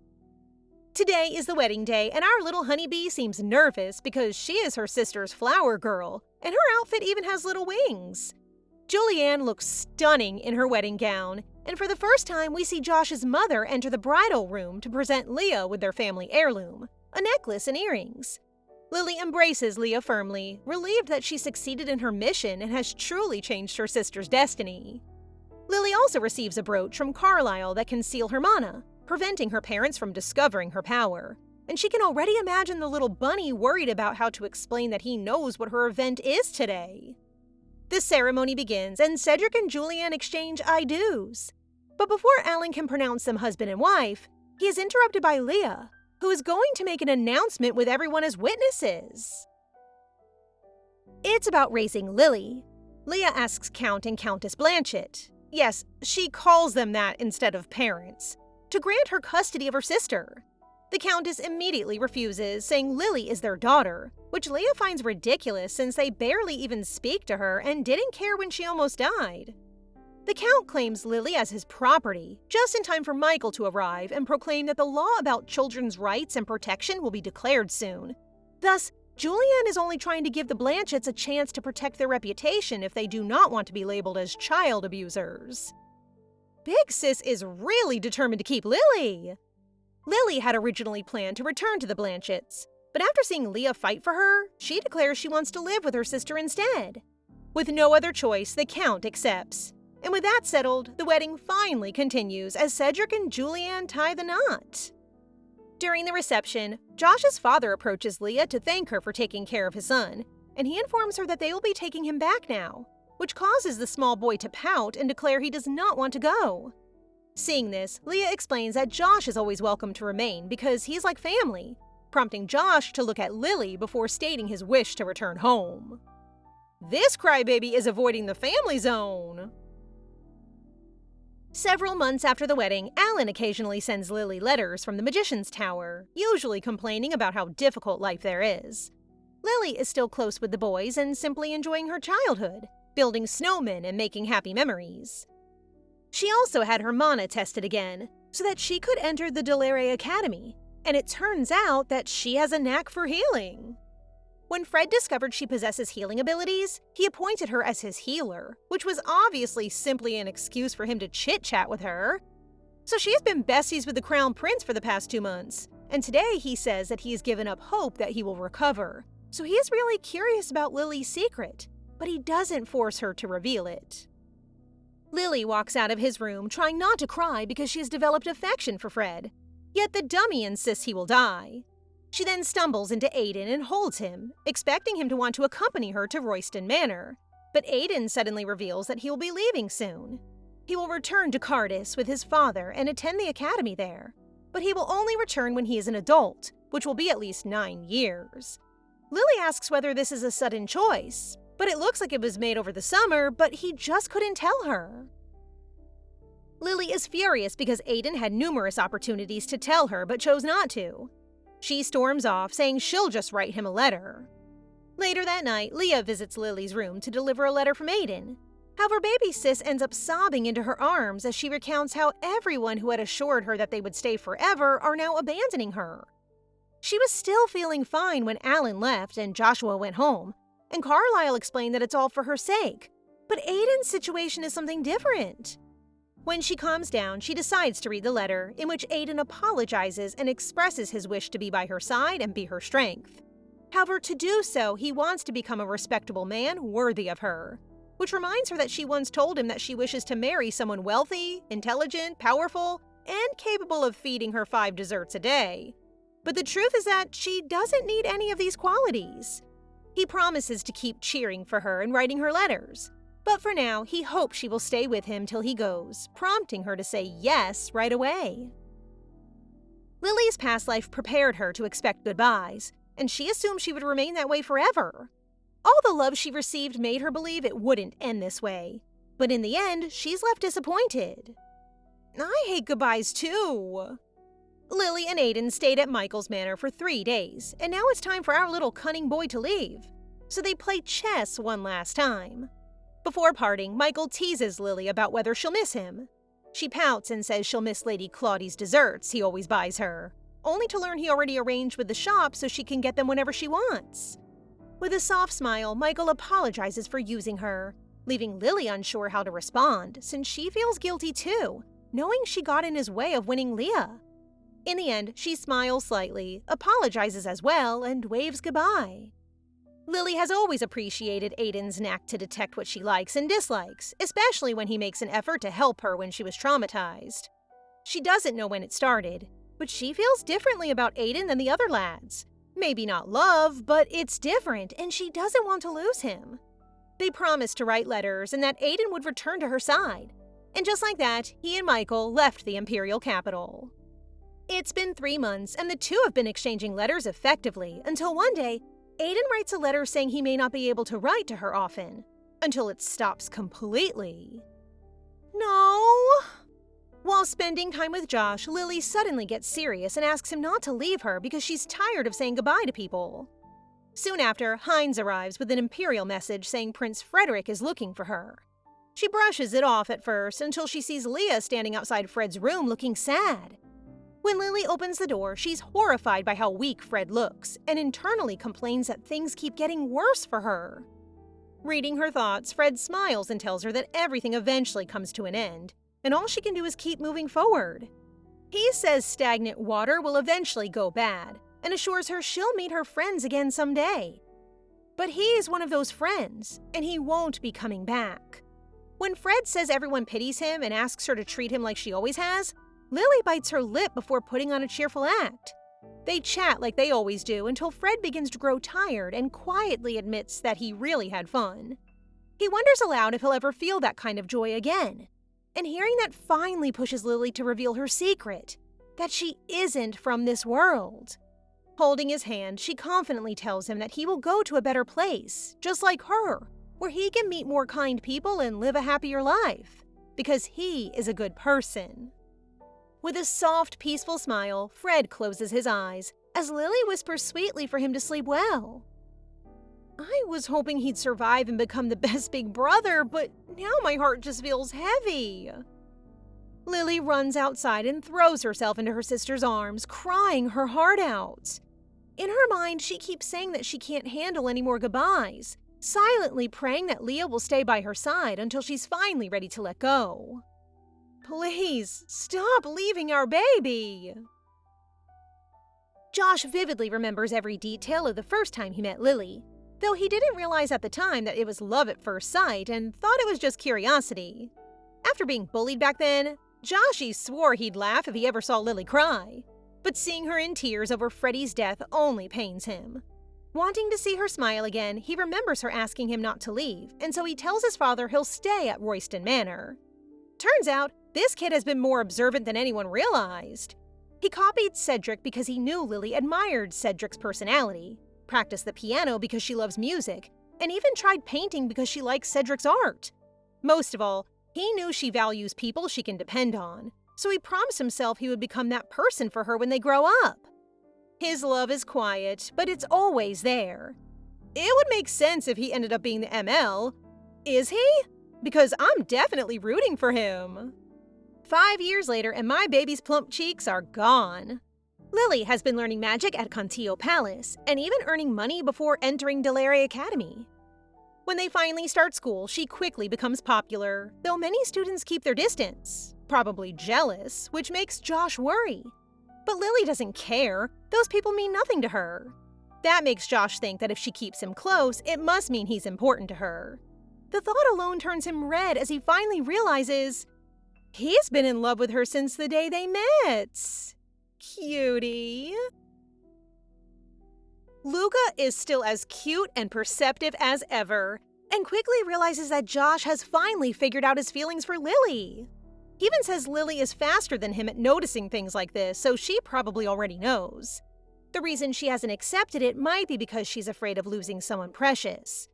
Today is the wedding day, and our little honeybee seems nervous because she is her sister's flower girl, and her outfit even has little wings. Julianne looks stunning in her wedding gown, and for the first time we see Josh's mother enter the bridal room to present Leah with their family heirloom, a necklace and earrings. Lily embraces Leah firmly, relieved that she succeeded in her mission and has truly changed her sister's destiny. Lily also receives a brooch from Carlisle that can seal her mana, preventing her parents from discovering her power, and she can already imagine the little bunny worried about how to explain that he knows what her event is today. The ceremony begins, and Cedric and Julianne exchange I do's. But before Alan can pronounce them husband and wife, he is interrupted by Leah, who is going to make an announcement with everyone as witnesses. It's about raising Lily. Leah asks Count and Countess Blanchett, yes, she calls them that instead of parents, to grant her custody of her sister. The Countess immediately refuses, saying Lily is their daughter, which Leah finds ridiculous since they barely even speak to her and didn't care when she almost died. The Count claims Lily as his property, just in time for Michael to arrive and proclaim that the law about children's rights and protection will be declared soon. Thus, Julianne is only trying to give the Blanchetts a chance to protect their reputation if they do not want to be labeled as child abusers. Big Sis is really determined to keep Lily. Lily had originally planned to return to the Blanchetts, but after seeing Leah fight for her, she declares she wants to live with her sister instead. With no other choice, the Count accepts. And with that settled, the wedding finally continues as Cedric and Julianne tie the knot. During the reception, Josh's father approaches Leah to thank her for taking care of his son, and he informs her that they will be taking him back now, which causes the small boy to pout and declare he does not want to go. Seeing this, Leah explains that Josh is always welcome to remain because he's like family, prompting Josh to look at Lily before stating his wish to return home. This crybaby is avoiding the family zone. Several months after the wedding, Alan occasionally sends Lily letters from the Magician's Tower, usually complaining about how difficult life there is. Lily is still close with the boys and simply enjoying her childhood, building snowmen and making happy memories. She also had her mana tested again, so that she could enter the Delare Academy, and it turns out that she has a knack for healing. When Fred discovered she possesses healing abilities, he appointed her as his healer, which was obviously simply an excuse for him to chit-chat with her. So she has been besties with the Crown Prince for the past 2 months, and today he says that he has given up hope that he will recover. So he is really curious about Lily's secret, but he doesn't force her to reveal it. Lily walks out of his room trying not to cry because she has developed affection for Fred, yet the dummy insists he will die. She then stumbles into Aiden and holds him, expecting him to want to accompany her to Royston Manor. But Aiden suddenly reveals that he will be leaving soon. He will return to Cardis with his father and attend the academy there. But he will only return when he is an adult, which will be at least 9 years. Lily asks whether this is a sudden choice, but it looks like it was made over the summer, but he just couldn't tell her. Lily is furious because Aiden had numerous opportunities to tell her but chose not to. She storms off, saying she'll just write him a letter. Later that night, Leah visits Lily's room to deliver a letter from Aiden. However, baby sis ends up sobbing into her arms as she recounts how everyone who had assured her that they would stay forever are now abandoning her. She was still feeling fine when Alan left and Joshua went home, and Carlisle explained that it's all for her sake. But Aiden's situation is something different. When she calms down, she decides to read the letter, in which Aiden apologizes and expresses his wish to be by her side and be her strength. However, to do so, he wants to become a respectable man worthy of her, which reminds her that she once told him that she wishes to marry someone wealthy, intelligent, powerful, and capable of feeding her 5 desserts a day. But the truth is that she doesn't need any of these qualities. He promises to keep cheering for her and writing her letters. But for now, he hopes she will stay with him till he goes, prompting her to say yes right away. Lily's past life prepared her to expect goodbyes, and she assumed she would remain that way forever. All the love she received made her believe it wouldn't end this way. But in the end, she's left disappointed. I hate goodbyes too. Lily and Aiden stayed at Michael's manor for 3 days, and now it's time for our little cunning boy to leave. So they play chess one last time. Before parting, Michael teases Lily about whether she'll miss him. She pouts and says she'll miss Lady Claudie's desserts he always buys her, only to learn he already arranged with the shop so she can get them whenever she wants. With a soft smile, Michael apologizes for using her, leaving Lily unsure how to respond since she feels guilty too, knowing she got in his way of winning Leah. In the end, she smiles slightly, apologizes as well, and waves goodbye. Lily has always appreciated Aiden's knack to detect what she likes and dislikes, especially when he makes an effort to help her when she was traumatized. She doesn't know when it started, but she feels differently about Aiden than the other lads. Maybe not love, but it's different, and she doesn't want to lose him. They promised to write letters and that Aiden would return to her side. And just like that, he and Michael left the imperial capital. It's been 3 months, and the two have been exchanging letters effectively until one day, Aiden writes a letter saying he may not be able to write to her often, until it stops completely. No! While spending time with Josh, Lily suddenly gets serious and asks him not to leave her because she's tired of saying goodbye to people. Soon after, Heinz arrives with an imperial message saying Prince Frederick is looking for her. She brushes it off at first until she sees Leah standing outside Fred's room looking sad. When Lily opens the door, she's horrified by how weak Fred looks and internally complains that things keep getting worse for her. Reading her thoughts, Fred smiles and tells her that everything eventually comes to an end, and all she can do is keep moving forward. He says stagnant water will eventually go bad, and assures her she'll meet her friends again someday. But he's one of those friends, and he won't be coming back. When Fred says everyone pities him and asks her to treat him like she always has, Lily bites her lip before putting on a cheerful act. They chat like they always do until Fred begins to grow tired and quietly admits that he really had fun. He wonders aloud if he'll ever feel that kind of joy again. And hearing that finally pushes Lily to reveal her secret, that she isn't from this world. Holding his hand, she confidently tells him that he will go to a better place, just like her, where he can meet more kind people and live a happier life, because he is a good person. With a soft, peaceful smile, Fred closes his eyes, as Lily whispers sweetly for him to sleep well. I was hoping he'd survive and become the best big brother, but now my heart just feels heavy. Lily runs outside and throws herself into her sister's arms, crying her heart out. In her mind, she keeps saying that she can't handle any more goodbyes, silently praying that Leah will stay by her side until she's finally ready to let go. Please, stop leaving our baby! Josh vividly remembers every detail of the first time he met Lily, though he didn't realize at the time that it was love at first sight and thought it was just curiosity. After being bullied back then, Joshy swore he'd laugh if he ever saw Lily cry. But seeing her in tears over Freddie's death only pains him. Wanting to see her smile again, he remembers her asking him not to leave, and so he tells his father he'll stay at Royston Manor. Turns out, this kid has been more observant than anyone realized. He copied Cedric because he knew Lily admired Cedric's personality, practiced the piano because she loves music, and even tried painting because she likes Cedric's art. Most of all, he knew she values people she can depend on, so he promised himself he would become that person for her when they grow up. His love is quiet, but it's always there. It would make sense if he ended up being the ML. Is he? Because I'm definitely rooting for him. 5 years later, and my baby's plump cheeks are gone. Lily has been learning magic at Cantillo Palace, and even earning money before entering Delare Academy. When they finally start school, she quickly becomes popular, though many students keep their distance, probably jealous, which makes Josh worry. But Lily doesn't care. Those people mean nothing to her. That makes Josh think that if she keeps him close, it must mean he's important to her. The thought alone turns him red as he finally realizes he's been in love with her since the day they met. Cutie. Luca is still as cute and perceptive as ever, and quickly realizes that Josh has finally figured out his feelings for Lily. He even says Lily is faster than him at noticing things like this, so she probably already knows. The reason she hasn't accepted it might be because she's afraid of losing someone precious.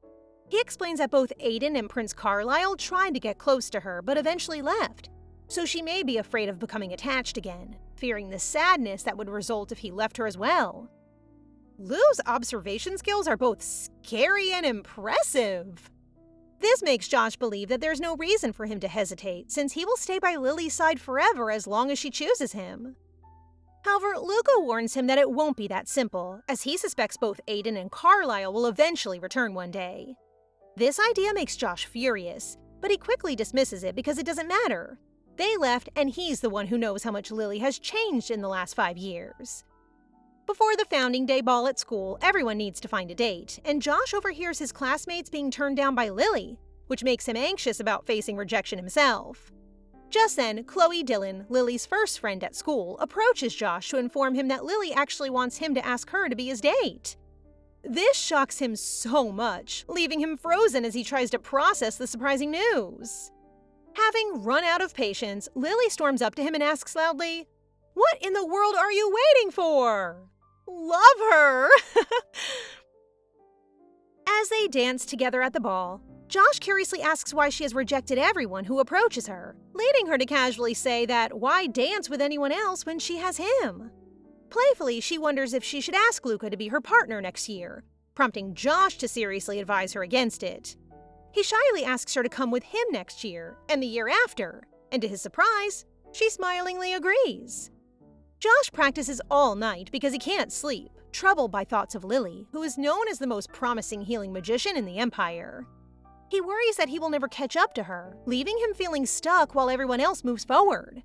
He explains that both Aiden and Prince Carlisle tried to get close to her, but eventually left, so she may be afraid of becoming attached again, fearing the sadness that would result if he left her as well. Lou's observation skills are both scary and impressive. This makes Josh believe that there's no reason for him to hesitate, since he will stay by Lily's side forever as long as she chooses him. However, Luca warns him that it won't be that simple, as he suspects both Aiden and Carlisle will eventually return one day. This idea makes Josh furious, but he quickly dismisses it because it doesn't matter. They left, and he's the one who knows how much Lily has changed in the last 5 years. Before the founding day ball at school, everyone needs to find a date, and Josh overhears his classmates being turned down by Lily, which makes him anxious about facing rejection himself. Just then, Chloe Dillon, Lily's first friend at school, approaches Josh to inform him that Lily actually wants him to ask her to be his date. This shocks him so much, leaving him frozen as he tries to process the surprising news. Having run out of patience, Lily storms up to him and asks loudly, "What in the world are you waiting for?" Love her! As they dance together at the ball, Josh curiously asks why she has rejected everyone who approaches her, leading her to casually say that why dance with anyone else when she has him? Playfully, she wonders if she should ask Luca to be her partner next year, prompting Josh to seriously advise her against it. He shyly asks her to come with him next year, and the year after, and to his surprise, she smilingly agrees. Josh practices all night because he can't sleep, troubled by thoughts of Lily, who is known as the most promising healing magician in the Empire. He worries that he will never catch up to her, leaving him feeling stuck while everyone else moves forward.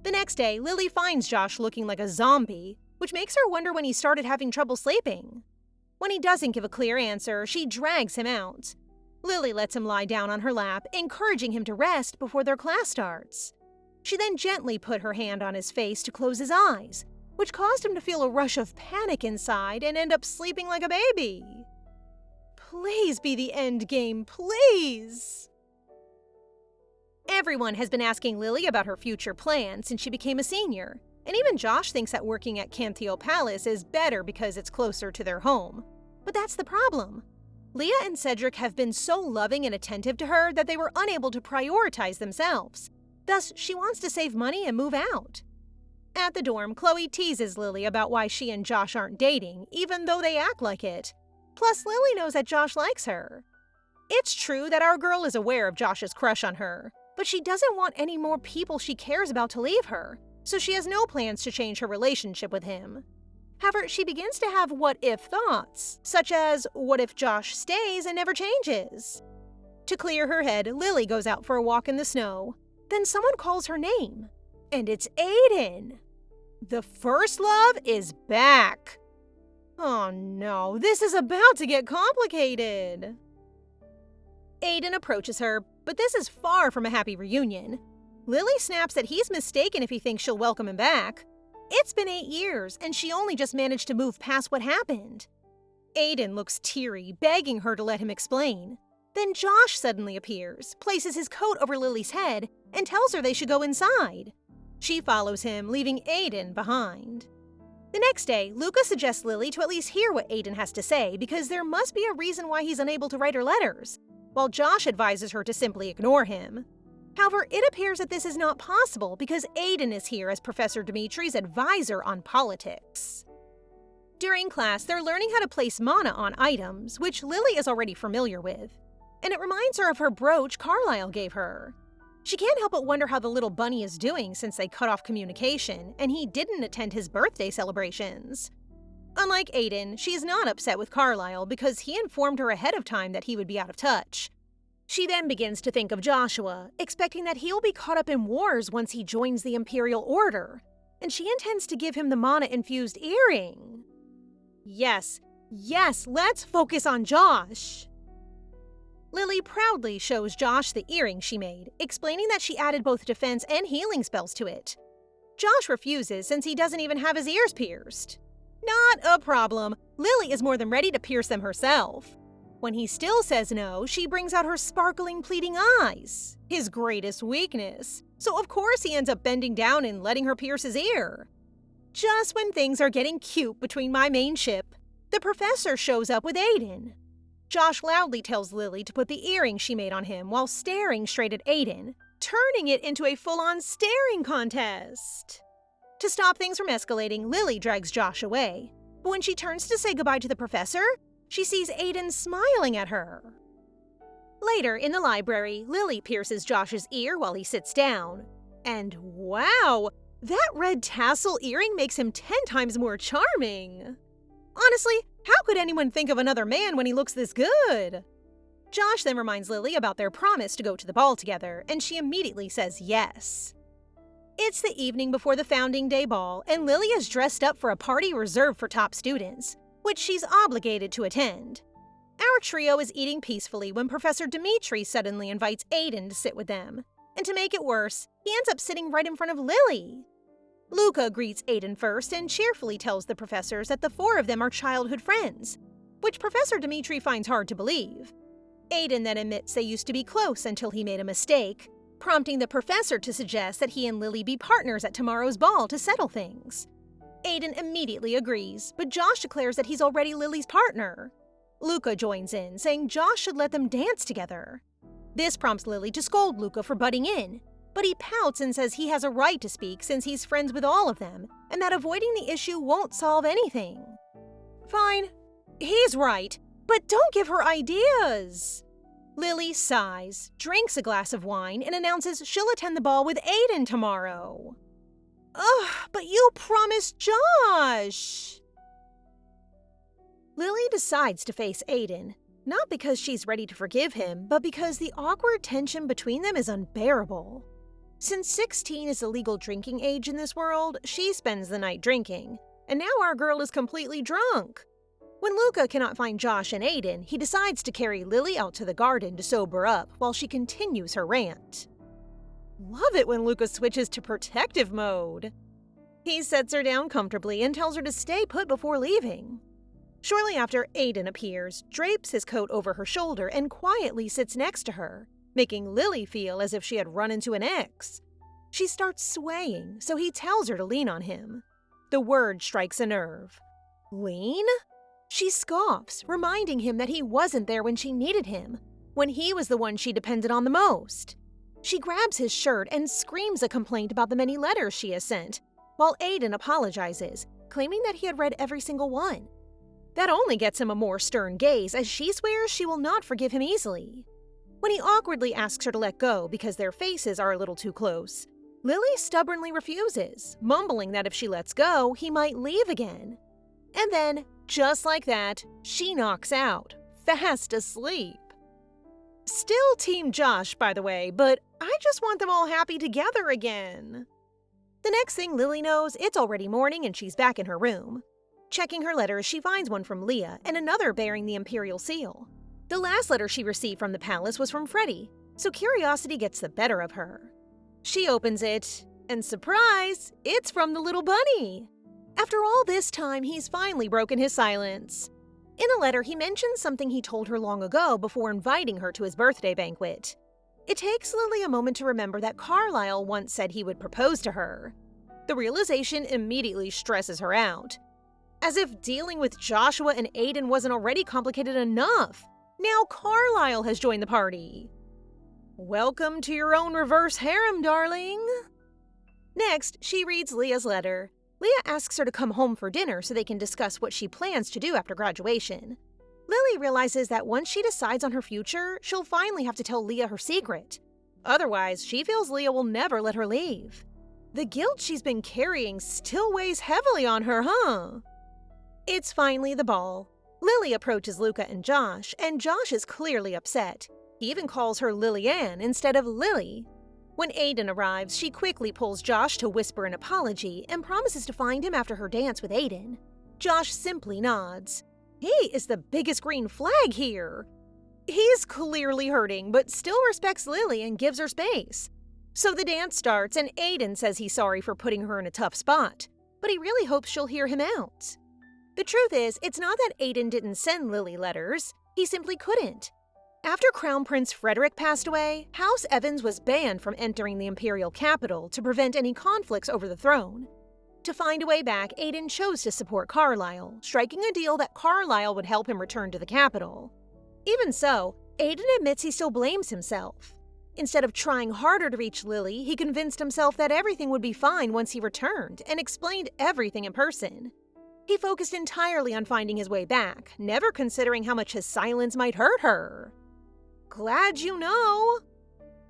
The next day, Lily finds Josh looking like a zombie, which makes her wonder when he started having trouble sleeping. When he doesn't give a clear answer, she drags him out. Lily lets him lie down on her lap, encouraging him to rest before their class starts. She then gently put her hand on his face to close his eyes, which caused him to feel a rush of panic inside and end up sleeping like a baby. Please be the end game, please! Everyone has been asking Lily about her future plans since she became a senior, and even Josh thinks that working at Cantillo Palace is better because it's closer to their home. But that's the problem. Leah and Cedric have been so loving and attentive to her that they were unable to prioritize themselves. Thus, she wants to save money and move out. At the dorm, Chloe teases Lily about why she and Josh aren't dating, even though they act like it. Plus, Lily knows that Josh likes her. It's true that our girl is aware of Josh's crush on her, but she doesn't want any more people she cares about to leave her, so she has no plans to change her relationship with him. However, she begins to have what-if thoughts, such as, what if Josh stays and never changes? To clear her head, Lily goes out for a walk in the snow. Then someone calls her name, and it's Aiden. The first love is back. Oh no, this is about to get complicated. Aiden approaches her, but this is far from a happy reunion. Lily snaps that he's mistaken if he thinks she'll welcome him back. It's been 8 years, and she only just managed to move past what happened. Aiden looks teary, begging her to let him explain. Then Josh suddenly appears, places his coat over Lily's head, and tells her they should go inside. She follows him, leaving Aiden behind. The next day, Luca suggests Lily to at least hear what Aiden has to say because there must be a reason why he's unable to write her letters, while Josh advises her to simply ignore him. However, it appears that this is not possible because Aiden is here as Professor Dimitri's advisor on politics. During class, they're learning how to place mana on items, which Lily is already familiar with, and it reminds her of her brooch Carlisle gave her. She can't help but wonder how the little bunny is doing since they cut off communication, and he didn't attend his birthday celebrations. Unlike Aiden, she's not upset with Carlisle because he informed her ahead of time that he would be out of touch. She then begins to think of Joshua, expecting that he'll be caught up in wars once he joins the Imperial Order, and she intends to give him the mana-infused earring. Yes, let's focus on Josh! Lily proudly shows Josh the earring she made, explaining that she added both defense and healing spells to it. Josh refuses since he doesn't even have his ears pierced. Not a problem. Lily is more than ready to pierce them herself. When he still says no, she brings out her sparkling, pleading eyes, his greatest weakness. So of course he ends up bending down and letting her pierce his ear. Just when things are getting cute between my main ship, the professor shows up with Aiden. Josh loudly tells Lily to put the earring she made on him while staring straight at Aiden, turning it into a full-on staring contest. To stop things from escalating, Lily drags Josh away, but when she turns to say goodbye to the professor, she sees Aiden smiling at her. Later, in the library, Lily pierces Josh's ear while he sits down. And wow, that red tassel earring makes him 10 times more charming. Honestly, how could anyone think of another man when he looks this good? Josh then reminds Lily about their promise to go to the ball together, and she immediately says yes. It's the evening before the Founding Day Ball, and Lily is dressed up for a party reserved for top students, which she's obligated to attend. Our trio is eating peacefully when Professor Dimitri suddenly invites Aiden to sit with them, and to make it worse, he ends up sitting right in front of Lily. Luca greets Aiden first and cheerfully tells the professors that the 4 of them are childhood friends, which Professor Dimitri finds hard to believe. Aiden then admits they used to be close until he made a mistake, prompting the professor to suggest that he and Lily be partners at tomorrow's ball to settle things. Aiden immediately agrees, but Josh declares that he's already Lily's partner. Luca joins in, saying Josh should let them dance together. This prompts Lily to scold Luca for butting in, but he pouts and says he has a right to speak since he's friends with all of them, and that avoiding the issue won't solve anything. Fine, he's right, but don't give her ideas. Lily sighs, drinks a glass of wine, and announces she'll attend the ball with Aiden tomorrow. Ugh, but you promised Josh! Lily decides to face Aiden, not because she's ready to forgive him, but because the awkward tension between them is unbearable. Since 16 is the legal drinking age in this world, she spends the night drinking, and now our girl is completely drunk. When Luca cannot find Josh and Aiden, he decides to carry Lily out to the garden to sober up while she continues her rant. Love it when Luca switches to protective mode. He sets her down comfortably and tells her to stay put before leaving. Shortly after, Aiden appears, drapes his coat over her shoulder, and quietly sits next to her, making Lily feel as if she had run into an ex. She starts swaying, so he tells her to lean on him. The word strikes a nerve. Lean? She scoffs, reminding him that he wasn't there when she needed him, when he was the one she depended on the most. She grabs his shirt and screams a complaint about the many letters she has sent, while Aiden apologizes, claiming that he had read every single one. That only gets him a more stern gaze, as she swears she will not forgive him easily. When he awkwardly asks her to let go because their faces are a little too close, Lily stubbornly refuses, mumbling that if she lets go, he might leave again. And then, just like that, she knocks out, fast asleep. Still Team Josh, by the way, but I just want them all happy together again. The next thing Lily knows, it's already morning and she's back in her room. Checking her letters, she finds one from Leah and another bearing the Imperial seal. The last letter she received from the palace was from Freddie, so curiosity gets the better of her. She opens it, And surprise, it's from the little bunny! After all this time, he's finally broken his silence. In a letter, he mentions something he told her long ago before inviting her to his birthday banquet. It takes Lily a moment to remember that Carlisle once said he would propose to her. The realization immediately stresses her out. As if dealing with Joshua and Aiden wasn't already complicated enough, now Carlisle has joined the party. Welcome to your own reverse harem, darling. Next, she reads Leah's letter. Leah asks her to come home for dinner so they can discuss what she plans to do after graduation. Lily realizes that once she decides on her future, she'll finally have to tell Leah her secret. Otherwise, she feels Leah will never let her leave. The guilt she's been carrying still weighs heavily on her, huh? It's finally the ball. Lily approaches Luca and Josh is clearly upset. He even calls her Lily-Ann instead of Lily. When Aiden arrives, she quickly pulls Josh to whisper an apology and promises to find him after her dance with Aiden. Josh simply nods. He is the biggest green flag here. He's clearly hurting, but still respects Lily and gives her space. So the dance starts, and Aiden says he's sorry for putting her in a tough spot, but he really hopes she'll hear him out. The truth is, it's not that Aiden didn't send Lily letters, he simply couldn't. After Crown Prince Frederick passed away, House Evans was banned from entering the imperial capital to prevent any conflicts over the throne. To find a way back, Aiden chose to support Carlisle, striking a deal that Carlisle would help him return to the capital. Even so, Aiden admits he still blames himself. Instead of trying harder to reach Lily, he convinced himself that everything would be fine once he returned and explained everything in person. He focused entirely on finding his way back, never considering how much his silence might hurt her. Glad you know.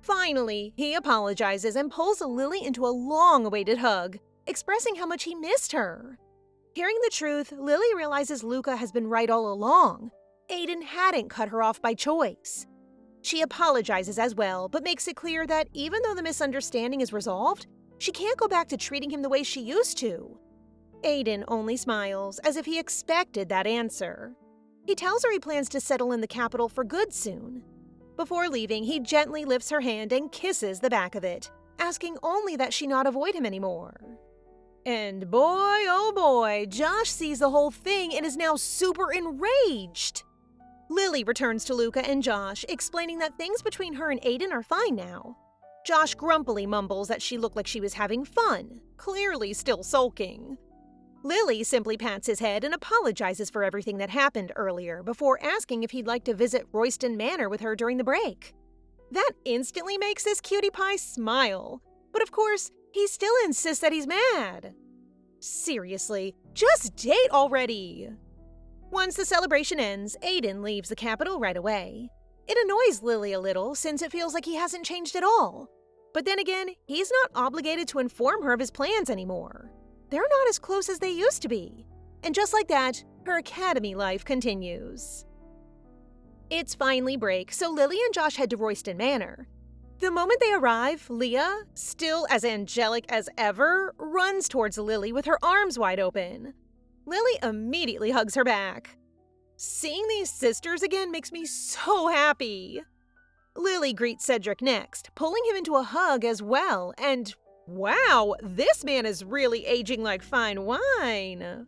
Finally, he apologizes and pulls Lily into a long-awaited hug, expressing how much he missed her. Hearing the truth, Lily realizes Luca has been right all along. Aiden hadn't cut her off by choice. She apologizes as well, but makes it clear that even though the misunderstanding is resolved, she can't go back to treating him the way she used to. Aiden only smiles, as if he expected that answer. He tells her he plans to settle in the capital for good soon. Before leaving, he gently lifts her hand and kisses the back of it, asking only that she not avoid him anymore. And boy, oh boy, Josh sees the whole thing and is now super enraged. Lily returns to Luca and Josh, explaining that things between her and Aiden are fine now. Josh grumpily mumbles that she looked like she was having fun, clearly still sulking. Lily simply pats his head and apologizes for everything that happened earlier before asking if he'd like to visit Royston Manor with her during the break. That instantly makes this cutie pie smile, but of course, he still insists that he's mad. Seriously, just date already! Once the celebration ends, Aiden leaves the capital right away. It annoys Lily a little since it feels like he hasn't changed at all. But then again, he's not obligated to inform her of his plans anymore. They're not as close as they used to be. And just like that, her academy life continues. It's finally break, so Lily and Josh head to Royston Manor. The moment they arrive, Leah, still as angelic as ever, runs towards Lily with her arms wide open. Lily immediately hugs her back. Seeing these sisters again makes me so happy. Lily greets Cedric next, pulling him into a hug as well, and wow, this man is really aging like fine wine.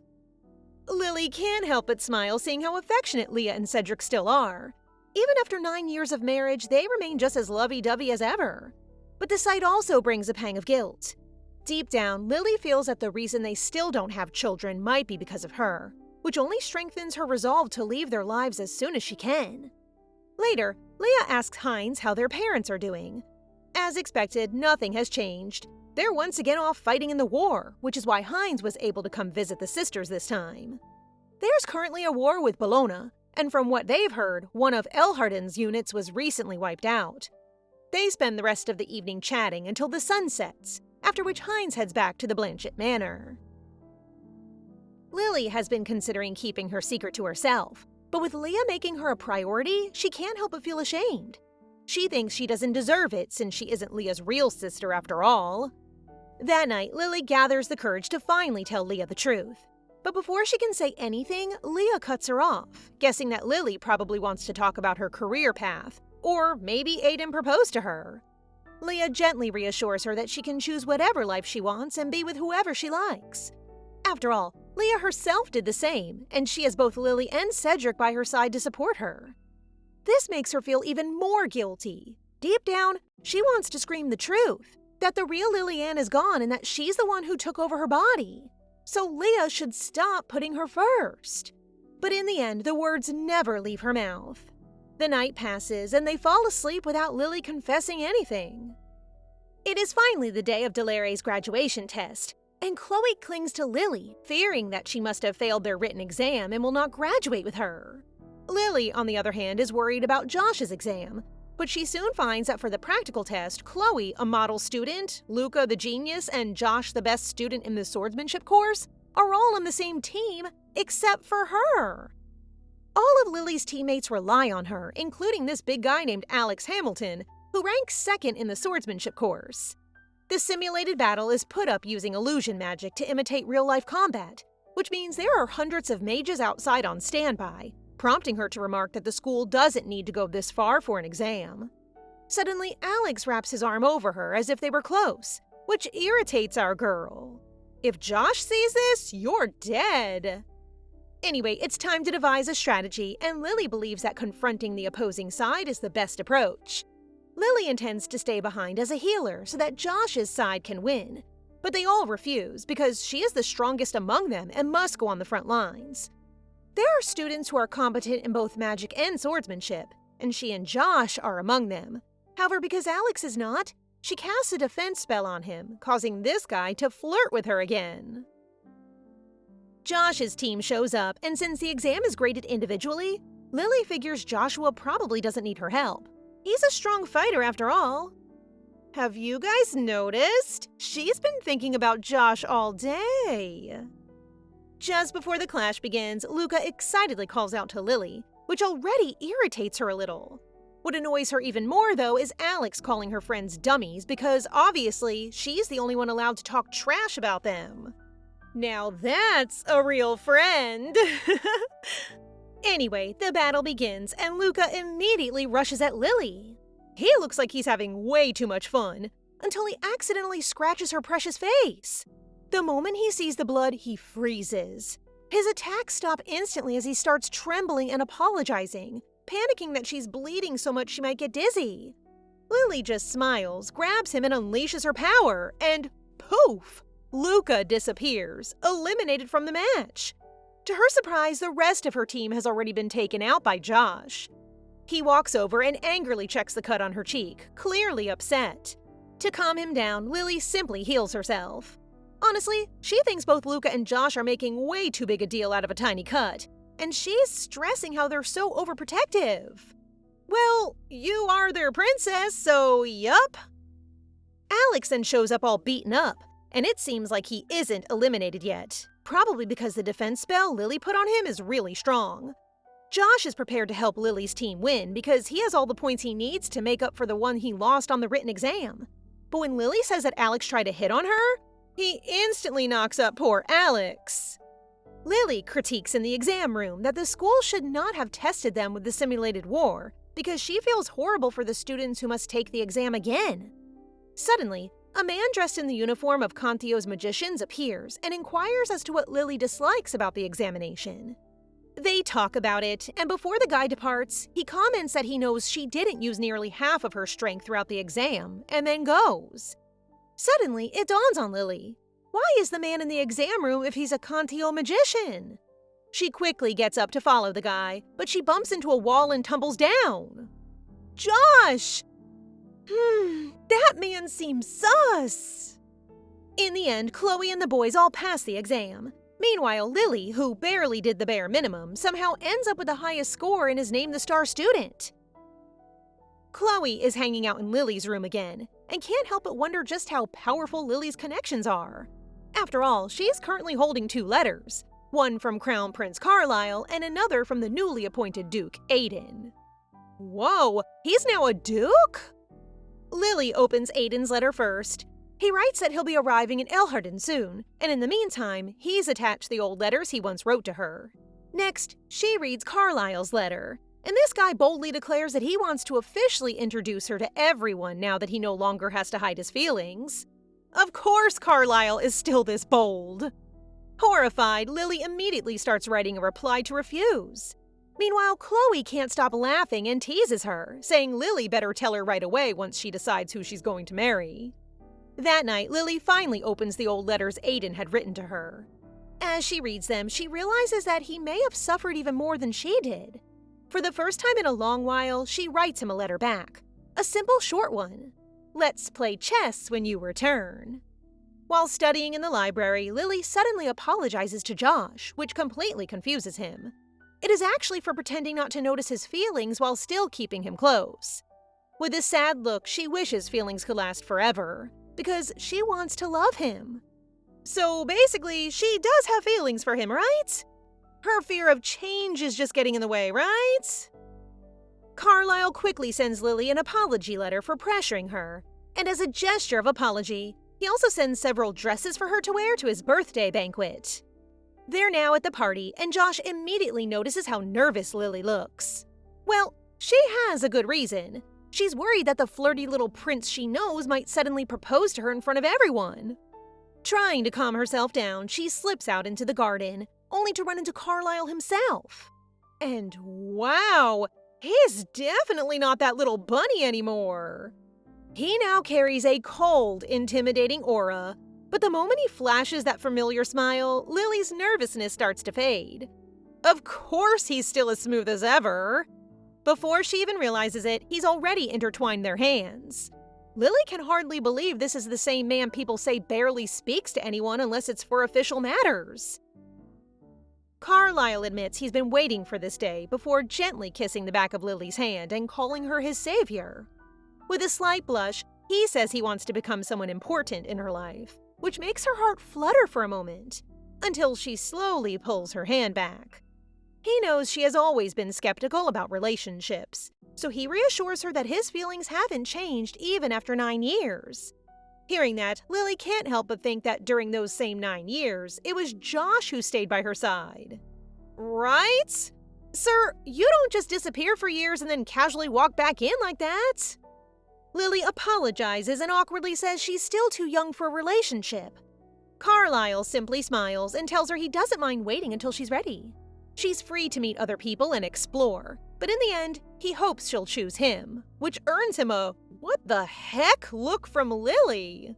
Lily can't help but smile seeing how affectionate Leah and Cedric still are. Even after 9 years of marriage, they remain just as lovey-dovey as ever. But the sight also brings a pang of guilt. Deep down, Lily feels that the reason they still don't have children might be because of her, which only strengthens her resolve to leave their lives as soon as she can. Later, Leah asks Heinz how their parents are doing. As expected, nothing has changed. They're once again off fighting in the war, which is why Heinz was able to come visit the sisters this time. There's currently a war with Bologna, and from what they've heard, one of Elharden's units was recently wiped out. They spend the rest of the evening chatting until the sun sets, after which Heinz heads back to the Blanchett Manor. Lily has been considering keeping her secret to herself, but with Leah making her a priority, she can't help but feel ashamed. She thinks she doesn't deserve it since she isn't Leah's real sister after all. That night, Lily gathers the courage to finally tell Leah the truth. But before she can say anything, Leah cuts her off, guessing that Lily probably wants to talk about her career path, or maybe Aiden proposed to her. Leah gently reassures her that she can choose whatever life she wants and be with whoever she likes. After all, Leah herself did the same, and she has both Lily and Cedric by her side to support her. This makes her feel even more guilty. Deep down, she wants to scream the truth, that the real Lily-Ann is gone and that she's the one who took over her body. So Leah should stop putting her first. But in the end, the words never leave her mouth. The night passes and they fall asleep without Lily confessing anything. It is finally the day of Delaire's graduation test, and Chloe clings to Lily, fearing that she must have failed their written exam and will not graduate with her. Lily, on the other hand, is worried about Josh's exam, but she soon finds that for the practical test, Chloe, a model student, Luca the genius, and Josh the best student in the swordsmanship course are all on the same team except for her. All of Lily's teammates rely on her, including this big guy named Alex Hamilton, who ranks second in the swordsmanship course. The simulated battle is put up using illusion magic to imitate real-life combat, which means there are hundreds of mages outside on standby, prompting her to remark that the school doesn't need to go this far for an exam. Suddenly, Alex wraps his arm over her as if they were close, which irritates our girl. If Josh sees this, you're dead. Anyway, it's time to devise a strategy, and Lily believes that confronting the opposing side is the best approach. Lily intends to stay behind as a healer so that Josh's side can win, but they all refuse because she is the strongest among them and must go on the front lines. There are students who are competent in both magic and swordsmanship, and she and Josh are among them. However, because Alex is not, she casts a defense spell on him, causing this guy to flirt with her again. Josh's team shows up, and since the exam is graded individually, Lily figures Joshua probably doesn't need her help. He's a strong fighter after all. Have you guys noticed? She's been thinking about Josh all day. Just before the clash begins, Luca excitedly calls out to Lily, which already irritates her a little. What annoys her even more, though, is Alex calling her friends dummies because, obviously, she's the only one allowed to talk trash about them. Now that's a real friend! Anyway, the battle begins, and Luca immediately rushes at Lily. He looks like he's having way too much fun, until he accidentally scratches her precious face. The moment he sees the blood, he freezes. His attacks stop instantly as he starts trembling and apologizing, panicking that she's bleeding so much she might get dizzy. Lily just smiles, grabs him, and unleashes her power, and poof! Luca disappears, eliminated from the match. To her surprise, the rest of her team has already been taken out by Josh. He walks over and angrily checks the cut on her cheek, clearly upset. To calm him down, Lily simply heals herself. Honestly, she thinks both Luca and Josh are making way too big a deal out of a tiny cut, and she's stressing how they're so overprotective. Well, you are their princess, so yup. Alex then shows up all beaten up, and it seems like he isn't eliminated yet, probably because the defense spell Lily put on him is really strong. Josh is prepared to help Lily's team win because he has all the points he needs to make up for the one he lost on the written exam. But when Lily says that Alex tried to hit on her, he instantly knocks up poor Alex. Lily critiques in the exam room that the school should not have tested them with the simulated war because she feels horrible for the students who must take the exam again. Suddenly, a man dressed in the uniform of Kantio's magicians appears and inquires as to what Lily dislikes about the examination. They talk about it, and before the guy departs, he comments that he knows she didn't use nearly half of her strength throughout the exam, and then goes. Suddenly, it dawns on Lily. Why is the man in the exam room if he's a Kantio magician? She quickly gets up to follow the guy, but she bumps into a wall and tumbles down. Josh! That man seems sus! In the end, Chloe and the boys all pass the exam. Meanwhile, Lily, who barely did the bare minimum, somehow ends up with the highest score and is named the star student. Chloe is hanging out in Lily's room again, and can't help but wonder just how powerful Lily's connections are. After all, she is currently holding 2 letters, one from Crown Prince Carlisle and another from the newly appointed Duke, Aiden. Whoa, he's now a duke? Lily opens Aiden's letter first. He writes that he'll be arriving in Elharden soon, and in the meantime, he's attached the old letters he once wrote to her. Next, she reads Carlisle's letter. and this guy boldly declares that he wants to officially introduce her to everyone now that he no longer has to hide his feelings. Of course Carlisle is still this bold. Horrified, Lily immediately starts writing a reply to refuse. Meanwhile, Chloe can't stop laughing and teases her, saying Lily better tell her right away once she decides who she's going to marry. That night, Lily finally opens the old letters Aiden had written to her. As she reads them, she realizes that he may have suffered even more than she did. For the first time in a long while, she writes him a letter back. A simple, short one. "Let's play chess when you return." While studying in the library, Lily suddenly apologizes to Josh, which completely confuses him. It is actually for pretending not to notice his feelings while still keeping him close. With a sad look, she wishes feelings could last forever, because she wants to love him. So basically, she does have feelings for him, right? Her fear of change is just getting in the way, right? Carlisle quickly sends Lily an apology letter for pressuring her, and as a gesture of apology, he also sends several dresses for her to wear to his birthday banquet. They're now at the party, and Josh immediately notices how nervous Lily looks. Well, she has a good reason. She's worried that the flirty little prince she knows might suddenly propose to her in front of everyone. Trying to calm herself down, she slips out into the garden, only to run into Carlisle himself. And wow, he's definitely not that little bunny anymore. He now carries a cold, intimidating aura, but the moment he flashes that familiar smile, Lily's nervousness starts to fade. Of course he's still as smooth as ever. Before she even realizes it, he's already intertwined their hands. Lily can hardly believe this is the same man people say barely speaks to anyone unless it's for official matters. Carlisle admits he's been waiting for this day before gently kissing the back of Lily's hand and calling her his savior. With a slight blush, he says he wants to become someone important in her life, which makes her heart flutter for a moment, until she slowly pulls her hand back. He knows she has always been skeptical about relationships, so he reassures her that his feelings haven't changed even after 9 years. Hearing that, Lily can't help but think that during those same 9 years, it was Josh who stayed by her side. Right? Sir, you don't just disappear for years and then casually walk back in like that. Lily apologizes and awkwardly says she's still too young for a relationship. Carlisle simply smiles and tells her he doesn't mind waiting until she's ready. She's free to meet other people and explore, but in the end, he hopes she'll choose him, which earns him a "what the heck" look from Lily.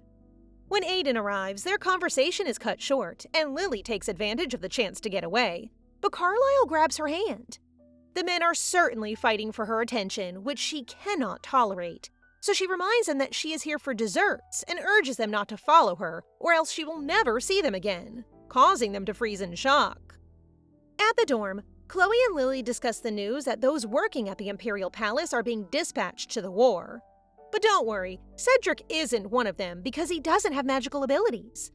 When Aiden arrives, their conversation is cut short, and Lily takes advantage of the chance to get away, but Carlisle grabs her hand. The men are certainly fighting for her attention, which she cannot tolerate, so she reminds them that she is here for desserts and urges them not to follow her, or else she will never see them again, causing them to freeze in shock. At the dorm, Chloe and Lily discuss the news that those working at the Imperial Palace are being dispatched to the war. But don't worry, Cedric isn't one of them because he doesn't have magical abilities.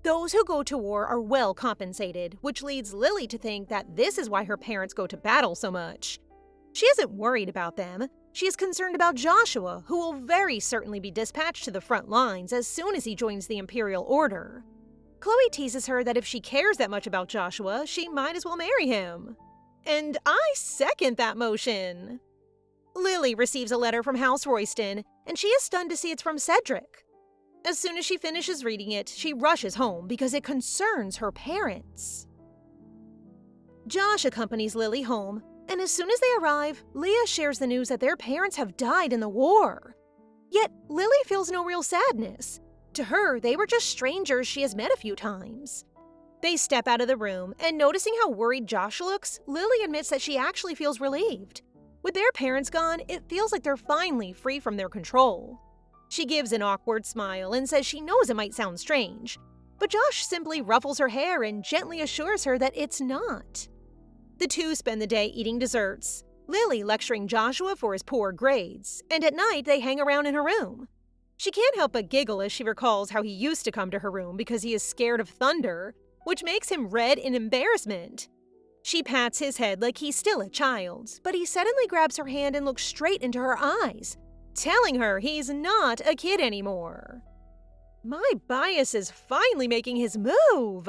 Those who go to war are well compensated, which leads Lily to think that this is why her parents go to battle so much. She isn't worried about them. She is concerned about Joshua, who will very certainly be dispatched to the front lines as soon as he joins the Imperial Order. Chloe teases her that if she cares that much about Joshua, she might as well marry him. And I second that motion. Lily receives a letter from House Royston, and she is stunned to see it's from Cedric. As soon as she finishes reading it, she rushes home because it concerns her parents. Josh accompanies Lily home, and as soon as they arrive, Leah shares the news that their parents have died in the war. Yet Lily feels no real sadness. To her, they were just strangers she has met a few times. They step out of the room, and noticing how worried Josh looks, Lily admits that she actually feels relieved. With their parents gone, it feels like they're finally free from their control. She gives an awkward smile and says she knows it might sound strange, but Josh simply ruffles her hair and gently assures her that it's not. The two spend the day eating desserts, Lily lecturing Joshua for his poor grades, and at night they hang around in her room. She can't help but giggle as she recalls how he used to come to her room because he is scared of thunder, which makes him red in embarrassment. She pats his head like he's still a child, but he suddenly grabs her hand and looks straight into her eyes, telling her he's not a kid anymore. My bias is finally making his move.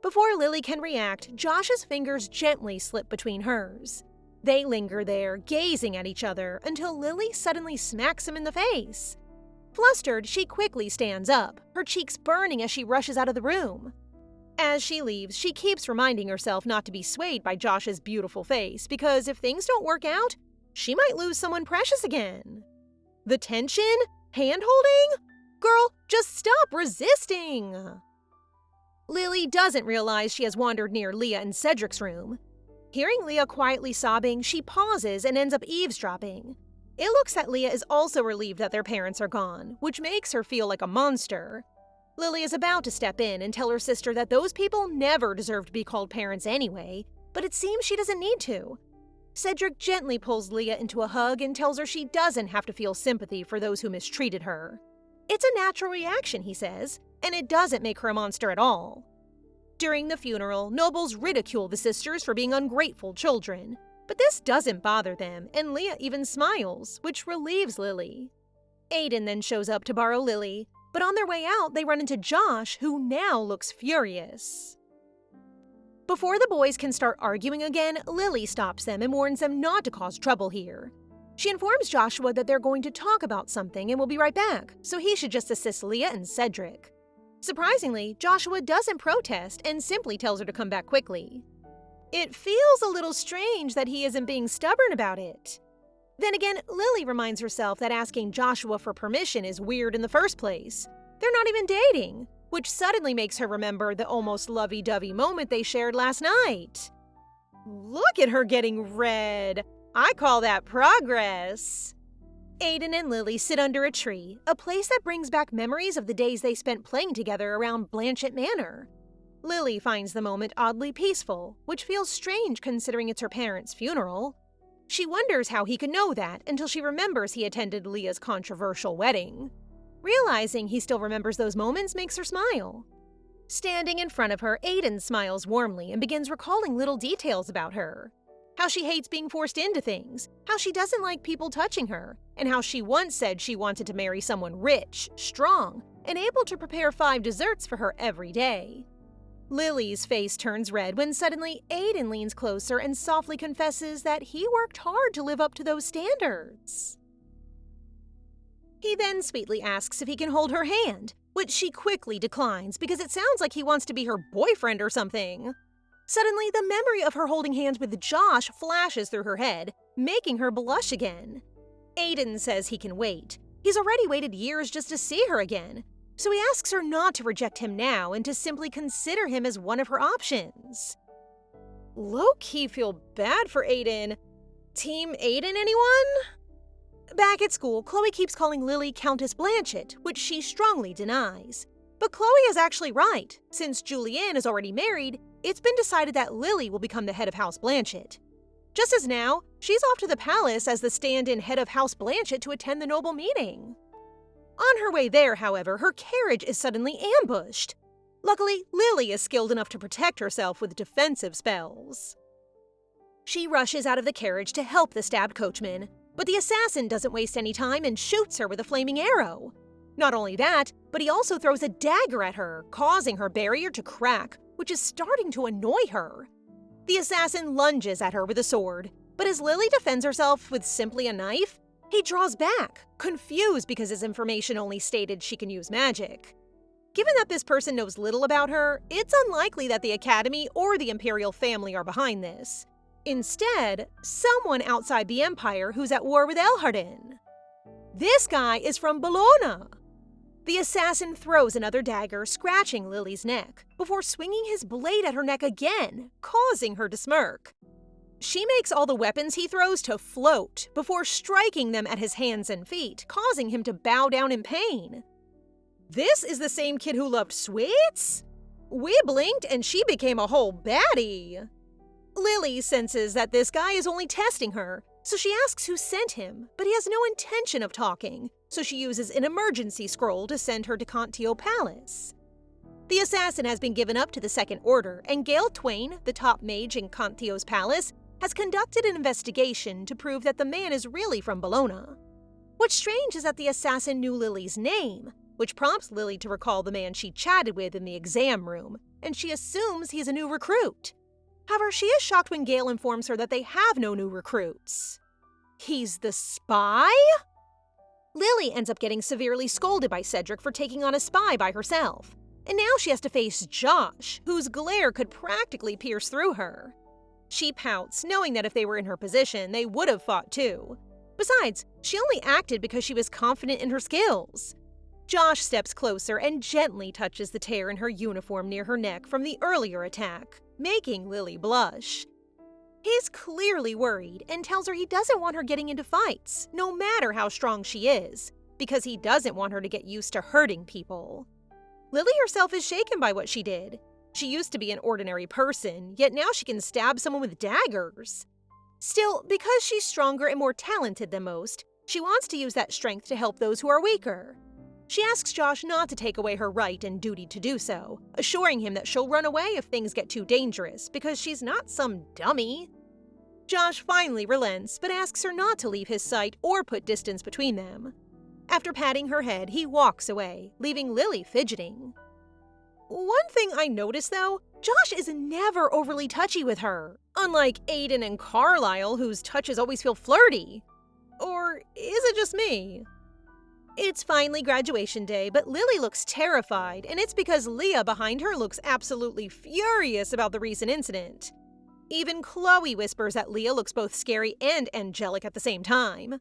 Before Lily can react, Josh's fingers gently slip between hers. They linger there, gazing at each other, until Lily suddenly smacks him in the face. Flustered, she quickly stands up, her cheeks burning as she rushes out of the room. As she leaves, she keeps reminding herself not to be swayed by Josh's beautiful face, because if things don't work out, she might lose someone precious again. The tension? Hand-holding? Girl, just stop resisting! Lily doesn't realize she has wandered near Leah and Cedric's room. Hearing Leah quietly sobbing, she pauses and ends up eavesdropping. It looks that Leah is also relieved that their parents are gone, which makes her feel like a monster. Lily is about to step in and tell her sister that those people never deserve to be called parents anyway, but it seems she doesn't need to. Cedric gently pulls Leah into a hug and tells her she doesn't have to feel sympathy for those who mistreated her. It's a natural reaction, he says, and it doesn't make her a monster at all. During the funeral, nobles ridicule the sisters for being ungrateful children, but this doesn't bother them, and Leah even smiles, which relieves Lily. Aiden then shows up to borrow Lily, but on their way out, they run into Josh, who now looks furious. Before the boys can start arguing again, Lily stops them and warns them not to cause trouble here. She informs Joshua that they're going to talk about something and will be right back, so he should just assist Leah and Cedric. Surprisingly, Joshua doesn't protest and simply tells her to come back quickly. It feels a little strange that he isn't being stubborn about it. Then again, Lily reminds herself that asking Joshua for permission is weird in the first place. They're not even dating, which suddenly makes her remember the almost lovey-dovey moment they shared last night. Look at her getting red. I call that progress. Aiden and Lily sit under a tree, a place that brings back memories of the days they spent playing together around Blanchett Manor. Lily finds the moment oddly peaceful, which feels strange considering it's her parents' funeral. She wonders how he could know that until she remembers he attended Leah's controversial wedding. Realizing he still remembers those moments makes her smile. Standing in front of her, Aiden smiles warmly and begins recalling little details about her. How she hates being forced into things, how she doesn't like people touching her, and how she once said she wanted to marry someone rich, strong, and able to prepare 5 desserts for her every day. Lily's face turns red when suddenly Aiden leans closer and softly confesses that he worked hard to live up to those standards. He then sweetly asks if he can hold her hand, which she quickly declines because it sounds like he wants to be her boyfriend or something. Suddenly, the memory of her holding hands with Josh flashes through her head, making her blush again. Aiden says he can wait. He's already waited years just to see her again, so he asks her not to reject him now and to simply consider him as one of her options. Low-key feel bad for Aiden. Team Aiden, anyone? Back at school, Chloe keeps calling Lily Countess Blanchett, which she strongly denies. But Chloe is actually right. Since Julianne is already married, it's been decided that Lily will become the head of House Blanchett. Just as now, she's off to the palace as the stand-in head of House Blanchett to attend the noble meeting. On her way there, however, her carriage is suddenly ambushed. Luckily, Lily is skilled enough to protect herself with defensive spells. She rushes out of the carriage to help the stabbed coachman, but the assassin doesn't waste any time and shoots her with a flaming arrow. Not only that, but he also throws a dagger at her, causing her barrier to crack, which is starting to annoy her. The assassin lunges at her with a sword, but as Lily defends herself with simply a knife, he draws back, confused because his information only stated she can use magic. Given that this person knows little about her, it's unlikely that the Academy or the Imperial family are behind this. Instead, someone outside the Empire who's at war with Elharden. This guy is from Bologna. The assassin throws another dagger, scratching Lily's neck, before swinging his blade at her neck again, causing her to smirk. She makes all the weapons he throws to float, before striking them at his hands and feet, causing him to bow down in pain. This is the same kid who loved sweets? We blinked and she became a whole baddie. Lily senses that this guy is only testing her, so she asks who sent him, but he has no intention of talking, so she uses an emergency scroll to send her to Contio Palace. The assassin has been given up to the Second Order, and Gale Twain, the top mage in Contio's palace, has conducted an investigation to prove that the man is really from Bologna. What's strange is that the assassin knew Lily's name, which prompts Lily to recall the man she chatted with in the exam room, and she assumes he's a new recruit. However, she is shocked when Gale informs her that they have no new recruits. He's the spy? Lily ends up getting severely scolded by Cedric for taking on a spy by herself. And now she has to face Josh, whose glare could practically pierce through her. She pouts, knowing that if they were in her position, they would have fought too. Besides, she only acted because she was confident in her skills. Josh steps closer and gently touches the tear in her uniform near her neck from the earlier attack, making Lily blush. He's clearly worried and tells her he doesn't want her getting into fights, no matter how strong she is, because he doesn't want her to get used to hurting people. Lily herself is shaken by what she did. She used to be an ordinary person, yet now she can stab someone with daggers. Still, because she's stronger and more talented than most, she wants to use that strength to help those who are weaker. She asks Josh not to take away her right and duty to do so, assuring him that she'll run away if things get too dangerous because she's not some dummy. Josh finally relents, but asks her not to leave his sight or put distance between them. After patting her head, he walks away, leaving Lily fidgeting. One thing I noticed though, Josh is never overly touchy with her, unlike Aiden and Carlisle, whose touches always feel flirty. Or is it just me? It's finally graduation day, but Lily looks terrified, and it's because Leah behind her looks absolutely furious about the recent incident. Even Chloe whispers that Leah looks both scary and angelic at the same time.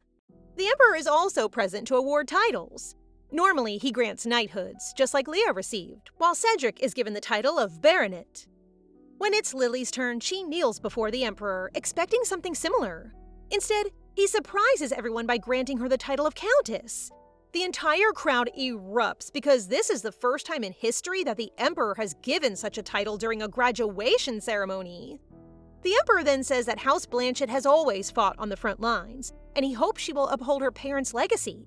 The Emperor is also present to award titles. Normally, he grants knighthoods, just like Leah received, while Cedric is given the title of Baronet. When it's Lily's turn, she kneels before the Emperor, expecting something similar. Instead, he surprises everyone by granting her the title of Countess. The entire crowd erupts because this is the first time in history that the Emperor has given such a title during a graduation ceremony. The Emperor then says that House Blanchett has always fought on the front lines, and he hopes she will uphold her parents' legacy.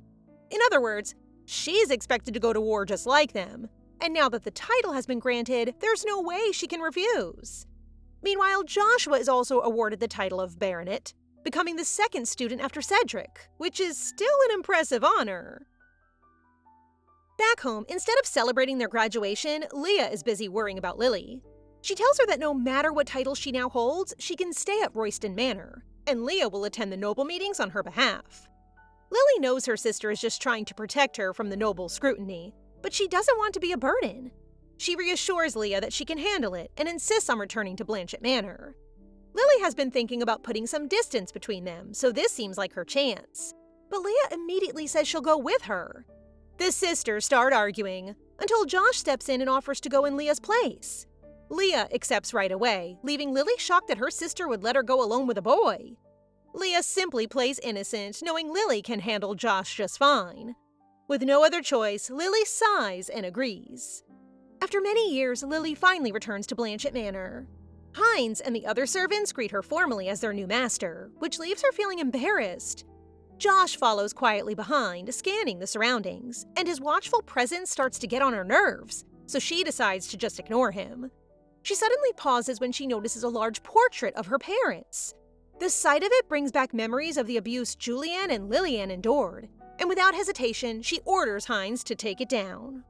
In other words, she's expected to go to war just like them, and now that the title has been granted, there's no way she can refuse. Meanwhile, Joshua is also awarded the title of Baronet, becoming the second student after Cedric, which is still an impressive honor. Back home, instead of celebrating their graduation, Leah is busy worrying about Lily. She tells her that no matter what title she now holds, she can stay at Royston Manor, and Leah will attend the noble meetings on her behalf. Lily knows her sister is just trying to protect her from the noble scrutiny, but she doesn't want to be a burden. She reassures Leah that she can handle it and insists on returning to Blanchett Manor. Lily has been thinking about putting some distance between them, so this seems like her chance. But Leah immediately says she'll go with her. The sisters start arguing, until Josh steps in and offers to go in Leah's place. Leah accepts right away, leaving Lily shocked that her sister would let her go alone with a boy. Leah simply plays innocent, knowing Lily can handle Josh just fine. With no other choice, Lily sighs and agrees. After many years, Lily finally returns to Blanchett Manor. Hines and the other servants greet her formally as their new master, which leaves her feeling embarrassed. Josh follows quietly behind, scanning the surroundings, and his watchful presence starts to get on her nerves, so she decides to just ignore him. She suddenly pauses when she notices a large portrait of her parents. The sight of it brings back memories of the abuse Julianne and Lillian endured, and without hesitation, she orders Hines to take it down.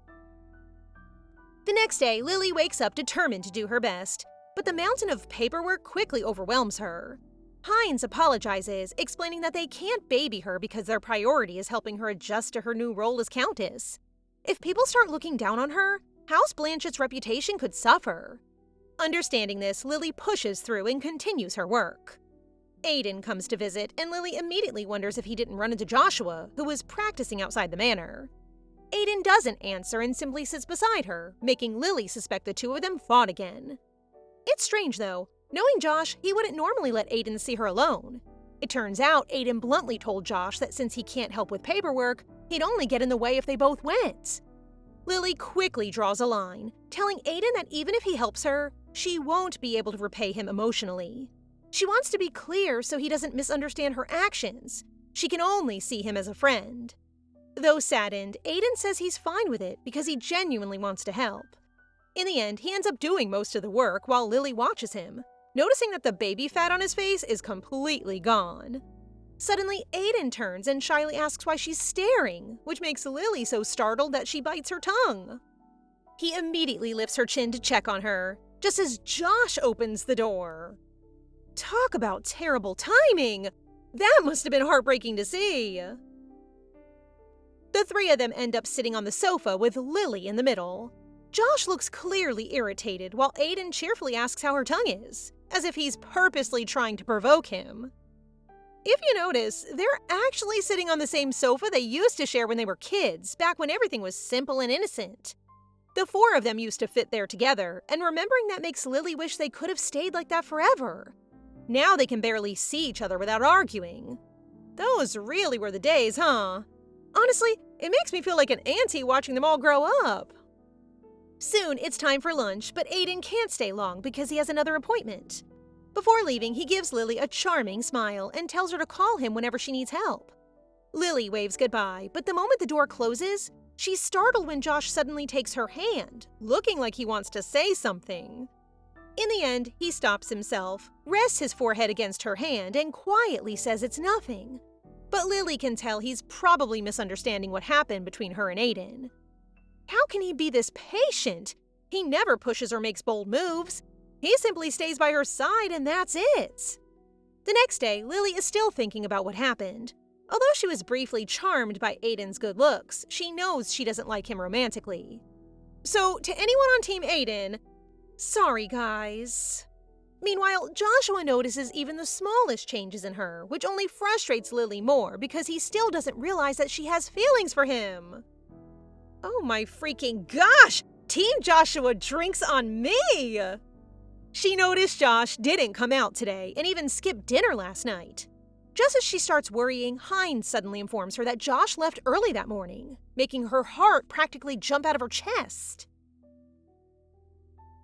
The next day, Lily wakes up determined to do her best, but the mountain of paperwork quickly overwhelms her. Hines apologizes, explaining that they can't baby her because their priority is helping her adjust to her new role as Countess. If people start looking down on her, House Blanchett's reputation could suffer. Understanding this, Lily pushes through and continues her work. Aiden comes to visit, and Lily immediately wonders if he didn't run into Joshua, who was practicing outside the manor. Aiden doesn't answer and simply sits beside her, making Lily suspect the two of them fought again. It's strange, though. Knowing Josh, he wouldn't normally let Aiden see her alone. It turns out Aiden bluntly told Josh that since he can't help with paperwork, he'd only get in the way if they both went. Lily quickly draws a line, telling Aiden that even if he helps her, she won't be able to repay him emotionally. She wants to be clear so he doesn't misunderstand her actions. She can only see him as a friend. Though saddened, Aiden says he's fine with it because he genuinely wants to help. In the end, he ends up doing most of the work while Lily watches him, noticing that the baby fat on his face is completely gone. Suddenly, Aiden turns and shyly asks why she's staring, which makes Lily so startled that she bites her tongue. He immediately lifts her chin to check on her. just as Josh opens the door. Talk about terrible timing! That must have been heartbreaking to see. The three of them end up sitting on the sofa with Lily in the middle. Josh looks clearly irritated while Aiden cheerfully asks how her tongue is, as if he's purposely trying to provoke him. If you notice, they're actually sitting on the same sofa they used to share when they were kids, back when everything was simple and innocent. The four of them used to fit there together, and remembering that makes Lily wish they could have stayed like that forever. Now they can barely see each other without arguing. Those really were the days, huh? Honestly, it makes me feel like an auntie watching them all grow up. Soon, it's time for lunch, but Aiden can't stay long because he has another appointment. Before leaving, he gives Lily a charming smile and tells her to call him whenever she needs help. Lily waves goodbye, but the moment the door closes, she's startled when Josh suddenly takes her hand, looking like he wants to say something. In the end, he stops himself, rests his forehead against her hand, and quietly says it's nothing. But Lily can tell he's probably misunderstanding what happened between her and Aiden. How can he be this patient? He never pushes or makes bold moves. He simply stays by her side and that's it. The next day, Lily is still thinking about what happened. Although she was briefly charmed by Aiden's good looks, she knows she doesn't like him romantically. So, to anyone on Team Aiden, sorry guys. Meanwhile, Joshua notices even the smallest changes in her, which only frustrates Lily more because he still doesn't realize that she has feelings for him. Oh my freaking gosh! Team Joshua drinks on me! She noticed Josh didn't come out today and even skipped dinner last night. Just as she starts worrying, Hines suddenly informs her that Josh left early that morning, making her heart practically jump out of her chest.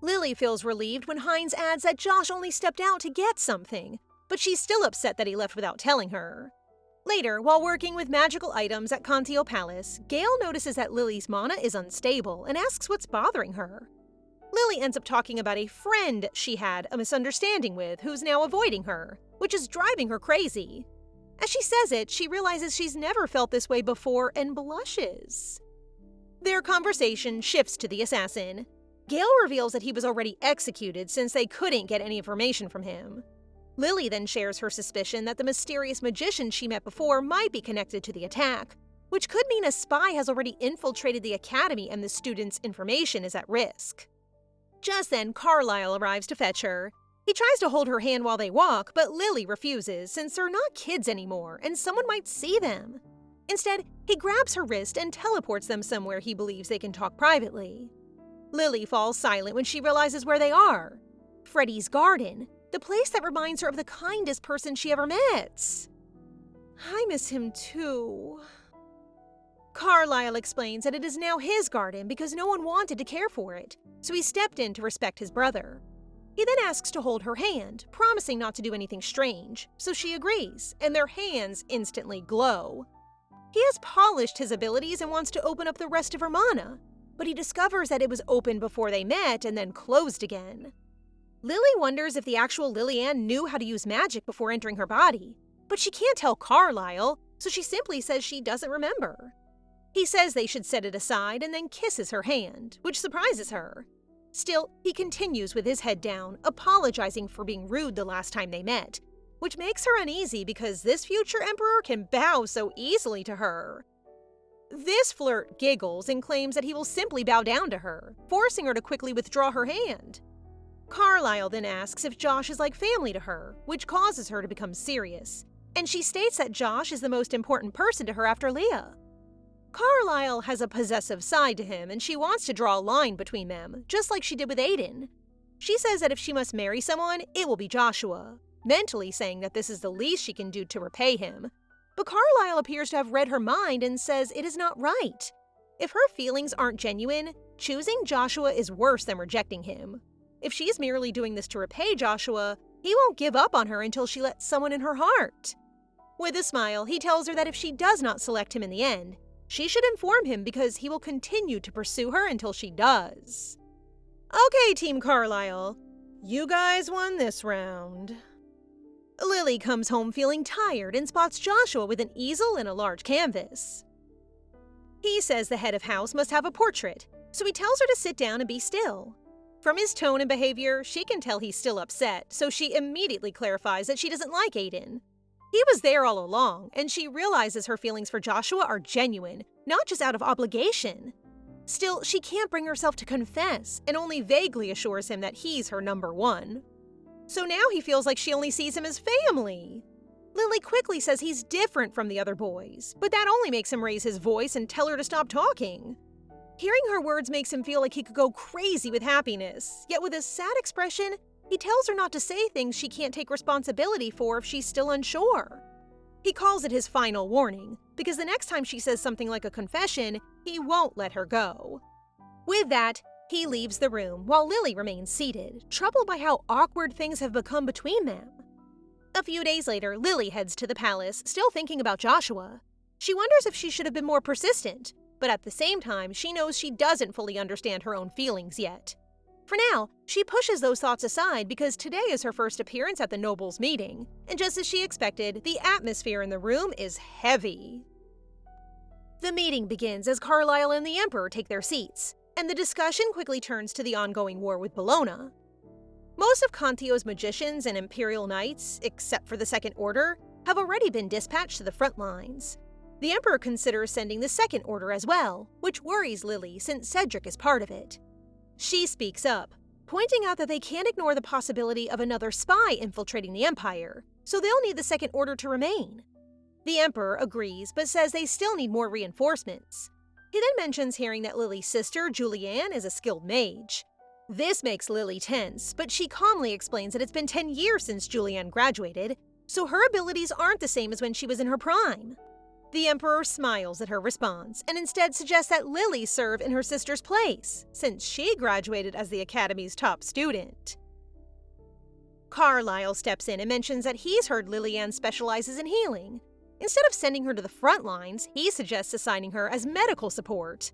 Lily feels relieved when Hines adds that Josh only stepped out to get something, but she's still upset that he left without telling her. Later, while working with magical items at Contio Palace, Gale notices that Lily's mana is unstable and asks what's bothering her. Lily ends up talking about a friend she had a misunderstanding with who's now avoiding her, which is driving her crazy. As she says it, she realizes she's never felt this way before and blushes. Their conversation shifts to the assassin. Gale reveals that he was already executed since they couldn't get any information from him. Lily then shares her suspicion that the mysterious magician she met before might be connected to the attack, which could mean a spy has already infiltrated the academy and the students' information is at risk. Just then, Carlisle arrives to fetch her. He tries to hold her hand while they walk, but Lily refuses since they're not kids anymore and someone might see them. Instead, he grabs her wrist and teleports them somewhere he believes they can talk privately. Lily falls silent when she realizes where they are. Freddy's garden, the place that reminds her of the kindest person she ever met. I miss him too. Carlisle explains that it is now his garden because no one wanted to care for it, so he stepped in to respect his brother. He then asks to hold her hand, promising not to do anything strange, so she agrees, and their hands instantly glow. He has polished his abilities and wants to open up the rest of her mana, but he discovers that it was open before they met and then closed again. Lily wonders if the actual Lillian knew how to use magic before entering her body, but she can't tell Carlisle, so she simply says she doesn't remember. He says they should set it aside and then kisses her hand, which surprises her. Still, he continues with his head down, apologizing for being rude the last time they met, which makes her uneasy because this future emperor can bow so easily to her. This flirt giggles and claims that he will simply bow down to her, forcing her to quickly withdraw her hand. Carlisle then asks if Josh is like family to her, which causes her to become serious, and she states that Josh is the most important person to her after Leah. Carlisle has a possessive side to him and she wants to draw a line between them, just like she did with Aiden. She says that if she must marry someone, it will be Joshua, mentally saying that this is the least she can do to repay him. But Carlisle appears to have read her mind and says it is not right. If her feelings aren't genuine, choosing Joshua is worse than rejecting him. If she's merely doing this to repay Joshua, he won't give up on her until she lets someone in her heart. With a smile, he tells her that if she does not select him in the end, she should inform him because he will continue to pursue her until she does. Okay, Team Carlisle, you guys won this round. Lily comes home feeling tired and spots Joshua with an easel and a large canvas. He says the head of house must have a portrait, so he tells her to sit down and be still. From his tone and behavior, she can tell he's still upset, so she immediately clarifies that she doesn't like Aiden. He was there all along, and she realizes her feelings for Joshua are genuine, not just out of obligation. Still, she can't bring herself to confess, and only vaguely assures him that he's her number one. So now he feels like she only sees him as family. Lily quickly says he's different from the other boys, but that only makes him raise his voice and tell her to stop talking. Hearing her words makes him feel like he could go crazy with happiness, yet with a sad expression, he tells her not to say things she can't take responsibility for if she's still unsure. He calls it his final warning, because the next time she says something like a confession, he won't let her go. With that, he leaves the room while Lily remains seated, troubled by how awkward things have become between them. A few days later, Lily heads to the palace, still thinking about Joshua. She wonders if she should have been more persistent, but at the same time, she knows she doesn't fully understand her own feelings yet. For now, she pushes those thoughts aside because today is her first appearance at the nobles' meeting, and just as she expected, the atmosphere in the room is heavy. The meeting begins as Carlisle and the Emperor take their seats, and the discussion quickly turns to the ongoing war with Bologna. Most of Contio's magicians and imperial knights, except for the Second Order, have already been dispatched to the front lines. The Emperor considers sending the Second Order as well, which worries Lily since Cedric is part of it. She speaks up, pointing out that they can't ignore the possibility of another spy infiltrating the Empire, so they'll need the Second Order to remain. The Emperor agrees, but says they still need more reinforcements. He then mentions hearing that Lily's sister, Julianne, is a skilled mage. This makes Lily tense, but she calmly explains that it's been 10 years since Julianne graduated, so her abilities aren't the same as when she was in her prime. The Emperor smiles at her response and instead suggests that Lily serve in her sister's place, since she graduated as the Academy's top student. Carlisle steps in and mentions that he's heard Lillian specializes in healing. Instead of sending her to the front lines, he suggests assigning her as medical support.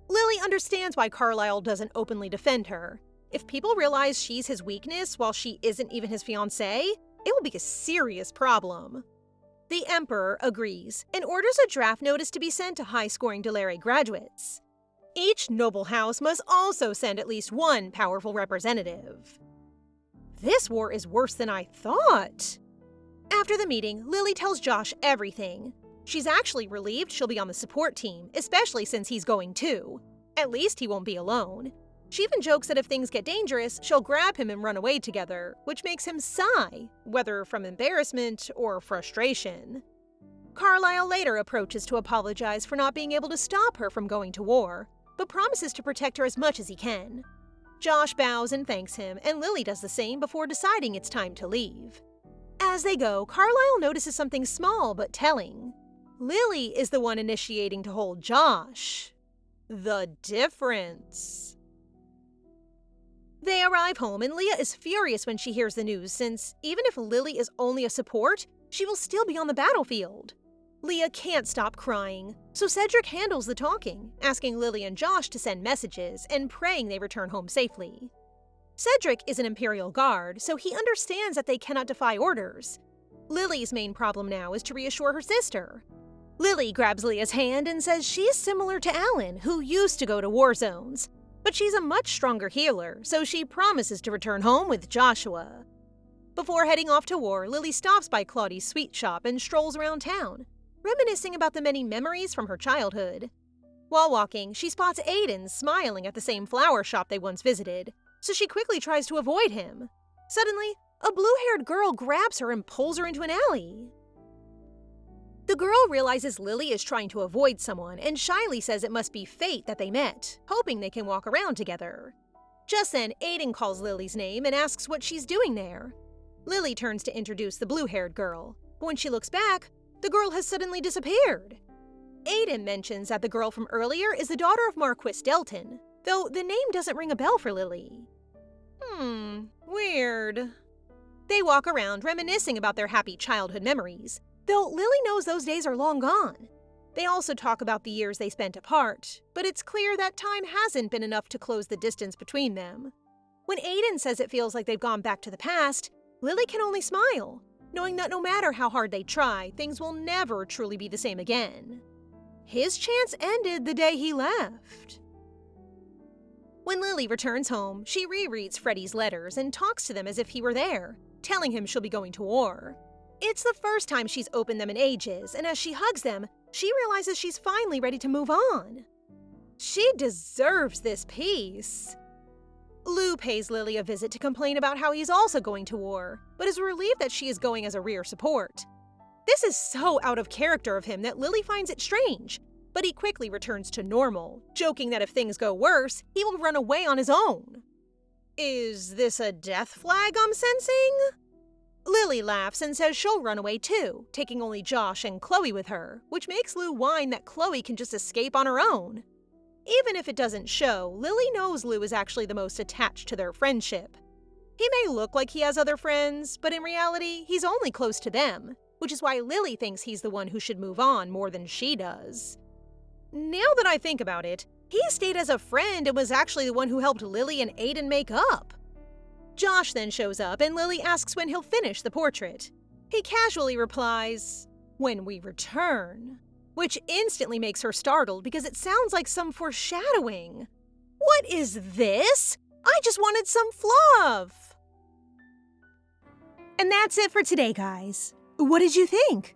Lily understands why Carlisle doesn't openly defend her. If people realize she's his weakness while she isn't even his fiancée, it will be a serious problem. The Emperor agrees and orders a draft notice to be sent to high-scoring Delare graduates. Each noble house must also send at least one powerful representative. This war is worse than I thought. After the meeting, Lily tells Josh everything. She's actually relieved she'll be on the support team, especially since he's going too. At least he won't be alone. She even jokes that if things get dangerous, she'll grab him and run away together, which makes him sigh, whether from embarrassment or frustration. Carlisle later approaches to apologize for not being able to stop her from going to war, but promises to protect her as much as he can. Josh bows and thanks him, and Lily does the same before deciding it's time to leave. As they go, Carlisle notices something small but telling. Lily is the one initiating to hold Josh. The difference. They arrive home and Leah is furious when she hears the news since, even if Lily is only a support, she will still be on the battlefield. Leah can't stop crying, so Cedric handles the talking, asking Lily and Josh to send messages and praying they return home safely. Cedric is an Imperial Guard, so he understands that they cannot defy orders. Lily's main problem now is to reassure her sister. Lily grabs Leah's hand and says she's similar to Alan, who used to go to war zones. But she's a much stronger healer, so she promises to return home with Joshua. Before heading off to war, Lily stops by Claudie's sweet shop and strolls around town, reminiscing about the many memories from her childhood. While walking, she spots Aiden smiling at the same flower shop they once visited, so she quickly tries to avoid him. Suddenly, a blue-haired girl grabs her and pulls her into an alley. The girl realizes Lily is trying to avoid someone and shyly says it must be fate that they met, hoping they can walk around together. Just then, Aiden calls Lily's name and asks what she's doing there. Lily turns to introduce the blue-haired girl, but when she looks back, the girl has suddenly disappeared. Aiden mentions that the girl from earlier is the daughter of Marquis Delton, though the name doesn't ring a bell for Lily. Weird. They walk around reminiscing about their happy childhood memories, though Lily knows those days are long gone. They also talk about the years they spent apart, but it's clear that time hasn't been enough to close the distance between them. When Aiden says it feels like they've gone back to the past, Lily can only smile, knowing that no matter how hard they try, things will never truly be the same again. His chance ended the day he left. When Lily returns home, she rereads Freddie's letters and talks to them as if he were there, telling him she'll be going to war. It's the first time she's opened them in ages, and as she hugs them, she realizes she's finally ready to move on. She deserves this peace. Lou pays Lily a visit to complain about how he's also going to war, but is relieved that she is going as a rear support. This is so out of character of him that Lily finds it strange, but he quickly returns to normal, joking that if things go worse, he will run away on his own. Is this a death flag I'm sensing? Lily laughs and says she'll run away too, taking only Josh and Chloe with her, which makes Lou whine that Chloe can just escape on her own. Even if it doesn't show, Lily knows Lou is actually the most attached to their friendship. He may look like he has other friends, but in reality, he's only close to them, which is why Lily thinks he's the one who should move on more than she does. Now that I think about it, he stayed as a friend and was actually the one who helped Lily and Aiden make up. Josh then shows up and Lily asks when he'll finish the portrait. He casually replies, "When we return," which instantly makes her startled because it sounds like some foreshadowing. What is this? I just wanted some fluff! And that's it for today, guys. What did you think?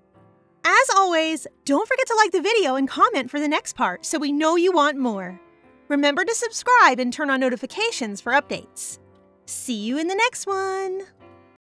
As always, don't forget to like the video and comment for the next part so we know you want more. Remember to subscribe and turn on notifications for updates. See you in the next one!